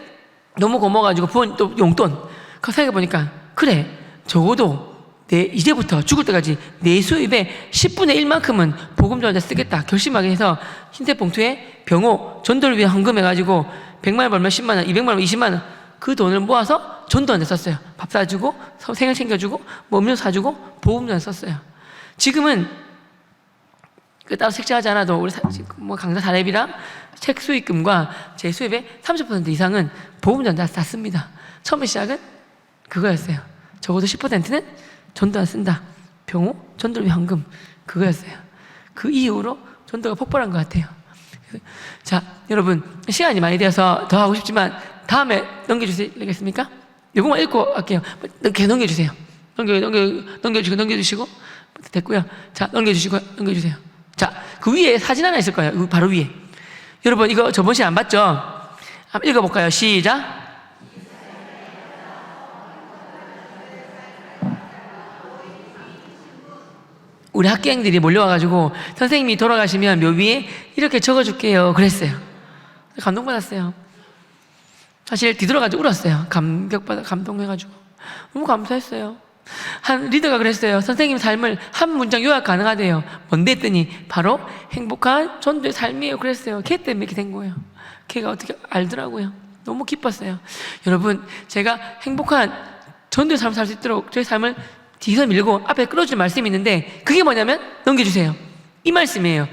너무 고마워가지고 부모님 또 용돈. 그거 생각해보니까 그래 적어도 이제부터 죽을 때까지 내 수입의 10분의 1만큼은 복음 전하자 쓰겠다 결심하게 해서 흰색 봉투에 병호 전도를 위해 헌금해가지고 100만 원 벌면 10만 원, 200만 원, 20만 원 그 돈을 모아서 전도하는 데 썼어요. 밥 사주고 생일 챙겨주고 뭐 음료수 사주고 보험료에 썼어요. 지금은 따로 책정하지 않아도 우리 뭐 강사 사례비랑 책 수익금과 제 수입의 30% 이상은 보험료 다 씁니다. 처음에 시작은 그거였어요. 적어도 10%는 전도안 쓴다. 병호, 전도비 현금 그거였어요. 그 이후로 전도가 폭발한 것 같아요. 자, 여러분 시간이 많이 되어서 더 하고 싶지만 다음에 넘겨주시겠습니까? 이거만 읽고 갈게요. 계속 넘겨주세요. 넘겨주시고 됐고요. 자, 넘겨주세요. 자, 그 위에 사진 하나 있을 거예요. 바로 위에. 여러분 이거 저번 시간 안 봤죠? 한번 읽어볼까요? 시작. 우리 학교생들이 몰려와가지고 선생님이 돌아가시면 묘 위에 이렇게 적어줄게요 그랬어요. 감동받았어요. 사실 뒤돌아가지고 울었어요. 감동해가지고 너무 감사했어요. 한 리더가 그랬어요. 선생님 삶을 한 문장 요약 가능하대요. 뭔데 했더니 바로 행복한 전도의 삶이에요 그랬어요. 걔 때문에 이렇게 된 거예요. 걔가 어떻게 알더라고요. 너무 기뻤어요. 여러분 제가 행복한 전도의 삶을 살 수 있도록 저의 삶을 뒤에서 밀고 앞에 끌어줄 말씀이 있는데 그게 뭐냐면 넘겨주세요. 이 말씀이에요.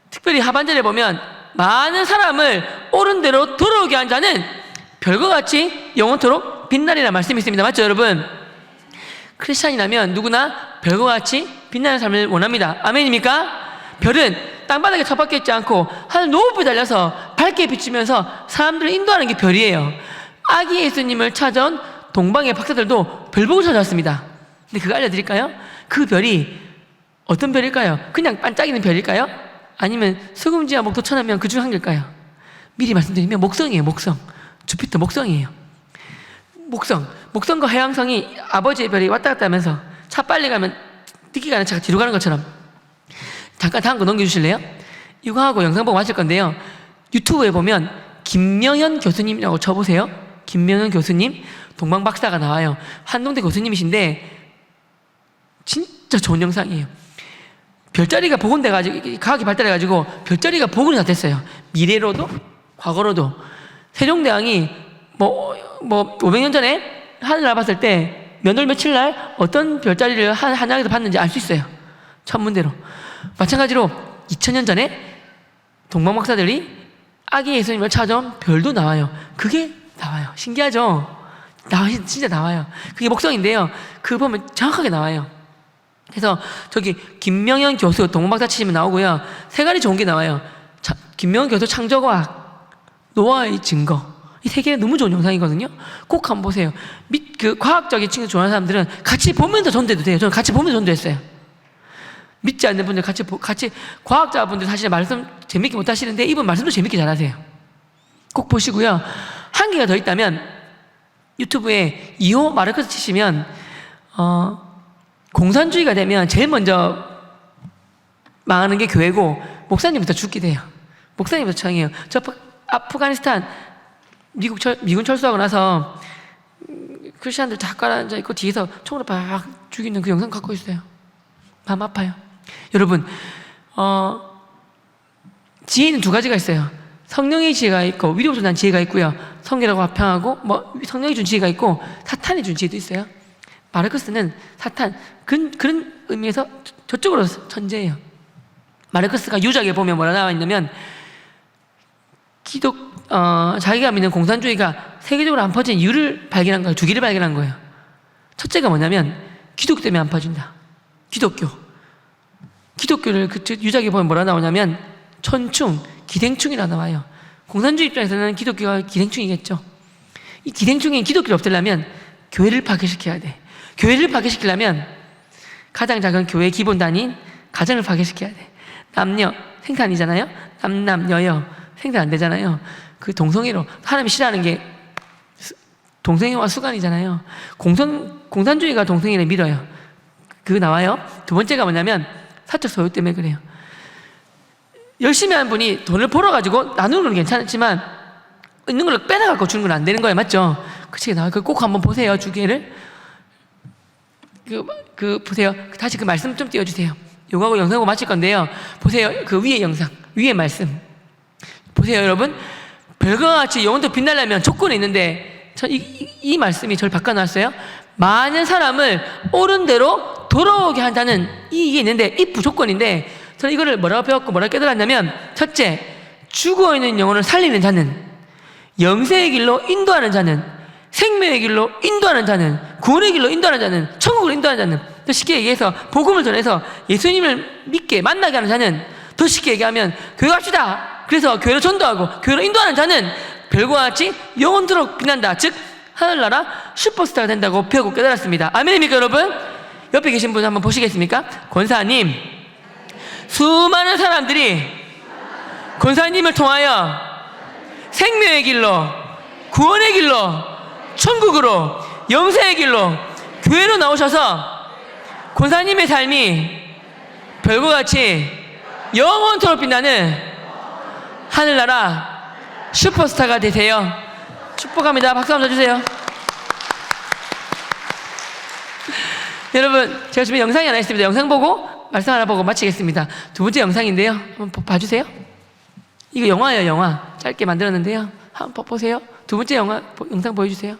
특별히 하반절에 보면 많은 사람을 옳은 대로 돌아오게 한 자는 별과 같이 영원토록 빛나리라 말씀이 있습니다. 맞죠 여러분? 크리스찬이라면 누구나 별과 같이 빛나는 삶을 원합니다. 아멘입니까? 별은 땅바닥에 처박혀 있지 않고 하늘 높이 달려서 밝게 비추면서 사람들을 인도하는 게 별이에요. 아기 예수님을 찾아온 동방의 박사들도 별 보고 찾아왔습니다. 근데 그거 알려드릴까요? 그 별이 어떤 별일까요? 그냥 반짝이는 별일까요? 아니면 수금지와 목도 천하면 그 중 한 개일까요? 미리 말씀드리면 목성이에요. 목성. 주피터 목성이에요. 목성과 해왕성이 아버지의 별이 왔다 갔다 하면서 차 빨리 가면 늦게 가는 차가 뒤로 가는 것처럼. 잠깐 다음 거 넘겨주실래요? 이거 하고 영상 보고 마칠 건데요. 유튜브에 보면 김명현 교수님이라고 쳐보세요. 김명현 교수님 동방박사가 나와요. 한동대 교수님이신데 진짜 좋은 영상이에요. 별자리가 복원돼가지고 과학이 발달해가지고 별자리가 복원이 다 됐어요. 미래로도 과거로도. 세종대왕이 뭐 500년 전에 하늘 날아봤을 때 몇 월 며칠 날 어떤 별자리를 한양에서 봤는지 알 수 있어요. 천문대로. 마찬가지로 2000년 전에 동방박사들이 아기 예수님을 찾아온 별도 나와요. 그게 나와요. 신기하죠? 진짜 나와요. 그게 목성인데요. 그거 보면 정확하게 나와요. 그래서 저기 김명현 교수 동방박사 치시면 나오고요. 세 가지 좋은 게 나와요. 김명현 교수 창조과학, 노아의 증거. 이 세 개는 너무 좋은 영상이거든요. 꼭 한번 보세요. 그 과학적인 친구 좋아하는 사람들은 같이 보면서 전도해도 돼요. 저는 같이 보면서 전도했어요. 믿지 않는 분들 같이 과학자분들 사실 말씀 재밌게 못 하시는데 이분 말씀도 재밌게 잘하세요. 꼭 보시고요. 한 개가 더 있다면 유튜브에 2호 마르크스 치시면 공산주의가 되면 제일 먼저 망하는 게 교회고 목사님부터 죽게 돼요. 목사님부터 처형해요. 저 아프가니스탄 미군 철수하고 나서 크리스천들 다 깔아앉아 있고 뒤에서 총으로 막 죽이는 그 영상 갖고 있어요. 마음 아파요. 여러분 지혜는 두 가지가 있어요. 성령의 지혜가 있고 위로부터 난 지혜가 있고요. 성경하고 합평하고 성령이 준 지혜가 있고 사탄이 준 지혜도 있어요. 마르크스는 사탄 그런 의미에서 저쪽으로 천재예요. 마르크스가 유작에 보면 뭐라 나와 있냐면 자기가 믿는 공산주의가 세계적으로 안 퍼진 이유를 발견한 거예요. 두 개를 발견한 거예요. 첫째가 뭐냐면 기독교 때문에 안 퍼진다. 기독교를 그 유작에 보면 뭐라 나오냐면 천충, 기생충이라 나와요. 공산주의 입장에서는 기독교가 기생충이겠죠. 이 기생충인 기독교를 없애려면 교회를 파괴시켜야 돼. 교회를 파괴시키려면 가장 작은 교회 기본 단위인 가정을 파괴시켜야 돼. 남녀 생산이잖아요. 여여 생산 안 되잖아요. 그 동성애로 하나님이 싫어하는 게 동성애와 수간이잖아요. 공산주의가 동성애를 밀어요. 그거 나와요. 두 번째가 뭐냐면 사적 소유 때문에 그래요. 열심히 한 분이 돈을 벌어가지고 나누는 건 괜찮지만 있는 걸 빼나갖고 주는 건 안 되는 거예요. 맞죠? 그 책에 나와요. 그거 꼭 한번 보세요. 주기를. 보세요. 다시 그 말씀 좀 띄워주세요. 요거하고 영상하고 마칠 건데요. 보세요. 그 위에 영상, 위에 말씀. 보세요, 여러분. 별과 같이 영혼도 빛나려면 조건이 있는데 이 말씀이 저를 바꿔놨어요. 많은 사람을 옳은 대로 돌아오게 한다는 이게 있는데, 이 부조건인데, 저는 이거를 뭐라고 배웠고 뭐라고 깨달았냐면, 첫째, 죽어있는 영혼을 살리는 자는, 영생의 길로 인도하는 자는, 생명의 길로 인도하는 자는, 구원의 길로 인도하는 자는, 천국으로 인도하는 자는, 더 쉽게 얘기해서 복음을 전해서 예수님을 믿게 만나게 하는 자는, 더 쉽게 얘기하면 교회 갑시다, 그래서 교회로 전도하고 교회로 인도하는 자는 별과 같이 영원토록 빛난다. 즉 하늘나라 슈퍼스타가 된다고 배우고 깨달았습니다. 아멘입니까 여러분? 옆에 계신 분 한번 보시겠습니까? 권사님, 수많은 사람들이 권사님을 통하여 생명의 길로, 구원의 길로, 천국으로, 영생의 길로, 교회로 나오셔서 권사님의 삶이 별과 같이 영원토록 빛나는 하늘나라 슈퍼스타가 되세요. 축복합니다. 박수 한번 쳐주세요. 여러분, 제가 지금 영상이 하나 있습니다. 영상 보고 말씀 하나 보고 마치겠습니다. 두 번째 영상인데요. 한번 봐주세요. 이거 영화예요, 영화. 짧게 만들었는데요. 한번 보세요. 두 번째 영상 보여주세요.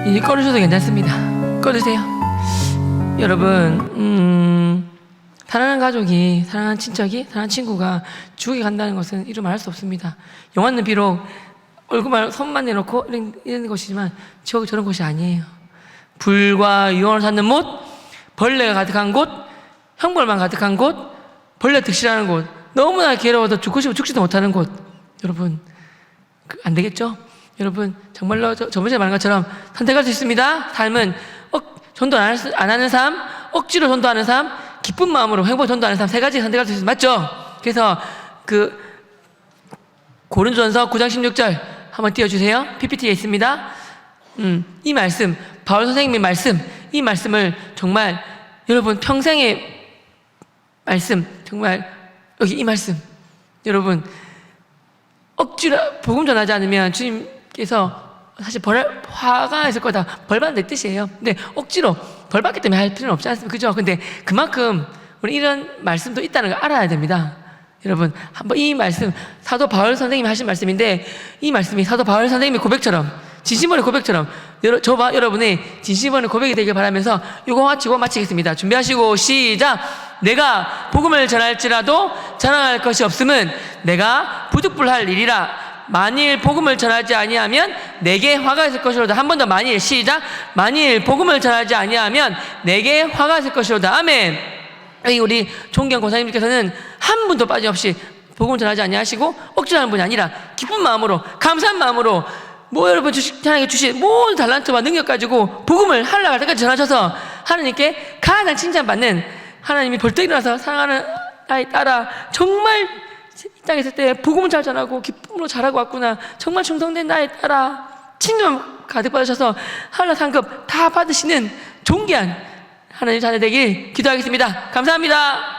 이제 꺼주셔도 괜찮습니다. 꺼주세요. 여러분, 사랑하는 가족이, 사랑하는 친척이, 사랑하는 친구가 지옥에 간다는 것은 이루 말할 수 없습니다. 영화는 비록 얼굴만 손만 내놓고 이런 것이지만 지옥은 저런 곳이 아니에요. 불과 유황을 찾는 곳, 벌레가 가득한 곳, 형벌만 가득한 곳, 벌레 득실하는 곳, 너무나 괴로워서 죽고 싶어 죽지도 못하는 곳. 여러분, 안 되겠죠? 여러분, 정말로 저번에 말한 것처럼 선택할 수 있습니다. 삶은 전도 안 하는 삶, 억지로 전도하는 삶, 기쁜 마음으로 행복 전도하는 삶, 세 가지 선택할 수 있습니다. 맞죠? 그래서 고린도전서 9장 16절 한번 띄워주세요. PPT에 있습니다. 이 말씀, 바울 선생님의 말씀, 이 말씀을 정말 여러분 평생의 말씀, 정말 여기 이 말씀, 여러분 억지로 복음 전하지 않으면 주님께서 사실 화가 있을 거다, 벌받는 뜻이에요. 근데 억지로 벌받기 때문에 할 필요는 없지 않습니까? 그죠? 근데 그만큼 우리 이런 말씀도 있다는 걸 알아야 됩니다. 여러분, 한번 이 말씀, 사도 바울 선생님이 하신 말씀인데, 이 말씀이 사도 바울 선생님의 고백처럼, 진심어의 고백처럼, 저와 여러분의 진심어의 고백이 되길 바라면서 이거 마치고 마치겠습니다. 준비하시고 시작! 내가 복음을 전할지라도 자랑할 것이 없음은 내가 부득불할 일이라. 만일 복음을 전하지 아니하면 내게 화가 있을 것이로다. 한 번 더 만일 시작! 만일 복음을 전하지 아니하면 내게 화가 있을 것이로다. 아멘. 여기 우리 존경 권사님께서는 한 분도 빠짐없이 복음을 전하지 아니하시고 억지로 하는 분이 아니라 기쁜 마음으로, 감사한 마음으로 여러분 하나님께 주신 모든 달란트와 능력 가지고 복음을 하려고 할 때까지 전하셔서 하나님께 가장 칭찬받는, 하나님이 벌떡 일어나서 사랑하는 나의 딸아, 정말 이 땅에 있을 때 복음을 잘 전하고 기쁨으로 잘하고 왔구나, 정말 충성된 나의 딸아, 칭찬 가득 받으셔서 하늘나라 상급 다 받으시는 존귀한 하나님 자녀 되길 기도하겠습니다. 감사합니다.